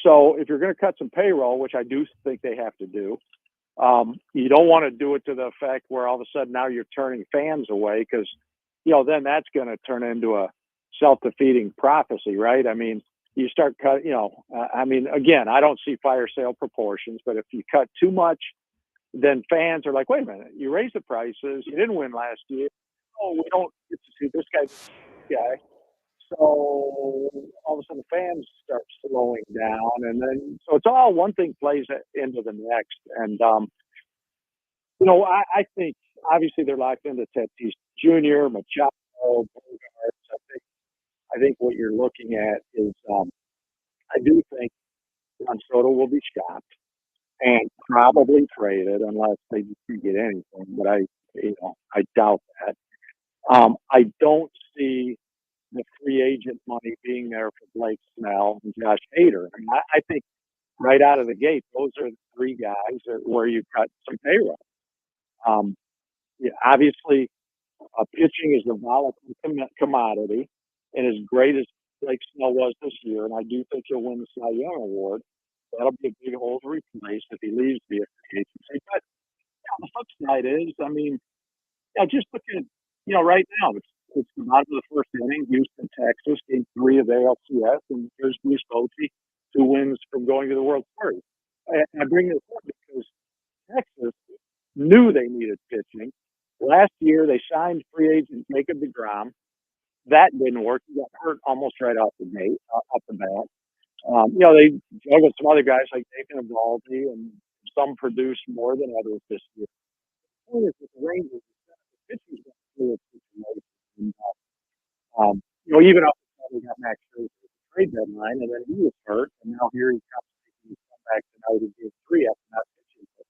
So if you're going to cut some payroll, which I do think they have to do, you don't want to do it to the effect where all of a sudden now you're turning fans away because, then that's going to turn into a self-defeating prophecy, right? I mean, you start cutting, again, I don't see fire sale proportions, but if you cut too much, then fans are like, wait a minute, you raised the prices, you didn't win last year. Oh, we don't get to see this guy. So all of a sudden the fans start slowing down, and then so it's all one thing plays into the next. And I think obviously they're locked into Tatis Jr., Machado, Bogarts. I think what you're looking at is I do think Juan Soto will be shopped and probably traded unless they can get anything. But I doubt that. I don't see the free agent money being there for Blake Snell and Josh Hader. I think right out of the gate, those are the 3 guys where you cut some payroll. Obviously, pitching is a volatile commodity, and as great as Blake Snell was this year, and I do think he'll win the Cy Young Award, that'll be a big hole to replace if he leaves via free agency. But the flip side is, just look at, right now, it's the bottom of the first inning, Houston, Texas, game 3 of the NLCS, and there's Bruce Bochy, 2 wins from going to the World Series. And I bring this up because Texas knew they needed pitching. Last year, they signed free agent Jacob deGrom. That didn't work. He got hurt almost right off the bat. They juggled some other guys like Nathan Eovaldi, and some produced more than others this year. The point is with the Rangers, the pitching's got a fluid situation. Even up until they got Max Scherzer at the trade deadline, and then he was hurt, and now here he's making his comeback tonight in game 3 after not pitching for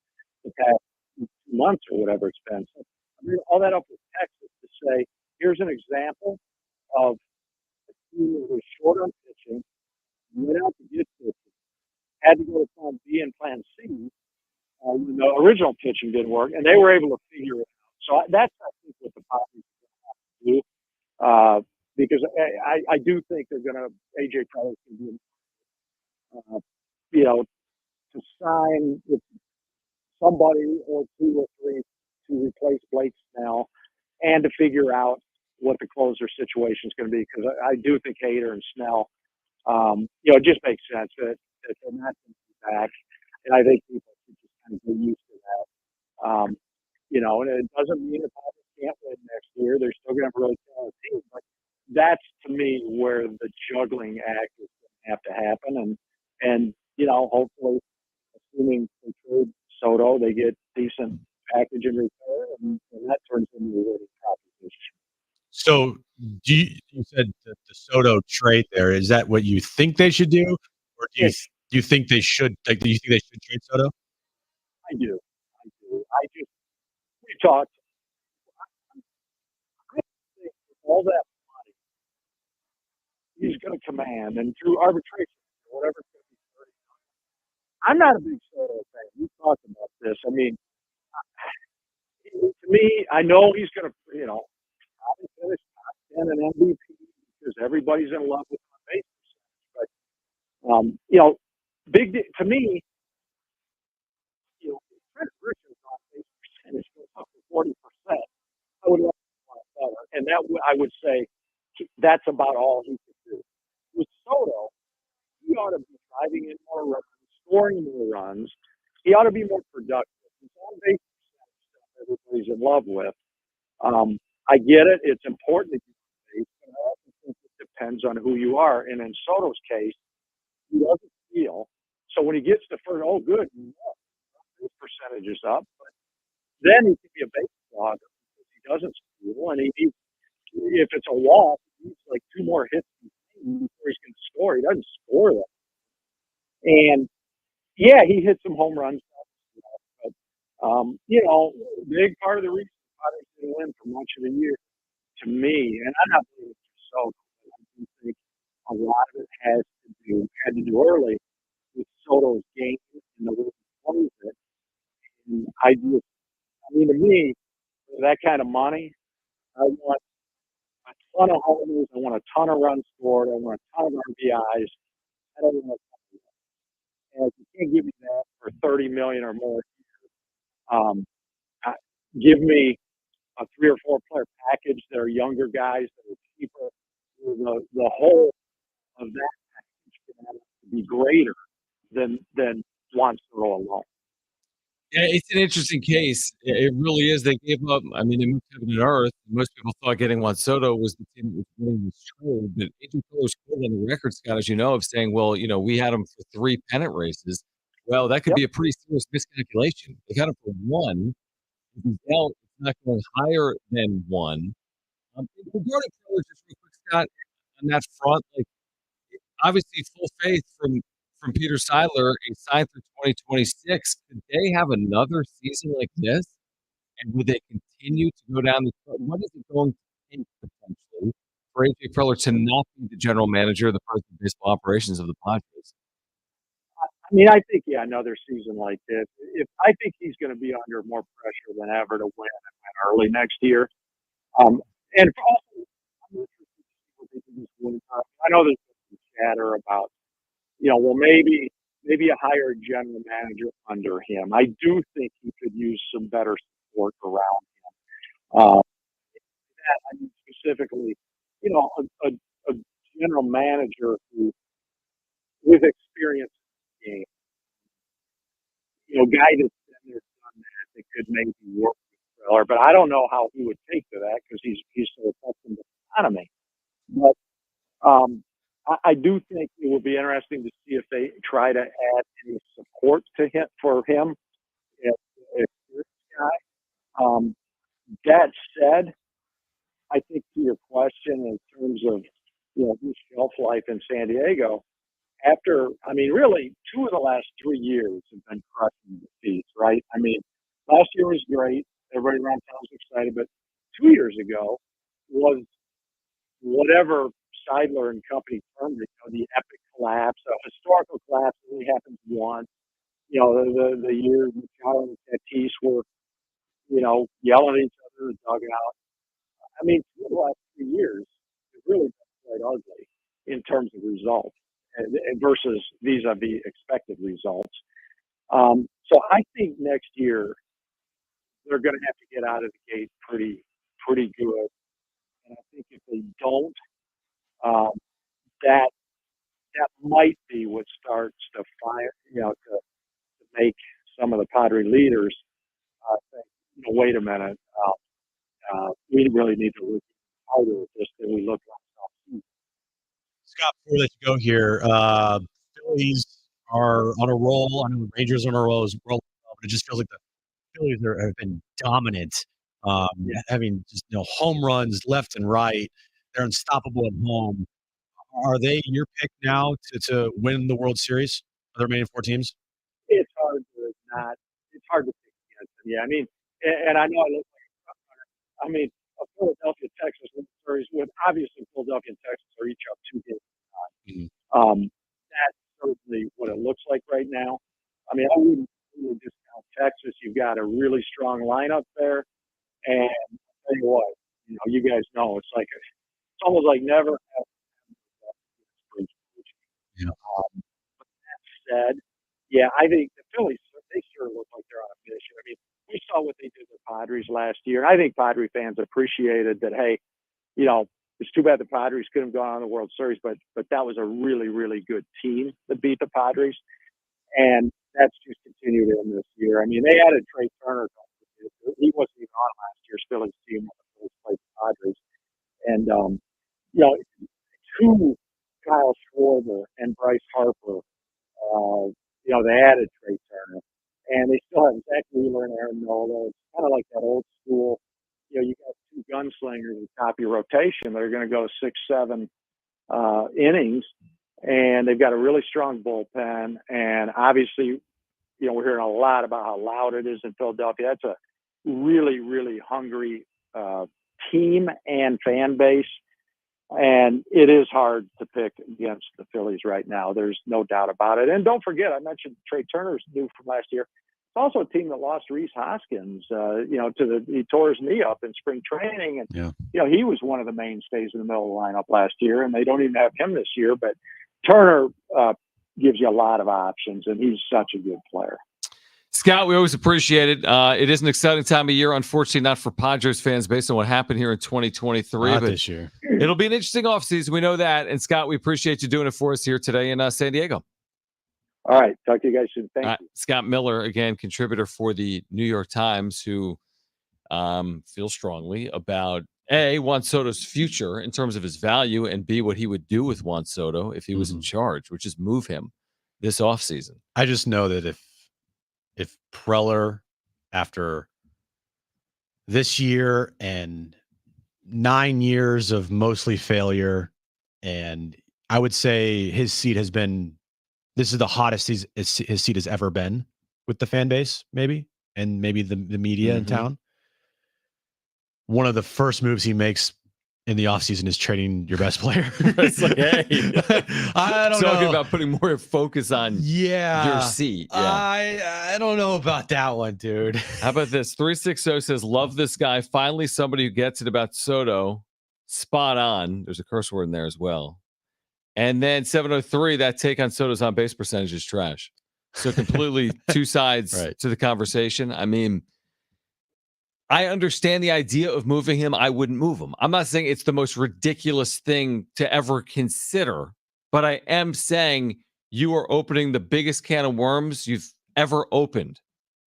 the past 2 months or whatever it's been. So I'm bring all that up with Texas to say, here's an example of a team that was short on pitching, went out to get pitching, had to go to plan B and plan C when the original pitching didn't work, and they were able to figure it out. So that's, I think, what the Padres are going to have to do. Because I do think they're going to, AJ Preller can be, to sign with somebody or two or three to replace Blake Snell and to figure out what the closer situation is going to be. Because I do think Hader and Snell, it just makes sense that they're not going to be back. And I think people should just kind of get used to that. And it doesn't mean the Padres can't win next year. They're still going to have a really talented team. But that's, to me, where the juggling act is going to have to happen. And hopefully, assuming they trade Soto, they get decent package in return, and that turns into a really proposition. So you said the Soto trade there. Is that what you think they should do? Or do you think they should, do you think they should trade Soto? I do. We talked. I think all that money he's going to command, and through arbitration, whatever it's going to be, I'm not a big Soto fan. We talked about this. I mean, to me, I know he's going to, probably finish top 10 and MVP because everybody's in love with my base percentage. But, to me, Trent Richards on base percentage goes up to 40%. I would like to want better. And that I would say that's about all he could do. With Soto, he ought to be driving in more runs, scoring more runs. He ought to be more productive. His on base percentage stuff everybody's in love with. I get it. It's important to keep base, but I also think it depends on who you are. And in Soto's case, he doesn't steal. So when he gets to first, good, his percentage is up. But then he can be a base logger because he doesn't steal. And if it's a walk, he needs like 2 more hits before he's going to score. He doesn't score that. And yeah, he hit some home runs. But, big part of the reason Padres didn't win for much of the year, to me, and I'm not believing so, I do think a lot of it had to do early with Soto's game and the way he plays it. And to me, for that kind of money, I want a ton of homers. I want a ton of runs scored. I want a ton of RBIs. I don't want a ton of that. And if you can't give me that for $30 million or more, give me a 3 or 4 player package that are younger guys that are cheaper. The whole of that package can have to be greater than Juan Soto alone. Yeah, it's an interesting case. It really is. They gave up. I mean, they moved heaven and earth. Most people thought getting Juan Soto was the team that was winning this trade. But AJ Preller scored on the record, Scott, as you know, of saying, well, we had him for 3 pennant races. Well, that could be a pretty serious miscalculation. They got him for 1. If he's out, it's not going higher than 1. Regarding Preller, just real quick, Scott, on that front, obviously full faith from Peter Seidler, a sign through 2026. Could they have another season like this? And would they continue to go down what is it going to take potentially for AJ Preller to not be the general manager of the president of baseball operations of the Padres? I mean, I think, another season like this. I think he's going to be under more pressure than ever to win early next year. And also, I'm interested to see what they do this winter. I know there's some chatter about, maybe a higher general manager under him. I do think he could use some better support around him. I mean, specifically, a general manager who, with experience in the game, guy that's been there, done that could maybe work with Preller. But I don't know how he would take to that because he's so accustomed to economy. But I do think it will be interesting to see if they try to add any support to him for him. If this guy. That said, I think to your question in terms of his shelf life in San Diego, really 2 of the last 3 years have been crushing defeats, right? I mean, last year was great. Everybody around town was excited. But 2 years ago was whatever Seidler and company termed it, the epic collapse, a historical collapse that only happens once. The year Machado and Tatis were, yelling at each other in the dugout. I mean, the last 3 years, it's really been quite ugly in terms of results versus vis-a-vis expected results. So I think next year they're going to have to get out of the gate pretty good. And I think if they don't, that might be what starts to fire, to make some of the Padre leaders think, wait a minute, we really need to look harder at this than we look like. Scott, before we let you go here, Phillies are on a roll. I know the Rangers are on a roll as well, but it just feels like the Phillies have been dominant, having just home runs left and right. They're unstoppable at home. Are they your pick now to win the World Series? Are the remaining 4 teams? It's hard to pick against them. Yeah, I mean, and I know I look like a front runner. Philadelphia, Texas, Series with obviously Philadelphia and Texas are each up 2 games. That's certainly what it looks like right now. I mean, I wouldn't really discount Texas. You've got a really strong lineup there, and I'll tell you what, you guys know it's almost like never. Yeah. But that said, yeah, I think the Phillies, they sure look like they're on a mission. I mean, we saw what they did with Padres last year. I think Padre fans appreciated that, hey, it's too bad the Padres couldn't have gone on the World Series, but that was a really, really good team that beat the Padres. And that's just continued in this year. I mean, they added Trey Turner. He wasn't even on last year's Phillies team when the Phillies played the Padres. And, two Kyle Schwarber and Bryce Harper, they added Trey Turner. And they still have Zach Wheeler and Aaron Nola. It's kind of like that old school, you got 2 gunslingers at the top of your rotation that are going to go 6-7 innings. And they've got a really strong bullpen. And obviously, we're hearing a lot about how loud it is in Philadelphia. That's a really, really hungry team and fan base. And it is hard to pick against the Phillies right now. There's no doubt about it. And don't forget, I mentioned Trey Turner's new from last year. It's also a team that lost Reese Hoskins, he tore his knee up in spring training. And, he was one of the mainstays in the middle of the lineup last year, and they don't even have him this year. But Turner gives you a lot of options, and he's such a good player. Scott, we always appreciate it. It is an exciting time of year, unfortunately not for Padres fans based on what happened here in 2023. Not but this year. It'll be an interesting offseason. We know that. And Scott, we appreciate you doing it for us here today in San Diego. All right. Talk to you guys soon. Thank you. Scott Miller, again, contributor for the New York Times, who feels strongly about A, Juan Soto's future in terms of his value, and B, what he would do with Juan Soto if he was in charge, which is move him this offseason. I just know that if Preller, after this year and 9 years of mostly failure, and I would say his seat has been, this is the hottest his seat has ever been with the fan base, maybe, and maybe the media in town. One of the first moves he makes in the offseason is trading your best player. It's like, hey, I don't know. Talking about putting more focus on your seat. I don't know about that one, dude. How about this? 360 says, love this guy. Finally, somebody who gets it about Soto. Spot on. There's a curse word in there as well. And then 703, that take on Soto's on base percentage is trash. So completely 2 sides to the conversation. I mean, I understand the idea of moving him. I wouldn't move him. I'm not saying it's the most ridiculous thing to ever consider, but I am saying you are opening the biggest can of worms you've ever opened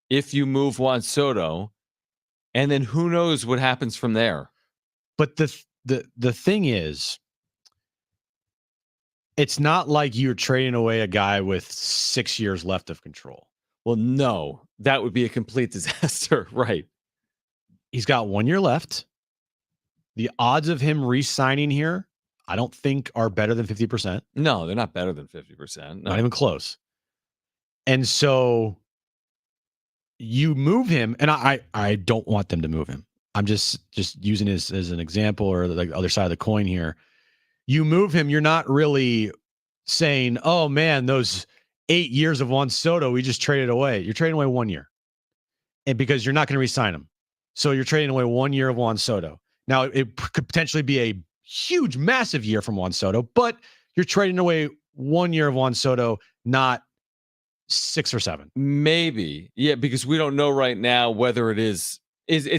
if you move Juan Soto, and then who knows what happens from there. But the thing is, it's not like you're trading away a guy with 6 years left of control. Well, no, that would be a complete disaster, right? He's got 1 year left. The odds of him re-signing here, I don't think are better than 50%. No, they're not better than 50%. No. Not even close. And so you move him, and I don't want them to move him. I'm just using this as an example, or the other side of the coin here. You move him, you're not really saying, oh man, those 8 years of Juan Soto, we just traded away. You're trading away 1 year. And because you're not going to re-sign him. So you're trading away 1 year of Juan Soto. Now, it could potentially be a huge, massive year from Juan Soto, but you're trading away 1 year of Juan Soto, not 6 or 7. Maybe. Yeah, because we don't know right now whether it's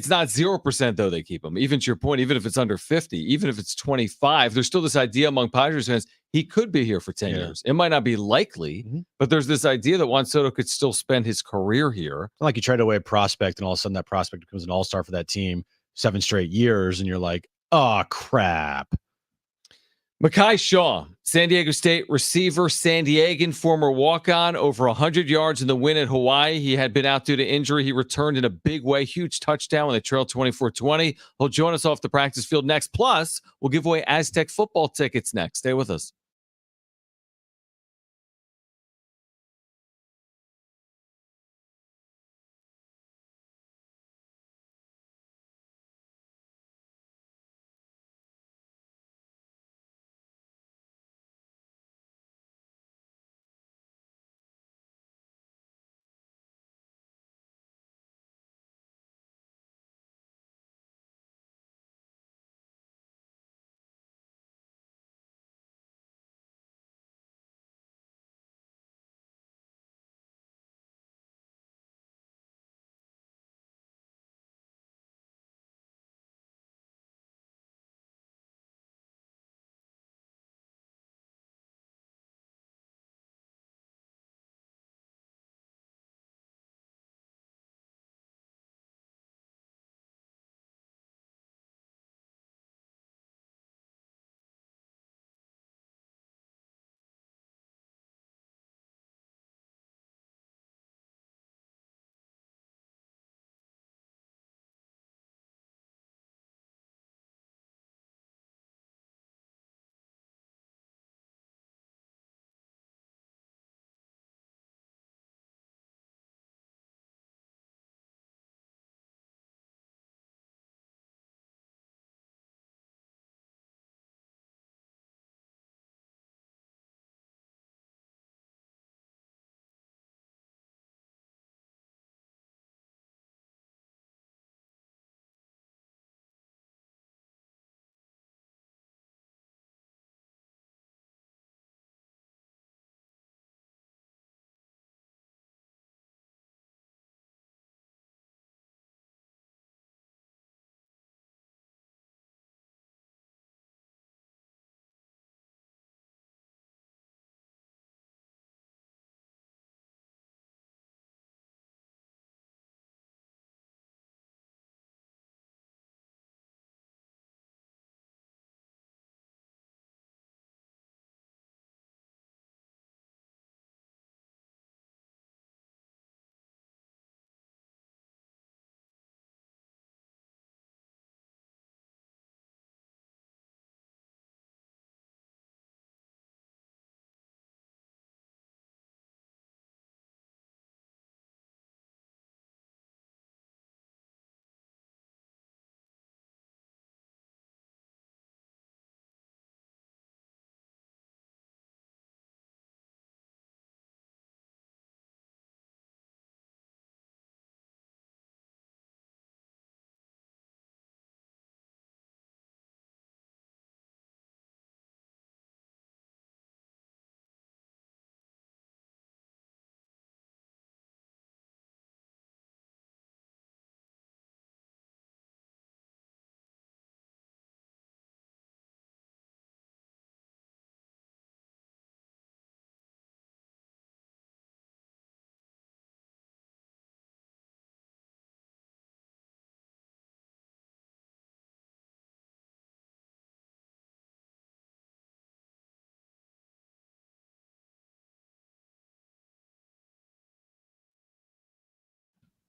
not 0% though they keep him. Even to your point, even if it's under 50, even if it's 25, there's still this idea among Padres fans he could be here for 10 years. It might not be likely, but there's this idea that Juan Soto could still spend his career here. It's not like you trade away a prospect and all of a sudden that prospect becomes an all-star for that team 7 straight years and you're like, oh crap. Makai Shaw, San Diego State receiver, San Diegan, former walk-on, over 100 yards in the win at Hawaii. He had been out due to injury. He returned in a big way, huge touchdown when they trailed 24-20. He'll join us off the practice field next. Plus, we'll give away Aztec football tickets next. Stay with us.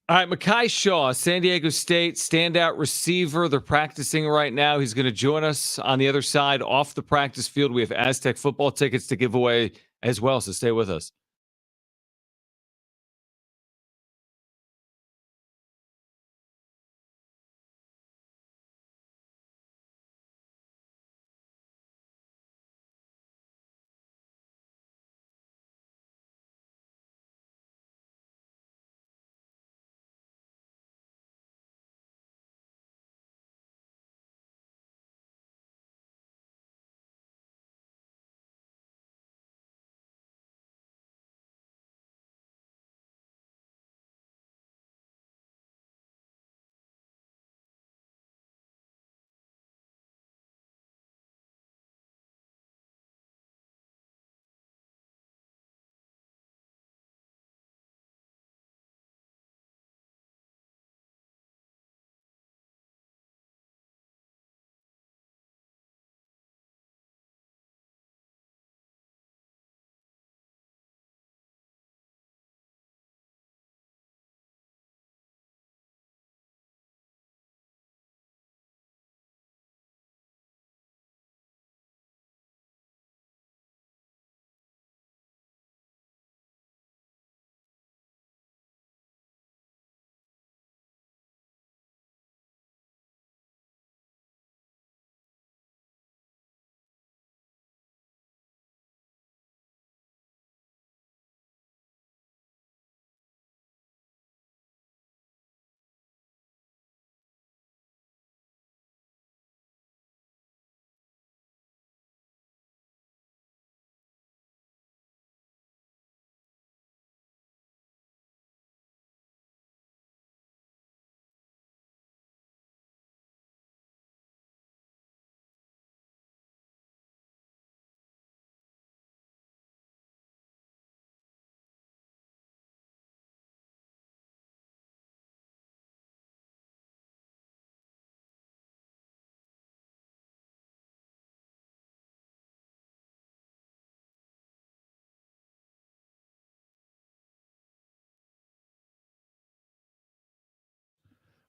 All right, Makai Shaw, San Diego State standout receiver. They're practicing right now. He's going to join us on the other side off the practice field. We have Aztec football tickets to give away as well, so stay with us.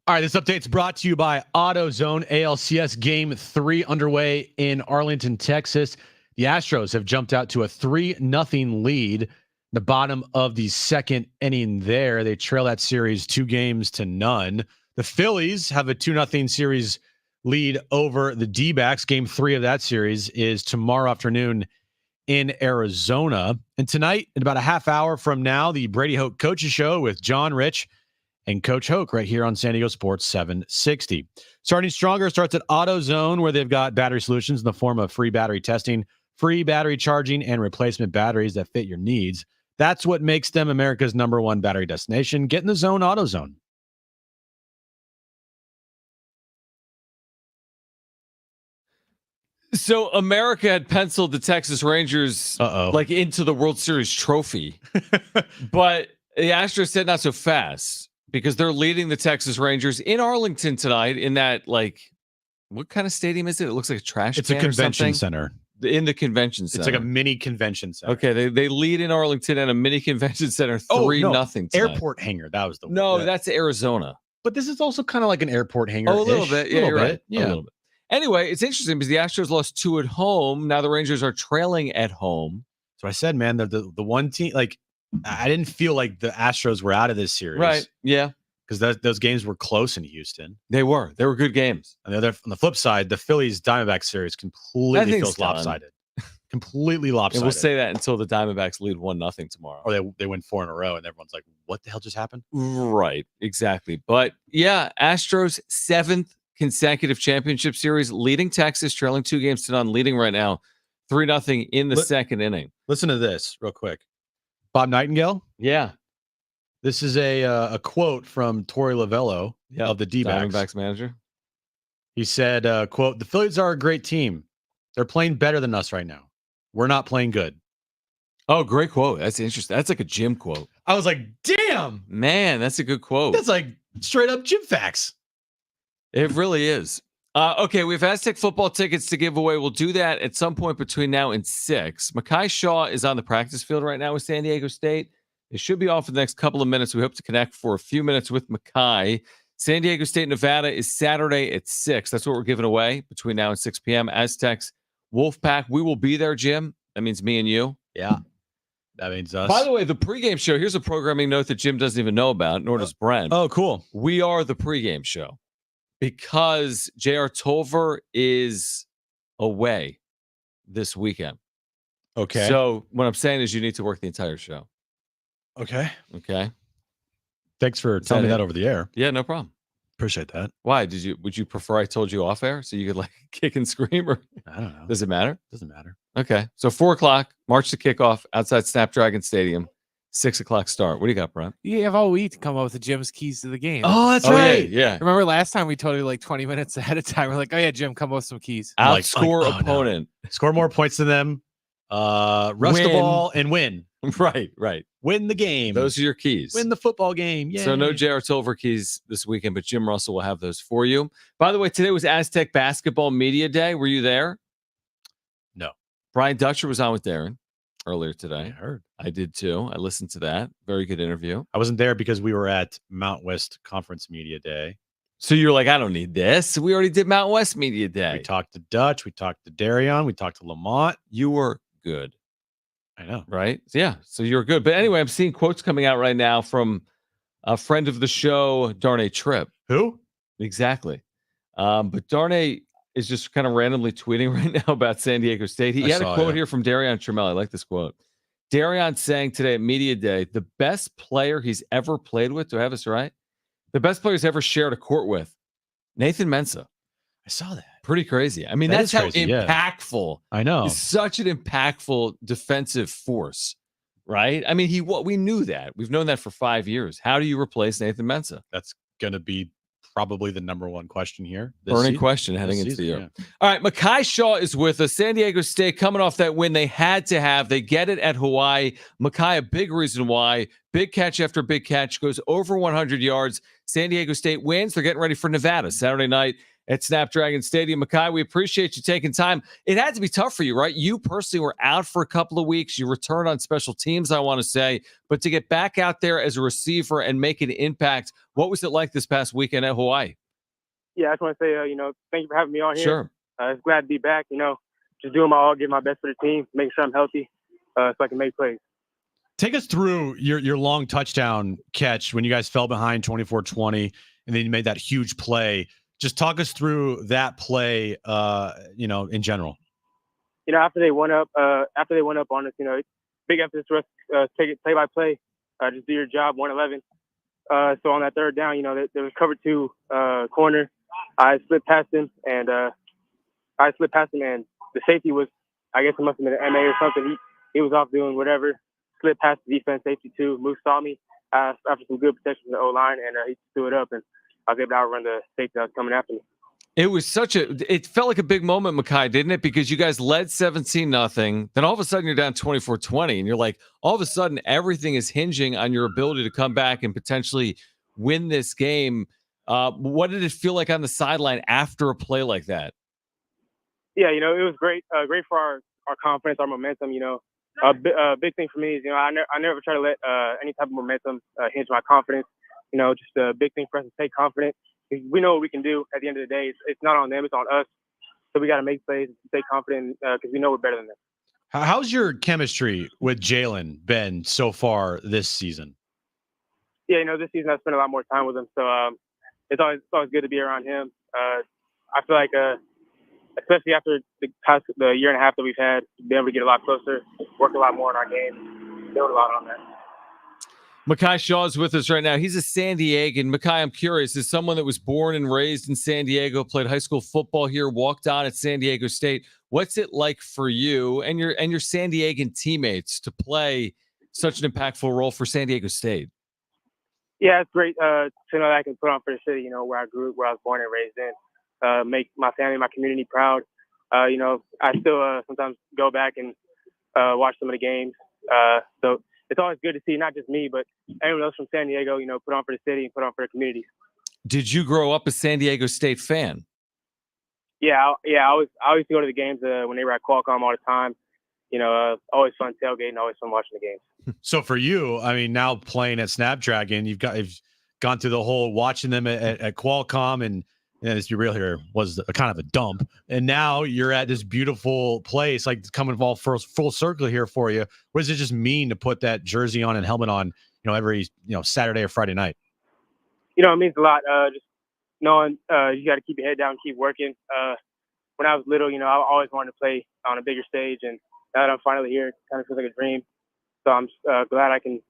All right, this update's brought to you by AutoZone. ALCS Game 3 underway in Arlington, Texas. The Astros have jumped out to a 3-0 lead. The bottom of the second inning there. They trail that series 2-0. The Phillies have a 2-0 series lead over the D-backs. Game 3 of that series is tomorrow afternoon in Arizona. And tonight, in about a half hour from now, the Brady Hoke Coaches Show with John Rich and Coach Hoke right here on San Diego Sports 760. Starting stronger starts at AutoZone, where they've got battery solutions in the form of free battery testing, free battery charging, and replacement batteries that fit your needs. That's what makes them America's #1 battery destination. Get in the zone, AutoZone. So America had penciled the Texas Rangers like into the World Series trophy, but the Astros said not so fast because they're leading the Texas Rangers in Arlington tonight in that, like, what kind of stadium is it? It looks like a trash It's can a convention or something. center. In the convention center. It's like a mini convention center. Okay, they lead in Arlington at a mini convention center 3-0 tonight. Airport hangar. That was the one. No, that's Arizona. But this is also kind of like an airport hangar. Oh, a little bit. Yeah, you're right. Yeah. A little bit. Anyway, it's interesting because the Astros lost 2 at home. Now the Rangers are trailing at home. So I said, man, the one team, like, I didn't feel like the Astros were out of this series. Right. Yeah. Because those games were close in Houston. They were good games. On the flip side, the Phillies Diamondbacks series completely feels lopsided. Completely lopsided. And we'll say that until the Diamondbacks lead 1-0 tomorrow. Or they win 4 in a row, and everyone's like, what the hell just happened? Right. Exactly. But yeah, Astros 7th consecutive championship series, leading Texas, trailing 2-0, leading right now 3-0 in the second inning. Listen to this real quick. Bob Nightingale. Yeah. This is a quote from Torey Lovello of the D-backs. Diamondbacks manager. He said, quote, "The Phillies are a great team. They're playing better than us right now. We're not playing good." Oh, great quote. That's interesting. That's like a Jim quote. I was like, damn. Man, that's a good quote. That's like straight up Jim facts. It really is. Okay, we have Aztec football tickets to give away. We'll do that at some point between now and 6. Mekhi Shaw is on the practice field right now with San Diego State. It should be off for the next couple of minutes. We hope to connect for a few minutes with Mekhi. San Diego State, Nevada is Saturday at 6. That's what we're giving away between now and 6 p.m. Aztecs, Wolfpack. We will be there, Jim. That means me and you. Yeah. That means us. By the way, the pregame show, here's a programming note that Jim doesn't even know about, nor does Brent. Oh, cool. We are the pregame show because J.R. Tolver is away this weekend. Okay. So what I'm saying is you need to work the entire show. Okay. Okay. Thanks for telling me that over the air. Yeah, no problem. Appreciate that. Why? Would you prefer I told you off air so you could like kick and scream, or I don't know. Does it matter? Doesn't matter. Okay. So 4:00, March to kickoff outside Snapdragon Stadium, 6:00 start. What do you got, Brent? You have all week to come up with the Jim's keys to the game. Oh, that's right. Yeah. Remember last time we told you like 20 minutes ahead of time. We're like, oh yeah, Jim, come up with some keys. Outscore opponent. No. Score more points than them. Rush the ball and win. Right. Win the game. Those are your keys. Win the football game. Yay. So no J.R. Tolver keys this weekend, but Jim Russell will have those for you. By the way, today was Aztec Basketball Media Day. Were you there? No. Brian Dutcher was on with Darren earlier today. I heard. I did too. I listened to that. Very good interview. I wasn't there because we were at Mount West Conference Media Day. So you're like, I don't need this. We already did Mount West Media Day. We talked to Dutch. We talked to Darion. We talked to Lamont. You were good. I know. Right? Yeah. So you're good. But anyway, I'm seeing quotes coming out right now from a friend of the show, Darnay Tripp. Who? Exactly. But Darnay is just kind of randomly tweeting right now about San Diego State. He had a quote here from Darion Trammell. I like this quote. Darion saying today at Media Day, the best player he's ever played with, do I have this right? The best player he's ever shared a court with, Nathan Mensah. I saw that. Pretty crazy. I mean, that's how crazy, impactful. Yeah. I know. He's such an impactful defensive force, right? I mean, we knew that. We've known that for 5 years. How do you replace Nathan Mensah? That's going to be probably the number one question here. Burning question heading into the year. Yeah. All right, Mekhi Shaw is with us. San Diego State coming off that win they had to have. They get it at Hawaii. Mekhi, a big reason why. Big catch after big catch, goes over 100 yards. San Diego State wins. They're getting ready for Nevada Saturday night at Snapdragon Stadium. Mekhi, we appreciate you taking time. It had to be tough for you, right? You personally were out for a couple of weeks. You returned on special teams, I want to say. But to get back out there as a receiver and make an impact, what was it like this past weekend at Hawaii? Yeah, I just want to say, thank you for having me on here. Sure. It's glad to be back, just doing my all, giving my best for the team, making sure I'm healthy so I can make plays. Take us through your long touchdown catch when you guys fell behind 24-20, and then you made that huge play. Just talk us through that play, in general. After they went up on us, big emphasis for us, take it play by play, just do your job, 111. So on that third down, there was cover 2 corner. I slipped past him, and the safety was, I guess it must have been an MA or something. He was off doing whatever. Slipped past the defense, safety 2. Moose saw me after some good protection from the O-line, and he threw it up, and I was able to outrun the safety that was coming after me. It felt like a big moment, Mekhi, didn't it? Because you guys led 17-0. Then all of a sudden you're down 24-20, and you're like, all of a sudden everything is hinging on your ability to come back and potentially win this game. What did it feel like on the sideline after a play like that? Yeah, it was great. Great for our confidence, our momentum. A big thing for me is, I never try to let any type of momentum hinge my confidence. Just a big thing for us to stay confident. We know what we can do at the end of the day. It's not on them, it's on us. So we got to make plays and stay confident because we know we're better than them. How's your chemistry with Jalen been so far this season? Yeah, this season I spent a lot more time with him. So it's always good to be around him. I feel like, especially after the year and a half that we've had, be able to get a lot closer, work a lot more on our game, build a lot on that. Mekhi Shaw is with us right now. He's a San Diegan. Mekhi, I'm curious, as someone that was born and raised in San Diego, played high school football here, walked on at San Diego State, what's it like for you and your San Diegan teammates to play such an impactful role for San Diego State? Yeah, it's great to know that I can put on for the city, where I grew up, where I was born and raised in, make my family, my community proud. I still sometimes go back and watch some of the games. So it's always good to see not just me, but anyone else from San Diego, put on for the city and put on for the community. Did you grow up a San Diego State fan? Yeah. I used to go to the games when they were at Qualcomm all the time. Always fun tailgating, always fun watching the games. So for you, now playing at Snapdragon, you've gone through the whole watching them at Qualcomm, and let's be real here, was a kind of a dump. And now you're at this beautiful place, like coming all full circle here for you. What does it just mean to put that jersey on and helmet on, every Saturday or Friday night? It means a lot. Just knowing you got to keep your head down, keep working. When I was little, I always wanted to play on a bigger stage, and now that I'm finally here, it kind of feels like a dream. So I'm glad I can.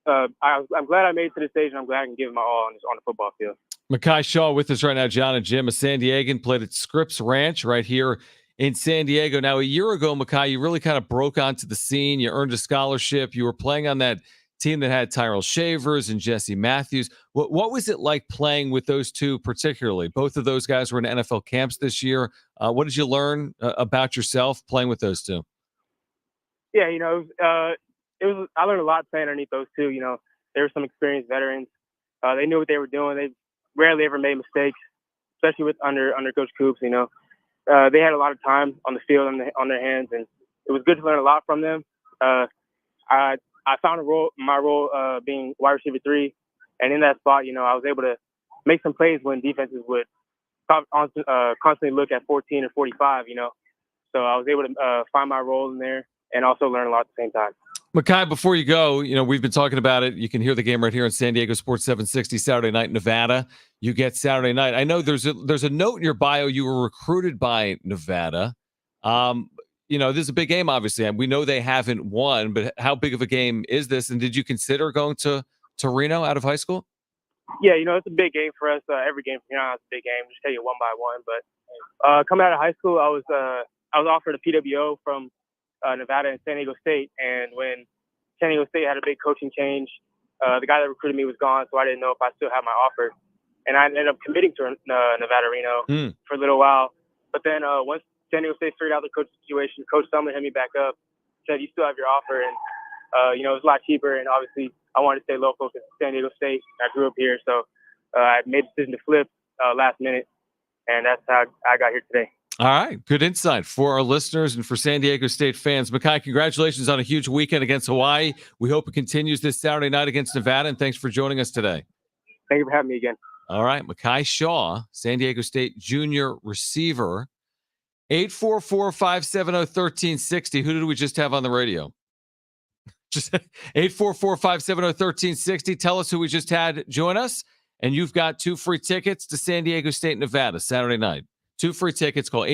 I'm glad I made it to the stage, and I'm glad I can give it my all on the football field. Mekhi Shaw with us right now. Jon Jim, a San Diegan, played at Scripps Ranch right here in San Diego. Now, a year ago, Mekhi, you really kind of broke onto the scene. You earned a scholarship. You were playing on that team that had Tyrell Shavers and Jesse Matthews. What was it like playing with those two particularly? Both of those guys were in NFL camps this year. What did you learn about yourself playing with those two? Yeah, it was. I learned a lot playing underneath those two. They were some experienced veterans. They knew what they were doing. They rarely ever made mistakes, especially with under Coach Coops. They had a lot of time on the field on their hands, and it was good to learn a lot from them. I found my role being wide receiver 3, and in that spot, I was able to make some plays when defenses would constantly look at 14 or 45. So I was able to find my role in there and also learn a lot at the same time. Mekhi, before you go, we've been talking about it. You can hear the game right here on San Diego Sports 760 Saturday night, Nevada. You get Saturday night. I know there's a note in your bio. You were recruited by Nevada. This is a big game, obviously, and we know they haven't won, but how big of a game is this? And did you consider going to Reno out of high school? Yeah, it's a big game for us. Every game from here on is a big game. Just take it one by one. But coming out of high school, I was offered a PWO from Nevada and San Diego State, and when San Diego State had a big coaching change, the guy that recruited me was gone, so I didn't know if I still had my offer, and I ended up committing to Nevada Reno for a little while. But then once San Diego State figured out the coach situation, Coach Sumlin hit me back up, said, "You still have your offer," and it was a lot cheaper, and obviously I wanted to stay local to San Diego State. I grew up here, so I made the decision to flip last minute, and that's how I got here today. All right. Good insight for our listeners and for San Diego State fans. Makai, congratulations on a huge weekend against Hawaii. We hope it continues this Saturday night against Nevada, and thanks for joining us today. Thank you for having me again. All right. Makai Shaw, San Diego State junior receiver. 844-570-1360. Who did we just have on the radio? Just 844-570-1360. Tell us who we just had join us, and you've got 2 free tickets to San Diego State, Nevada, Saturday night. 2 free tickets. Call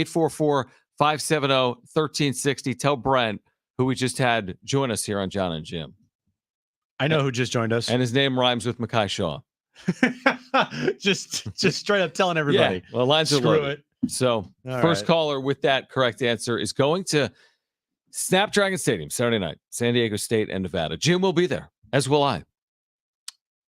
844-570-1360. Tell Brent who we just had join us here on Jon and Jim. I know who just joined us. And his name rhymes with Makai Shaw. just straight up telling everybody. Yeah, well, lines are loaded. So first caller with that correct answer is going to Snapdragon Stadium Saturday night, San Diego State and Nevada. Jim will be there, as will I.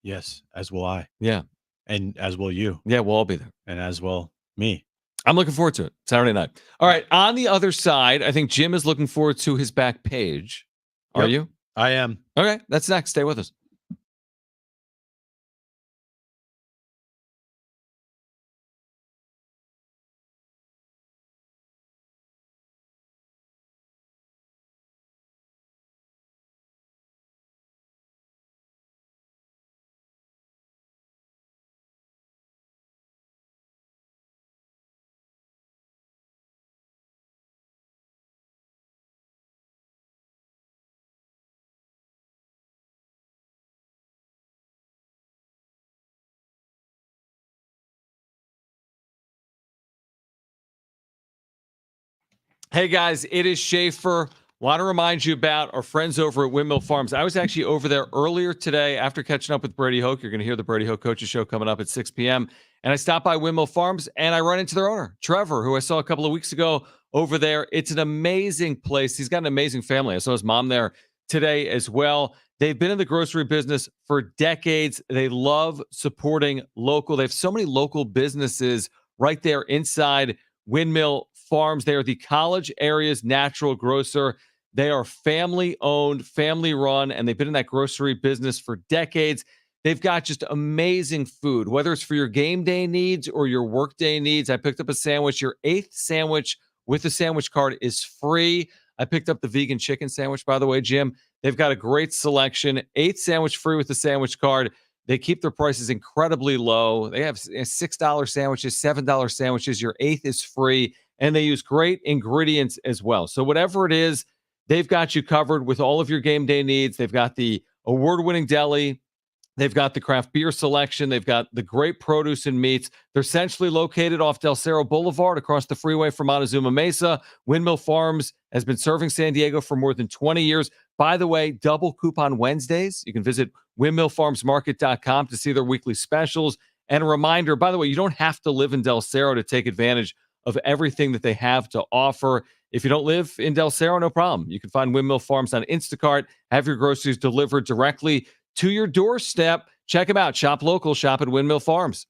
Yes, as will I. Yeah. And as will you. Yeah, we'll all be there. And as will me. I'm looking forward to it. Saturday night. All right. On the other side, I think Jim is looking forward to his back page. Are you? I am. Okay. That's next. Stay with us. Hey guys, it is Schaefer. Want to remind you about our friends over at Windmill Farms. I was actually over there earlier today after catching up with Brady Hoke. You're going to hear the Brady Hoke Coaches Show coming up at 6 p.m. And I stopped by Windmill Farms and I run into their owner, Trevor, who I saw a couple of weeks ago over there. It's an amazing place. He's got an amazing family. I saw his mom there today as well. They've been in the grocery business for decades. They love supporting local. They have so many local businesses right there inside Windmill Farms. They are the college area's natural grocer. They are family-owned, family-run, and they've been in that grocery business for decades. They've got just amazing food, whether it's for your game day needs or your work day needs. I picked up a sandwich. Your 8th sandwich with the sandwich card is free. I picked up the vegan chicken sandwich, by the way, Jim. They've got a great selection. 8th sandwich free with the sandwich card. They keep their prices incredibly low. They have $6 sandwiches, $7 sandwiches. Your 8th is free. And they use great ingredients as well. So whatever it is, they've got you covered with all of your game day needs. They've got the award-winning deli. They've got the craft beer selection. They've got the great produce and meats. They're centrally located off Del Cerro Boulevard across the freeway from Montezuma Mesa. Windmill Farms has been serving San Diego for more than 20 years. By the way, double coupon Wednesdays. You can visit windmillfarmsmarket.com to see their weekly specials. And a reminder, by the way, you don't have to live in Del Cerro to take advantage of everything that they have to offer. If you don't live in Del Cerro, no problem. You can find Windmill Farms on Instacart, have your groceries delivered directly to your doorstep. Check them out. Shop local, shop at Windmill Farms.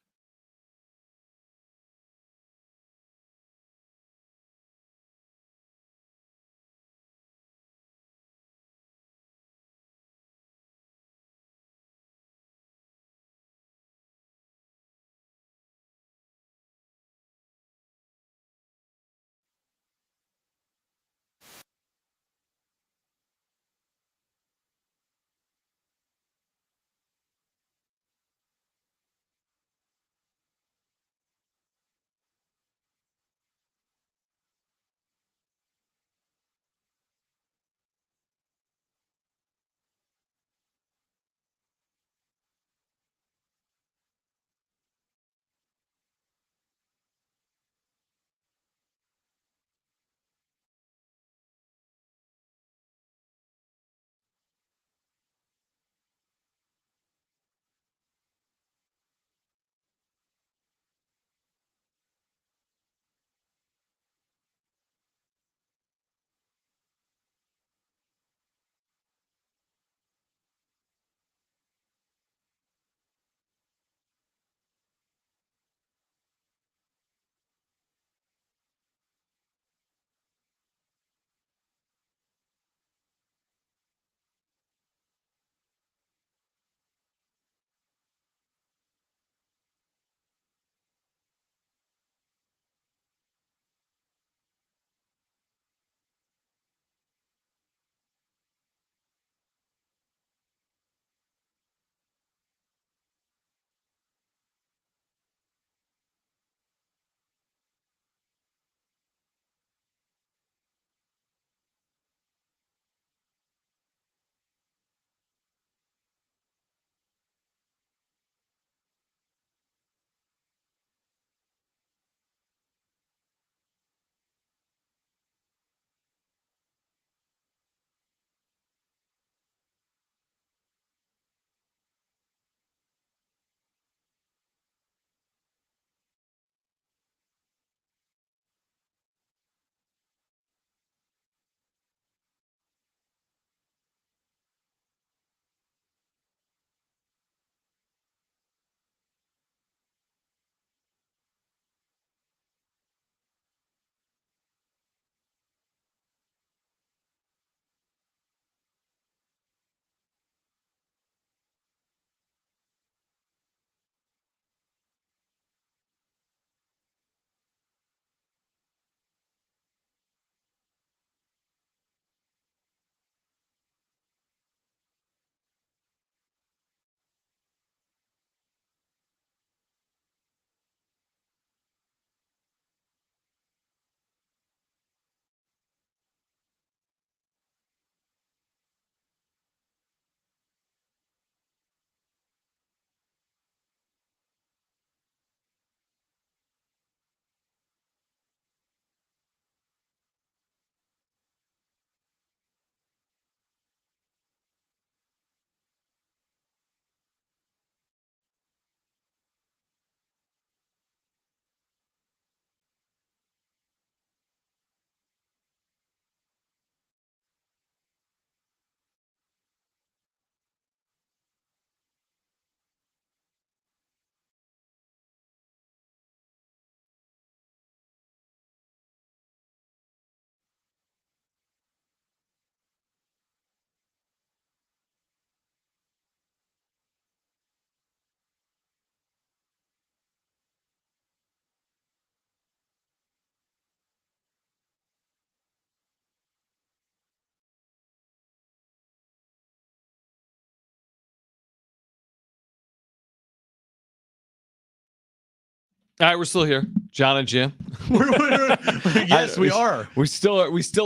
All right, we're still here, Jon and Jim. Yes, we are. We still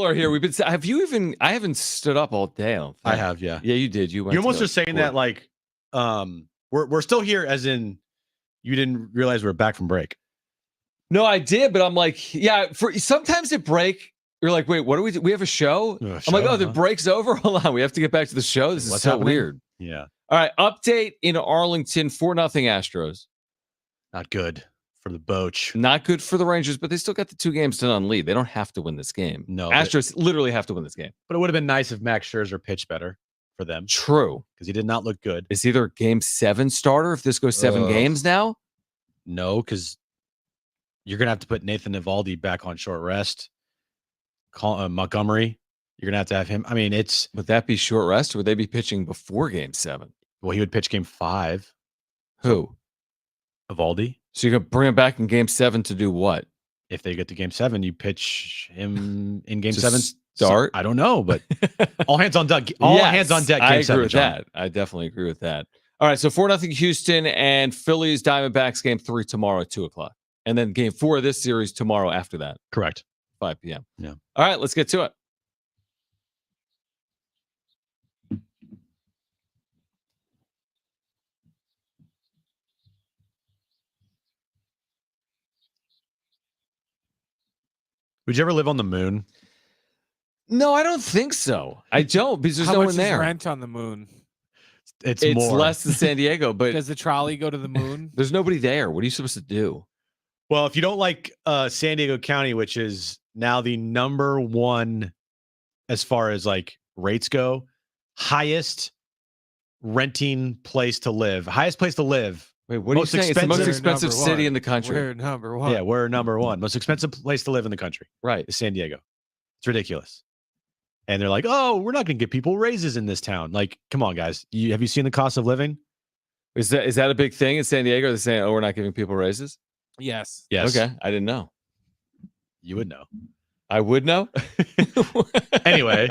are here. We've been. Have you even? I haven't stood up all day. I have. Yeah. Yeah, you did. You went. You're almost just saying that like, we're still here, as in you didn't realize we're back from break. No, I did, but I'm like, yeah. For sometimes at break, you're like, wait, what do we do? We have a show. I'm like, oh, the break's over. Hold on, we have to get back to the show. This is so weird. Yeah. All right, update in Arlington, 4-0 Astros. Not good for the Boch. Not good for the Rangers, but they still got the 2 games to none lead. They don't have to win this game. No, Astros literally have to win this game. But it would have been nice if Max Scherzer pitched better for them. True, because he did not look good. Is either Game 7 starter if this goes 7 games now? No, because you're gonna have to put Nathan Eovaldi back on short rest. Call Montgomery. You're gonna have to have him. I mean, would that be short rest, or would they be pitching before Game 7? Well, he would pitch Game 5. Who? Eovaldi. So you're gonna bring him back in Game 7 to do what? If they get to Game 7, you pitch him in Game 7. Start? I don't know, but all hands on deck. All hands on deck. Game I agree 7, with John. that. I definitely agree with that. All right, so 4-0 Houston and Phillies Diamondbacks Game 3 tomorrow at 2:00, and then Game 4 of this series tomorrow after that. Correct. 5 p.m. Yeah. All right, let's get to it. Would you ever live on the moon? No, I don't think so. I don't, because there's How no much one there. is rent on the moon? It's It's more. less than San Diego, but Does the trolley go to the moon? there's nobody there. What are you supposed to do? Well, if you don't like San Diego County, which is now the number one as far as like rates go, highest renting place to live, highest place to live. Wait, what are you saying? It's the most expensive city in the country. We're number one. Yeah, we're number one. Most expensive place to live in the country. Right. Is San Diego. It's ridiculous. And they're like, oh, we're not going to give people raises in this town. Like, come on, guys. Have you seen the cost of living? Is that a big thing in San Diego? They're saying, oh, we're not giving people raises? Yes. Yes. Okay. I didn't know. You would know. I would know. Anyway,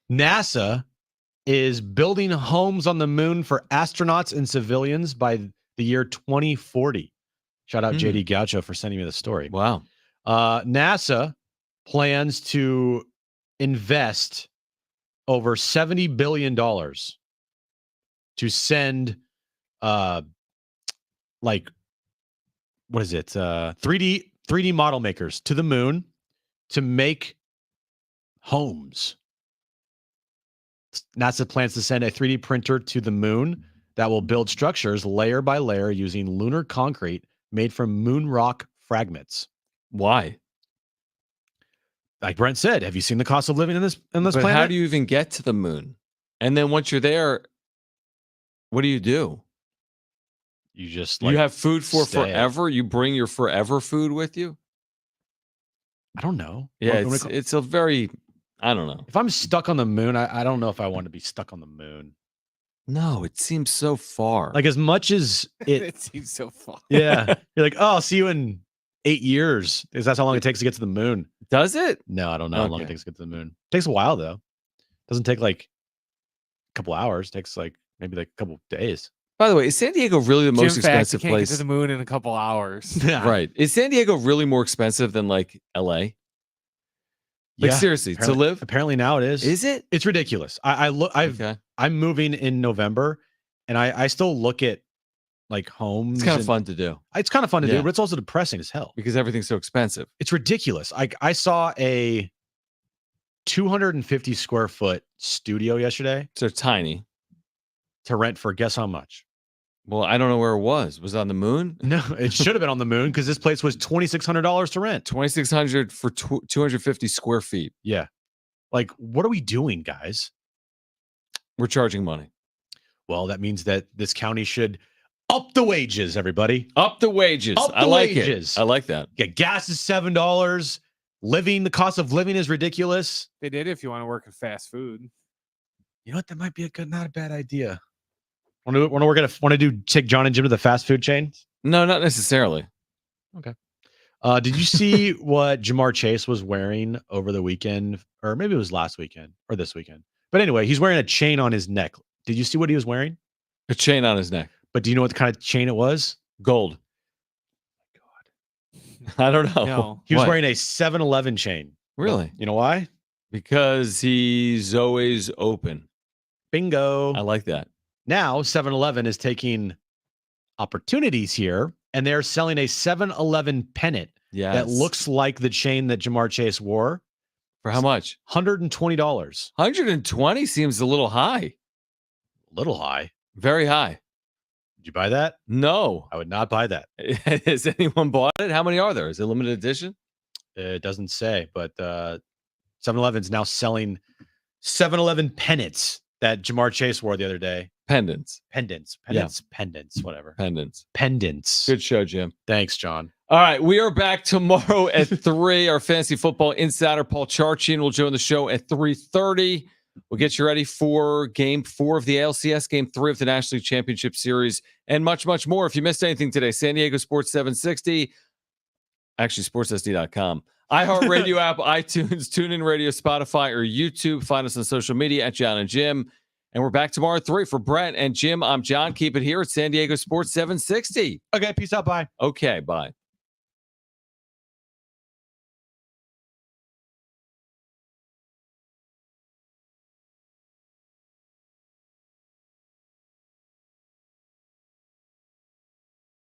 NASA is building homes on the moon for astronauts and civilians by the year 2040. Shout out JD Gaucho for sending me the story. Wow. NASA plans to invest over $70 billion to send like, what is it? 3D model makers to the moon to make homes. NASA plans to send a 3D printer to the moon that will build structures layer by layer using lunar concrete made from moon rock fragments. Why? Like Brent said, have you seen the cost of living in this But planet? how do you even get to the moon? And then once you're there, what do? You just you have food for stay. forever? You bring your forever food with you? I don't know. Yeah, What- it's a very, I don't know. if I'm stuck on the moon, I don't know if I want to be stuck on the moon. No, it seems so far. Like as much as it, It seems so far. yeah, you're like, oh, I'll see you in 8 years. Is that how long it takes to get to the moon? Does it? No, I don't know how long it Okay. takes to get to the moon. It takes a while though. Doesn't take like a couple hours. It takes like maybe like a couple days. By the way, is San Diego really the most Jim Fact, expensive you can't place? get to the moon in a couple hours. Right. Is San Diego really more expensive than like LA? Like Yeah, seriously, to apparently- live? Apparently now it is. Is it? It's ridiculous. Okay. I'm moving in November, and I still look at like homes. It's kind of and- fun to do It's kind of fun to Yeah. do, but it's also depressing as hell. because everything's so expensive. It's ridiculous. I saw a 250 square foot studio yesterday So tiny. to rent for guess how much? Well, I don't know where it was. Was it on the moon? No, it should have been on the moon because this place was $2,600 to rent. 2,600 for 250 square feet. Yeah. Like, what are we doing, guys? We're charging money. Well, that means that this county should up the wages, everybody. Up the wages. Up I the like wages. it. I like that. Yeah, gas is $7. The cost of living is ridiculous. They did if you want to work in fast food. You know what? That might be not a bad idea. Want to take Jon and Jim to the fast food chain? No, not necessarily. Okay. Did you see what Jamar Chase was wearing over the weekend? Or maybe it was last weekend or this weekend. But anyway, he's wearing a chain on his neck. Did you see what he was wearing? A chain on his neck. But do you know what kind of chain it was? Gold. I don't know. No. He was What? wearing a 7-Eleven chain. Really? You know why? Because he's always open. Bingo. I like that. Now 7-Eleven is taking opportunities here, and they're selling a 7-Eleven pennant that looks like the chain that Jamar Chase wore. For how much? $120. 120 seems a little high. Little high. Very high. Did you buy that? No. I would not buy that. Has anyone bought it? How many are there? Is it limited edition? It doesn't say, but 7-Eleven's now selling 7-Eleven pennants that Jamar Chase wore the other day. Pendants, whatever. Pendants. Good show, Jim. Thanks, John. All right, we are back tomorrow at 3. Our fantasy football insider, Paul Charchian, will join the show at 3:30. We'll get you ready for Game 4 of the ALCS, Game 3 of the National League Championship Series, and much, much more. If you missed anything today, San Diego Sports 760, actually sportssd.com, iHeartRadio app, iTunes, TuneIn Radio, Spotify, or YouTube. Find us on social media at Jon and Jim. And we're back tomorrow at 3 for Brent and Jim. I'm John. Keep it here at San Diego Sports 760. Okay, peace out. Bye. Okay, bye.